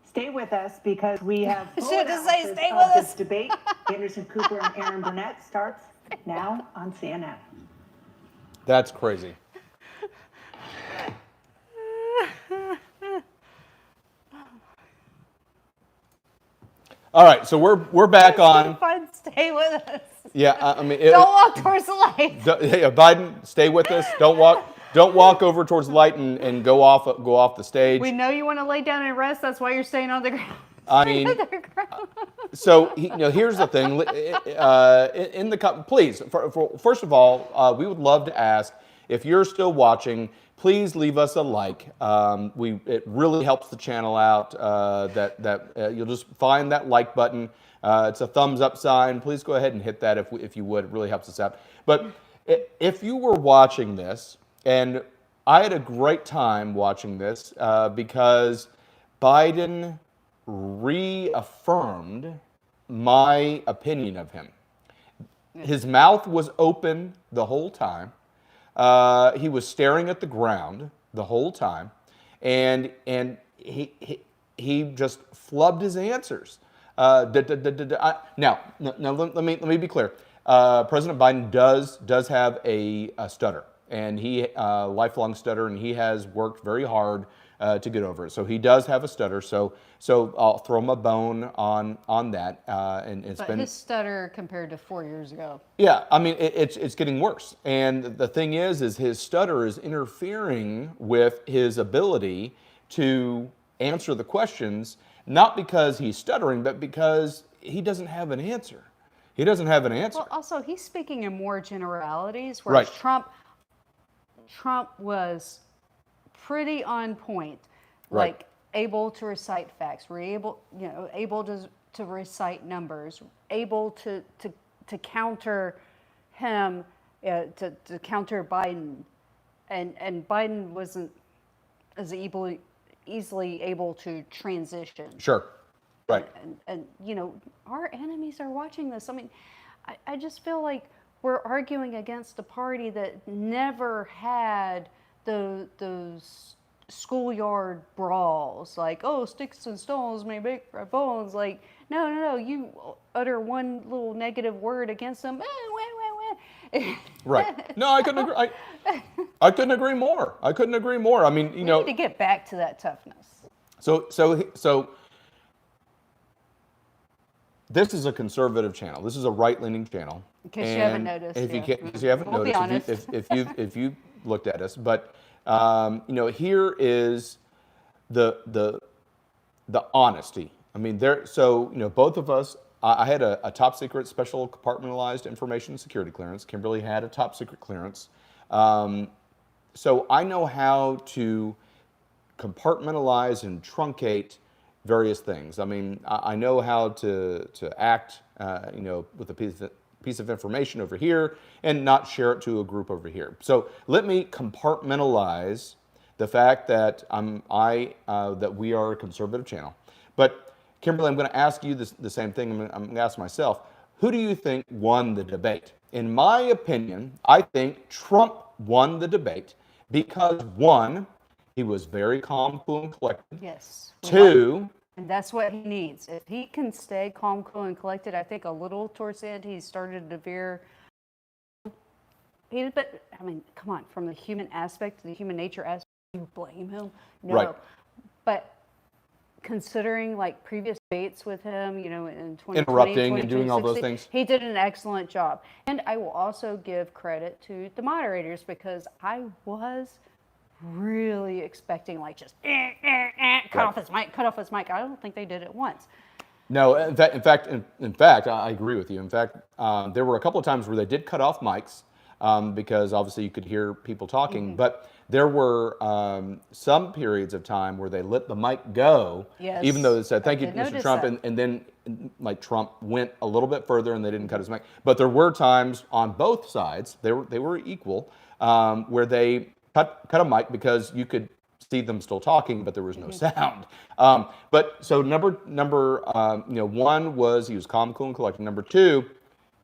Stay with us because we have full Should have said analysis stay of with this us. debate. Anderson Cooper and Aaron Burnett starts now on CNN. That's crazy. All right, so we're back on. Fun, stay with us. Yeah, I mean, Don't walk towards the light. Hey, Biden, stay with us. Don't walk over towards the light and go off the stage. We know you want to lay down and rest. That's why you're staying on the ground. I mean, so here's the thing. Please, first of all, we would love to ask if you're still watching. Please leave us a like. It really helps the channel out. You'll just find that like button. It's a thumbs up sign. Please go ahead and hit that if you would. It really helps us out. But if you were watching this, and I had a great time watching this because Biden reaffirmed my opinion of him. His mouth was open the whole time. He was staring at the ground the whole time, and he just flubbed his answers. Now let me be clear. President Biden does have a stutter, and he lifelong stutter, and he has worked very hard to get over it. So he does have a stutter. So I'll throw him a bone on that. And it's But been his stutter compared to 4 years ago. yeah. I mean, it's getting worse. And the thing is his stutter is interfering with his ability to answer the questions, not because he's stuttering, but because he doesn't have an answer. He doesn't have an answer. Well, also, he's speaking in more generalities, whereas Right. Trump was pretty on point, Right. like able to recite facts, able to recite numbers, able to counter him, to counter Biden, and Biden wasn't as easily able to transition. Sure. Right. And our enemies are watching this. I mean, I just feel like we're arguing against a party that never had those schoolyard brawls, like, oh, sticks and stones may break our bones. Like, no, you utter one little negative word against them. Right. No, I couldn't agree. I couldn't agree more. I couldn't agree more. I mean, We need to get back to that toughness. So this is a conservative channel. This is a right-leaning channel. In case you haven't noticed. Because you haven't We'll be noticed, honest. if you looked at us, but here is the honesty. I mean, both of us. I had a top secret special compartmentalized information security clearance. Kimberly had a top secret clearance. So I know how to compartmentalize and truncate various things. I mean, I know how to act, with a piece of information over here and not share it to a group over here. So let me compartmentalize the fact that that we are a conservative channel. But Kimberly, I'm going to ask you the same thing. I'm going to ask myself, who do you think won the debate? In my opinion, I think Trump won the debate because, one, he was very calm, cool, and collected. Yes. Two, And that's what he needs. If he can stay calm, cool, and collected, I think a little towards the end he started to veer. But I mean, come on, from the human aspect, the human nature aspect, you blame him? No. Right. But considering like previous debates with him, in 2020, interrupting and doing all those 2016, things. he did an excellent job. And I will also give credit to the moderators because I was really expecting like just cut off his mic. I don't think they did it once. No, in fact, I agree with you. In fact, there were a couple of times where they did cut off mics because obviously you could hear people talking. Mm-hmm. But there were some periods of time where they let the mic go, Yes, even though they said thank you, did Mr. notice Trump, that. and then like Trump went a little bit further and they didn't cut his mic. But there were times on both sides, they were equal, where they cut a mic because you could see them still talking, but there was no sound. But so number one was he was calm, cool, and collected. Number two,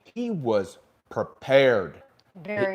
he was prepared.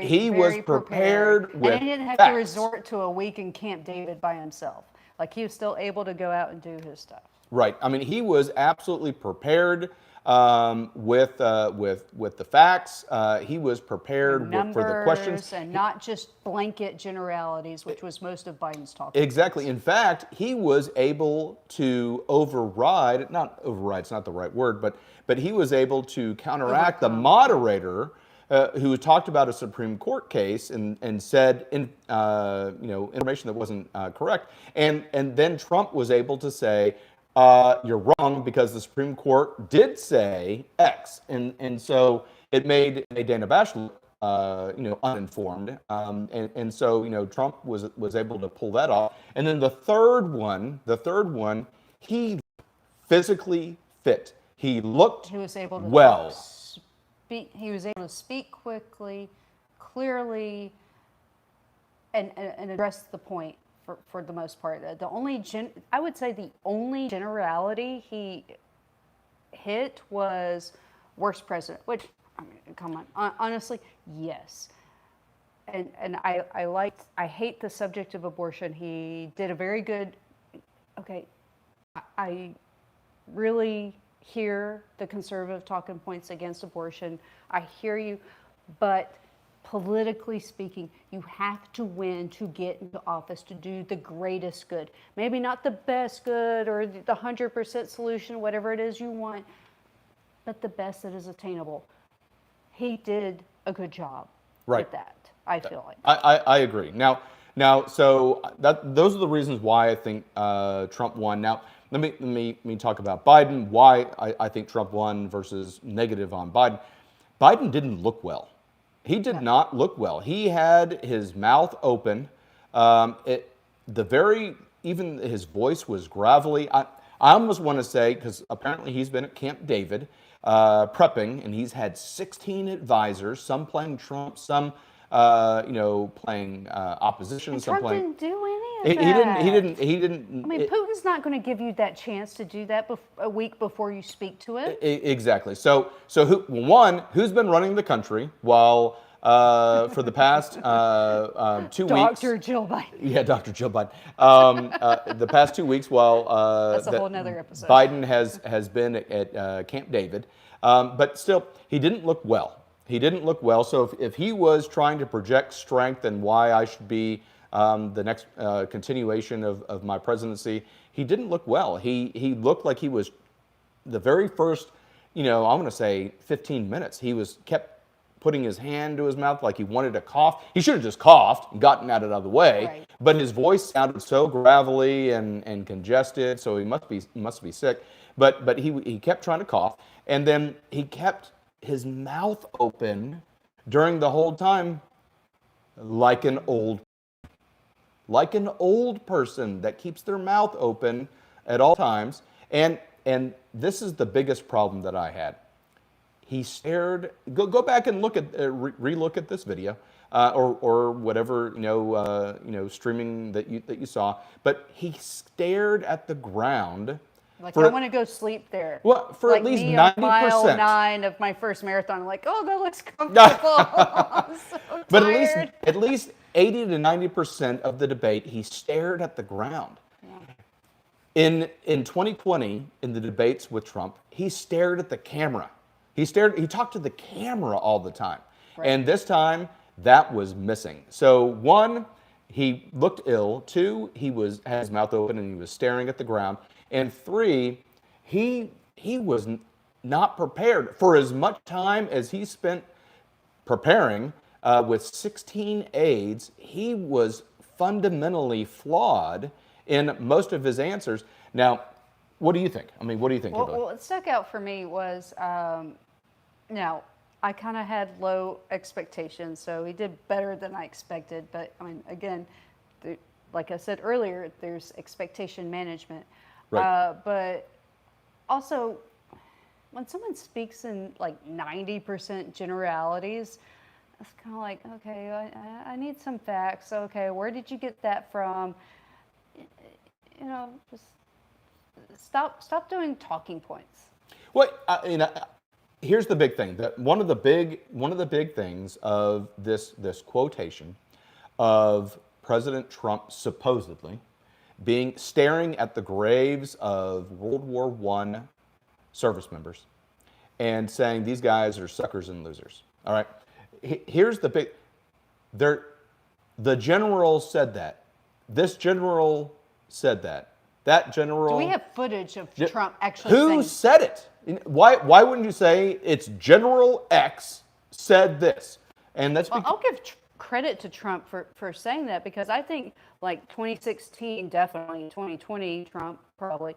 He was prepared with and he didn't have facts. to resort to a week in Camp David by himself. Like he was still able to go out and do his stuff. Right. I mean, he was absolutely prepared with the facts. He was prepared for the questions. And not just blanket generalities, which was most of Biden's talk. Exactly. In fact, he was able to not override's not the right word, but he was able to counteract the moderator who talked about a Supreme Court case and said information that wasn't correct. And then Trump was able to say, you're wrong because the Supreme Court did say X. And so it made Dana Bash uninformed. And so, Trump was able to pull that off. And then the third one, he physically fit. He looked He was able to well. He was able to speak quickly, clearly, and address the point for the most part. I would say the only generality he hit was worst president, which, I mean, come on, honestly, yes. And I hate the subject of abortion. He did a very good, okay, I really hear the conservative talking points against abortion. I hear you, but politically speaking, you have to win to get into office to do the greatest good. Maybe not the best good or the 100% solution, whatever it is you want, but the best that is attainable. He did a good job with that, I feel like. I agree. Now, so those are the reasons why I think Trump won. Now, let me talk about Biden, why I think Trump won versus negative on Biden. Biden didn't look well. He did not look well. He had his mouth open. Even his voice was gravelly. I almost want to say, because apparently he's been at Camp David prepping, and he's had 16 advisors, some playing Trump, some playing opposition, some Trump playing. didn't do any of that. He didn't. I mean, Putin's not going to give you that chance to do that a week before you speak to it. Exactly. So who's been running the country while for the past 2 weeks? Dr. Jill Biden. Yeah, Dr. Jill Biden. The past 2 weeks while that's a whole nother episode. Biden has been at Camp David, but still he didn't look well. He didn't look well. So if he was trying to project strength and why I should be the next continuation of my presidency, he didn't look well. He looked like he was the very first, I'm going to say 15 minutes. He kept putting his hand to his mouth like he wanted to cough. He should have just coughed and gotten out of the way. Right. But his voice sounded so gravelly and congested, so he must be sick. But he kept trying to cough, and then he kept his mouth open during the whole time, like an old person that keeps their mouth open at all times. And this is the biggest problem that I had. He stared. Go back and look at re-look at this video or whatever streaming that you saw. But he stared at the ground. Like, I want to go sleep there. Well, for like at least me 90%. On mile 9 of my first marathon, I'm like, oh, that looks comfortable. I'm so tired. But at least 80 to 90% of the debate, he stared at the ground. Yeah. In 2020, in the debates with Trump, he stared at the camera. He talked to the camera all the time. Right. And this time, that was missing. So 1, he looked ill. 2, he had his mouth open and he was staring at the ground. And 3, he was not prepared. For as much time as he spent preparing with 16 aides, he was fundamentally flawed in most of his answers. Now, what do you think? I mean, what do you think? Well, what stuck out for me was, I kind of had low expectations, so he did better than I expected. But, I mean, again, like I said earlier, there's expectation management. Right. But also, when someone speaks in like 90% generalities, it's kind of like, okay, I need some facts. Okay, where did you get that from? Just stop doing talking points. Well, here's the big thing. That one of the big things of this quotation of President Trump supposedly staring at the graves of World War I service members and saying these guys are suckers and losers. All right. Here's the big. The general said that. This general said that. That general. Do we have footage of Trump actually saying? Who said it? Why wouldn't you say it's General X said this? And that's. I'll give credit to Trump for saying that, because I think like 2016, definitely 2020 Trump probably,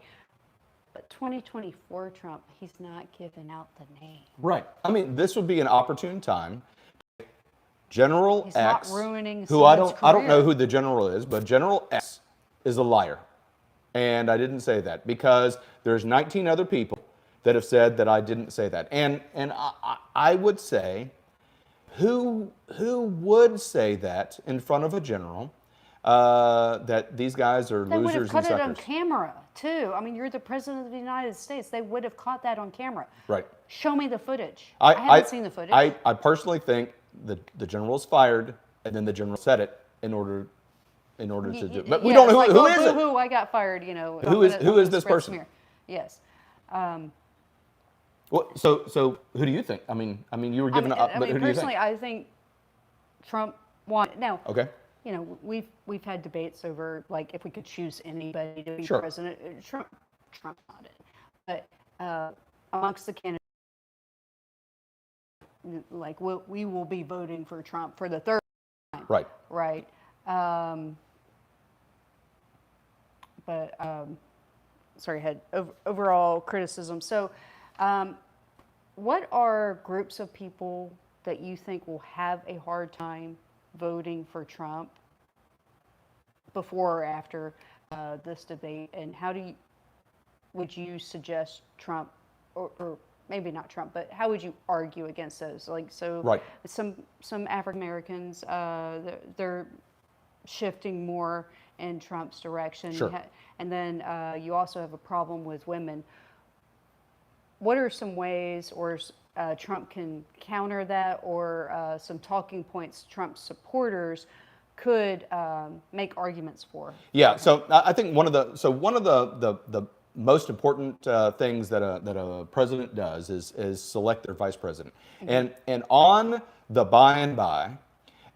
but 2024 Trump, he's not giving out the name. Right. I mean, this would be an opportune time. General He's X, not ruining who I someone's don't know career. who the general is, but General X is a liar. And I didn't say that because there's 19 other people that have said that I didn't say that. And I would say, who would say that in front of a general, that these guys are They would have losers and caught it on suckers? camera too. I mean, you're the president of the United States. They would have caught that on camera. Right. Show me the footage. I haven't seen the footage. I personally think the general's fired, and then the general said it in order to do it. But we don't know who is it. Who I got fired, Who is this person? Smear. Yes. Well, so who do you think? I mean, you were giving up, but who do you personally, think? I think Trump wanted. Now, Okay. you know, we've had debates over like if we could choose anybody to be Sure. president. Trump's not it, but amongst the candidates, like we will be voting for Trump for the third time. Right. Right. Sorry, I had overall criticism. So, what are groups of people that you think will have a hard time voting for Trump before or after this debate? And how would you suggest Trump, or maybe not Trump, but how would you argue against those? Like, so Right. some African Americans, they're shifting more in Trump's direction. Sure. And then you also have a problem with women. What are some ways or Trump can counter that, or some talking points Trump supporters could make arguments for? Yeah. So I think one of the most important things that a president does is select their vice president. Mm-hmm. And on the by and by,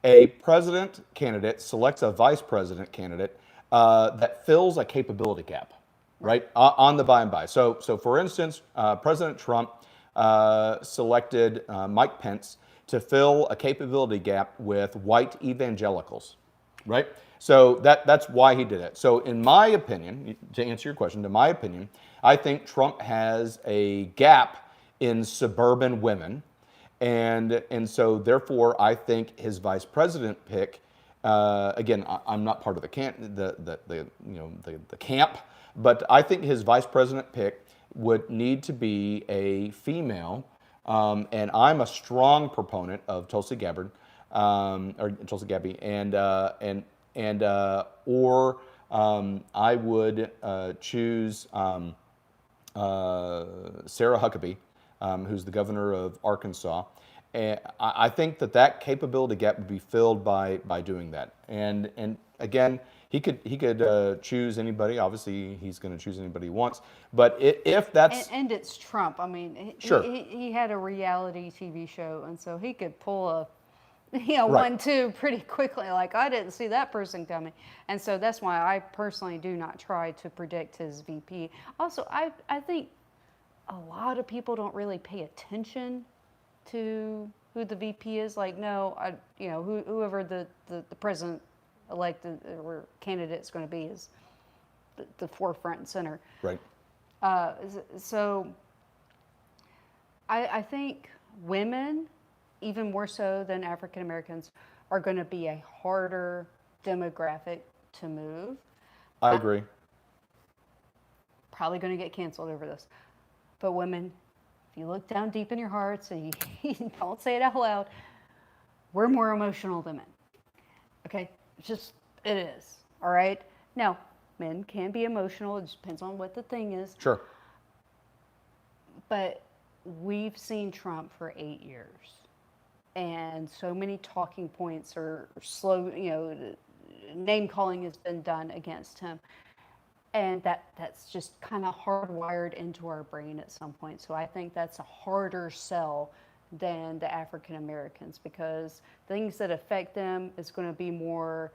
a president candidate selects a vice president candidate that fills a capability gap, right? On the by and by. So for instance, President Trump selected Mike Pence to fill a capability gap with white evangelicals, right? So that's why he did it. So in my opinion, to answer your question, in my opinion, I think Trump has a gap in suburban women. And so therefore, I think his vice president pick, again, I'm not part of the camp, but I think his vice president pick would need to be a female, and I'm a strong proponent of Tulsi Gabbard, or Tulsi Gabbard, I would choose Sarah Huckabee, who's the governor of Arkansas. And I think that capability gap would be filled by doing that. And again, he could choose anybody. Obviously, he's going to choose anybody he wants. But if that's and it's Trump. I mean, sure. he had a reality TV show, and so he could pull a Right. 1-2 pretty quickly. Like, I didn't see that person coming. And so that's why I personally do not try to predict his VP. Also, I think a lot of people don't really pay attention to who the VP is. Like, no, whoever the president elected or candidate is going to be is the forefront and center. Right. So I think women, even more so than African Americans, are going to be a harder demographic to move. I agree. Probably going to get canceled over this. But women, if you look down deep in your hearts and you don't say it out loud, we're more emotional than men. Okay? It is. All right? Now, men can be emotional. It just depends on what the thing is. Sure. But we've seen Trump for 8 years. And so many talking points or slow, name calling has been done against him. And that's just kind of hardwired into our brain at some point. So I think that's a harder sell than the African Americans, because things that affect them is going to be more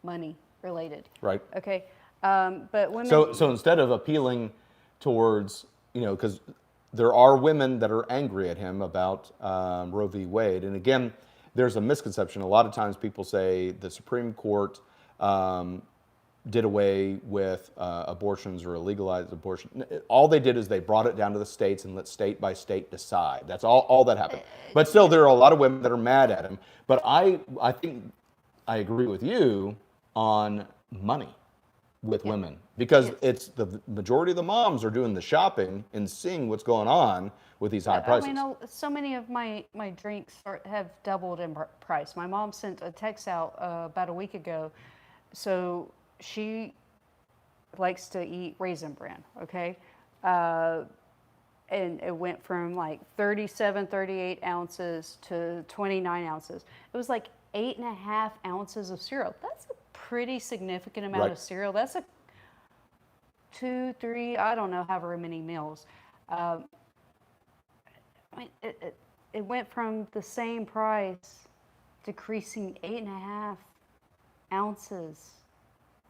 money related. Right. Okay. But women. So instead of appealing towards, because there are women that are angry at him about Roe v. Wade. And again, there's a misconception. A lot of times people say the Supreme Court did away with abortions or legalized abortion. All they did is they brought it down to the states and let state by state decide. That's all that happened. But still, there are a lot of women that are mad at him. But I think I agree with you on money with women, because it's the majority of the moms are doing the shopping and seeing what's going on with these high prices. I mean, so many of my drinks have doubled in price. My mom sent a text out about a week ago. So she likes to eat Raisin Bran, okay? And it went from like 37, 38 ounces to 29 ounces. It was like 8.5 ounces of cereal. That's a pretty significant amount of cereal. That's a 2, 3, I don't know, however many meals. I mean, it went from the same price decreasing 8.5 ounces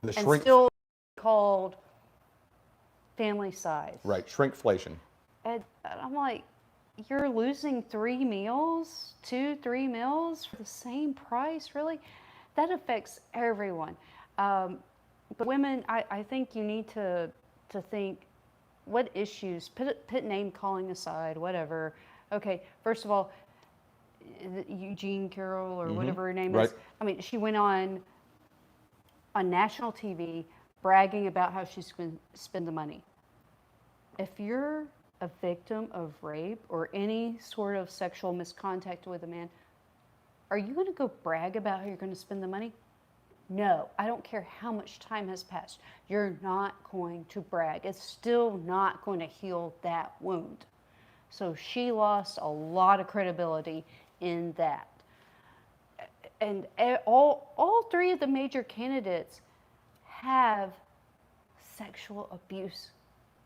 The and shrink, still called family size. right, shrinkflation. And I'm like, you're losing 3 meals, 2-3 meals for the same price, really? That affects everyone. But women, I think you need to think, what issues, put name calling aside, whatever. Okay, first of all, Eugene Carroll or whatever her name is. Right. I mean, she went on national TV bragging about how she's going to spend the money. If you're a victim of rape or any sort of sexual misconduct with a man, are you going to go brag about how you're going to spend the money? No, I don't care how much time has passed. You're not going to brag. It's still not going to heal that wound. So she lost a lot of credibility in that. And all 3 of the major candidates have sexual abuse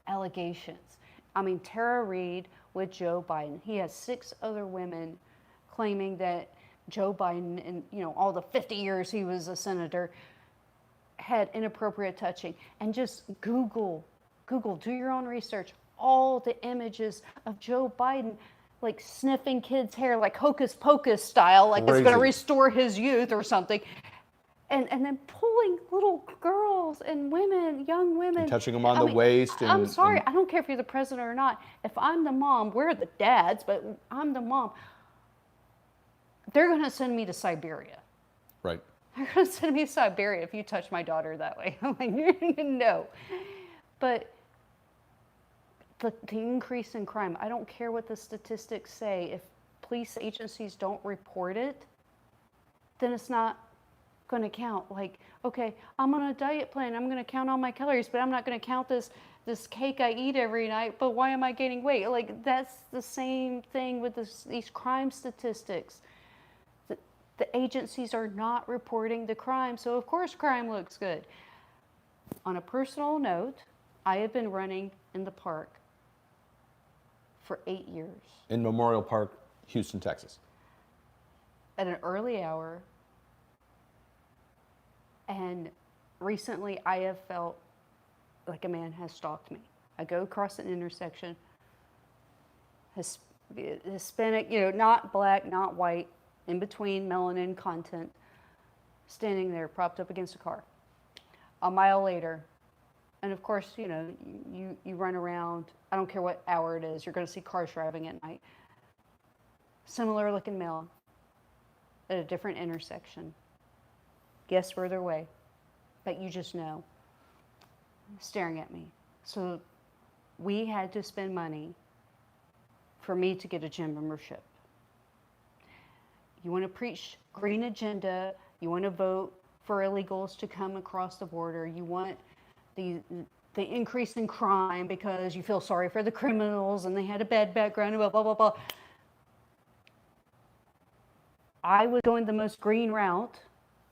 allegations. I mean, Tara Reid with Joe Biden. He has 6 other women claiming that Joe Biden, in all the 50 years he was a senator, had inappropriate touching. And just Google, do your own research. All the images of Joe Biden, like sniffing kids' hair, like hocus pocus style, like it's going to Crazy. restore his youth or something. And then pulling little girls and women, young women. And touching them on the waist. I'm sorry, and I don't care if you're the president or not. If I'm the mom, we're the dads, but I'm the mom. They're going to send me to Siberia. right. They're going to send me to Siberia if you touch my daughter that way. I'm like, no. But the increase in crime, I don't care what the statistics say. If police agencies don't report it, then it's not going to count. Like, okay, I'm on a diet plan. I'm going to count all my calories, but I'm not going to count this cake I eat every night. But why am I gaining weight? Like, that's the same thing with these crime statistics. The agencies are not reporting the crime, so of course crime looks good. On a personal note, I have been running in the park for 8 years. In Memorial Park, Houston, Texas. At an early hour. And recently I have felt like a man has stalked me. I go across an intersection, Hispanic, not black, not white, in between melanin content, standing there propped up against a car. A mile later, and of course, you run around, I don't care what hour it is, you're going to see cars driving at night. Similar looking male at a different intersection. Guess further away, but you just know, staring at me. So we had to spend money for me to get a gym membership. You want to preach green agenda, you want to vote for illegals to come across the border, you want the increase in crime because you feel sorry for the criminals and they had a bad background, blah, blah, blah, blah. I was going the most green route,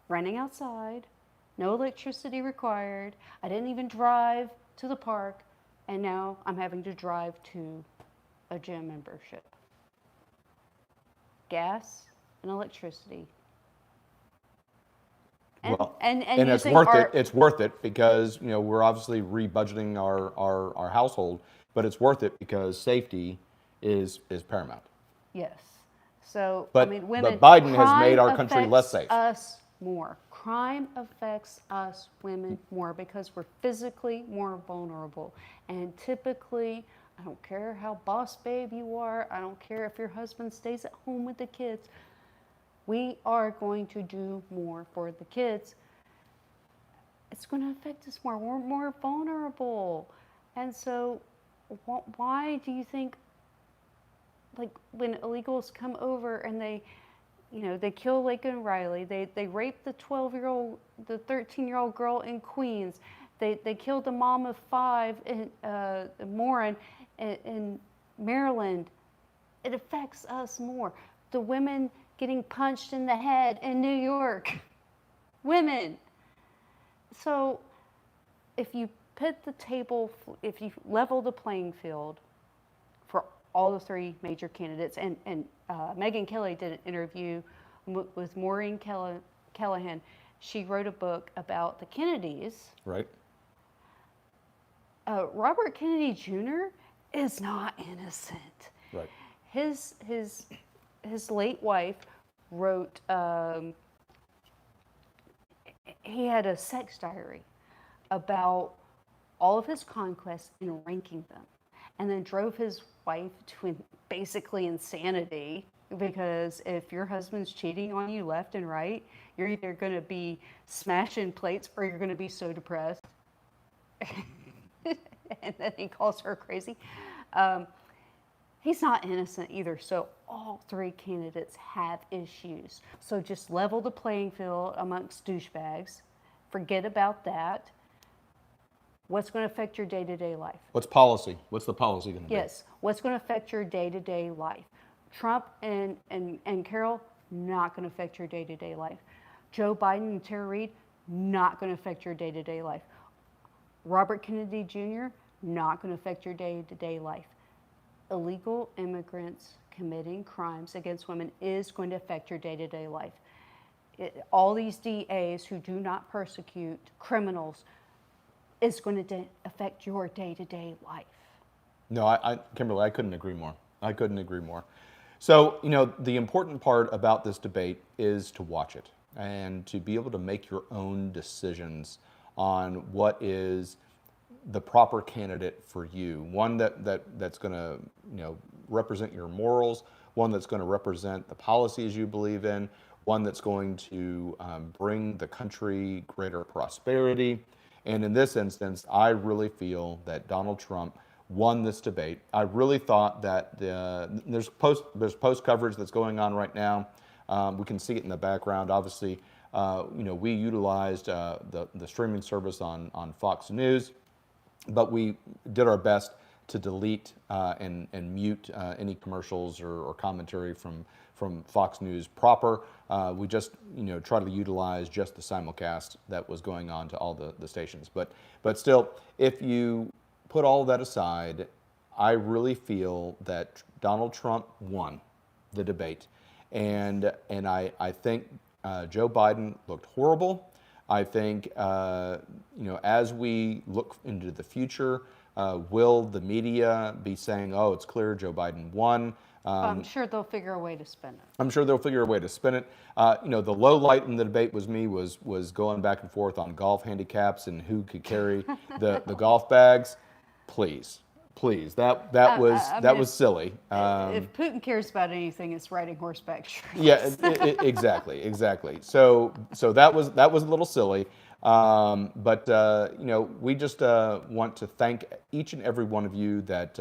running outside, no electricity required. I didn't even drive to the park, and now I'm having to drive to a gym membership. Gas and electricity. And, Well, and it's worth it. It's worth it because we're obviously rebudgeting our household, but it's worth it because safety is paramount. Yes. So But, I mean, women. but Biden has crime made our country less safe. affects us more. Crime affects us women more because we're physically more vulnerable, and typically, I don't care how boss babe you are. I don't care if your husband stays at home with the kids. We are going to do more for the kids. It's going to affect us more. We're more vulnerable. And so why do you think, like, when illegals come over and they kill Laken Riley, they rape the 13-year-old girl in Queens, they killed the mom of 5 in Morin in Maryland. It affects us more. The women getting punched in the head in New York. Women. So if you if you level the playing field for all the 3 major candidates, and Megyn Kelly did an interview with Maureen Callahan. She wrote a book about the Kennedys. Right. Robert Kennedy Jr. is not innocent. Right. His late wife wrote. He had a sex diary about all of his conquests and ranking them, and then drove his wife to basically insanity, because if your husband's cheating on you left and right, you're either going to be smashing plates or you're going to be so depressed. And then he calls her crazy. He's not innocent either. So all three candidates have issues. So just level the playing field amongst douchebags. Forget about that. What's going to affect your day-to-day life? What's policy? What's the policy going to be? Yes. What's going to affect your day-to-day life? Trump and Carol, not going to affect your day-to-day life. Joe Biden and Tara Reid, not going to affect your day-to-day life. Robert Kennedy Jr., not going to affect your day-to-day life. Illegal immigrants committing crimes against women is going to affect your day-to-day life. All these DAs who do not persecute criminals is going to affect your day-to-day life. No, Kimberly, I couldn't agree more. I couldn't agree more. So, the important part about this debate is to watch it and to be able to make your own decisions on what is the proper candidate for you. One that's going to, represent your morals, one that's going to represent the policies you believe in, one that's going to bring the country greater prosperity. And in this instance, I really feel that Donald Trump won this debate. I really thought that there's post coverage that's going on right now. We can see it in the background. Obviously, we utilized the streaming service on Fox News, but we did our best to delete and mute any commercials or commentary from Fox News proper. We just try to utilize just the simulcast that was going on to all the stations. But still, if you put all that aside, I really feel that Donald Trump won the debate, and I think Joe Biden looked horrible. I think as we look into the future, will the media be saying, "Oh, it's clear Joe Biden won"? I'm sure they'll figure a way to spin it. I'm sure they'll figure a way to spin it. The low light in the debate was going back and forth on golf handicaps and who could carry the golf bags. Please, that was silly. If Putin cares about anything, it's riding horseback. Yeah, exactly. So that was a little silly. But we just want to thank each and every one of you that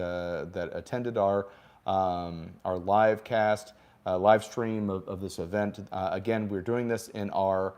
attended our live cast, live stream of this event. Again, we're doing this in our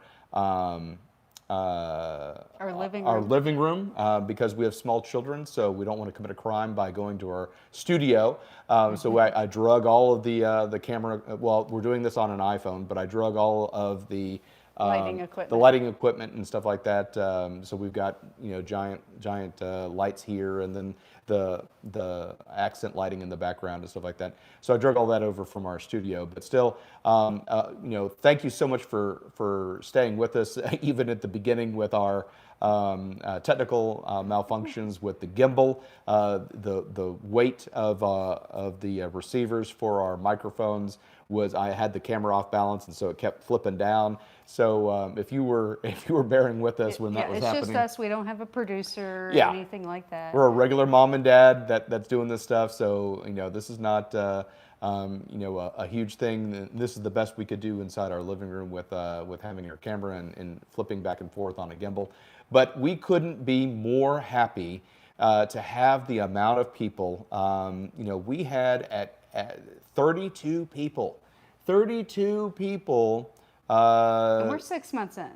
living room because we have small children, so we don't want to commit a crime by going to our studio. So I drug all of the camera. Well, we're doing this on an iPhone, but I drug all of the lighting equipment. The lighting equipment and stuff like that. So we've got giant lights here, and then the accent lighting in the background and stuff like that. So I drug all that over from our studio. But still, thank you so much for staying with us, even at the beginning with our technical malfunctions with the gimbal, the weight of the receivers for our microphones I had the camera off balance, and so it kept flipping down. So if you were bearing with us when that was happening, it's just us. We don't have a producer or anything like that. We're a regular mom and dad that's doing this stuff. So this is not a huge thing. This is the best we could do inside our living room with having our camera and flipping back and forth on a gimbal. But we couldn't be more happy to have the amount of people. We had at 32 people. 32 people. And we're 6 months in.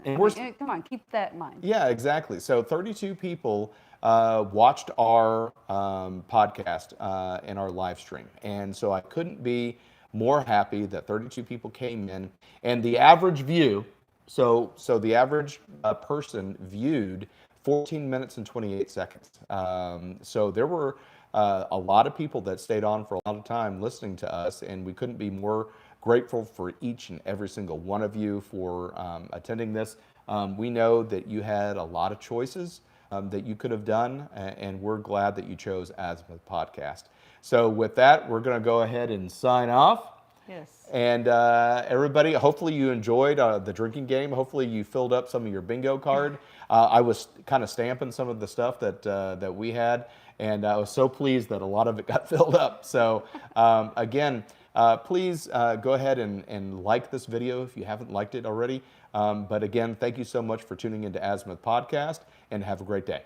Come on, keep that in mind. Yeah, exactly. So 32 people watched our podcast and our live stream. And so I couldn't be more happy that 32 people came in. And the average view, so the average person viewed 14 minutes and 28 seconds. So there were a lot of people that stayed on for a lot of time listening to us, and we couldn't be more Grateful for each and every single one of you for attending this. We know that you had a lot of choices that you could have done, and we're glad that you chose Azimuth Podcast. So with that, we're going to go ahead and sign off. Yes. And everybody, hopefully you enjoyed the drinking game. Hopefully you filled up some of your bingo card. I was kind of stamping some of the stuff that we had, and I was so pleased that a lot of it got filled up. So again, please go ahead and like this video if you haven't liked it already. But again, thank you so much for tuning into Azimuth Podcast, and have a great day.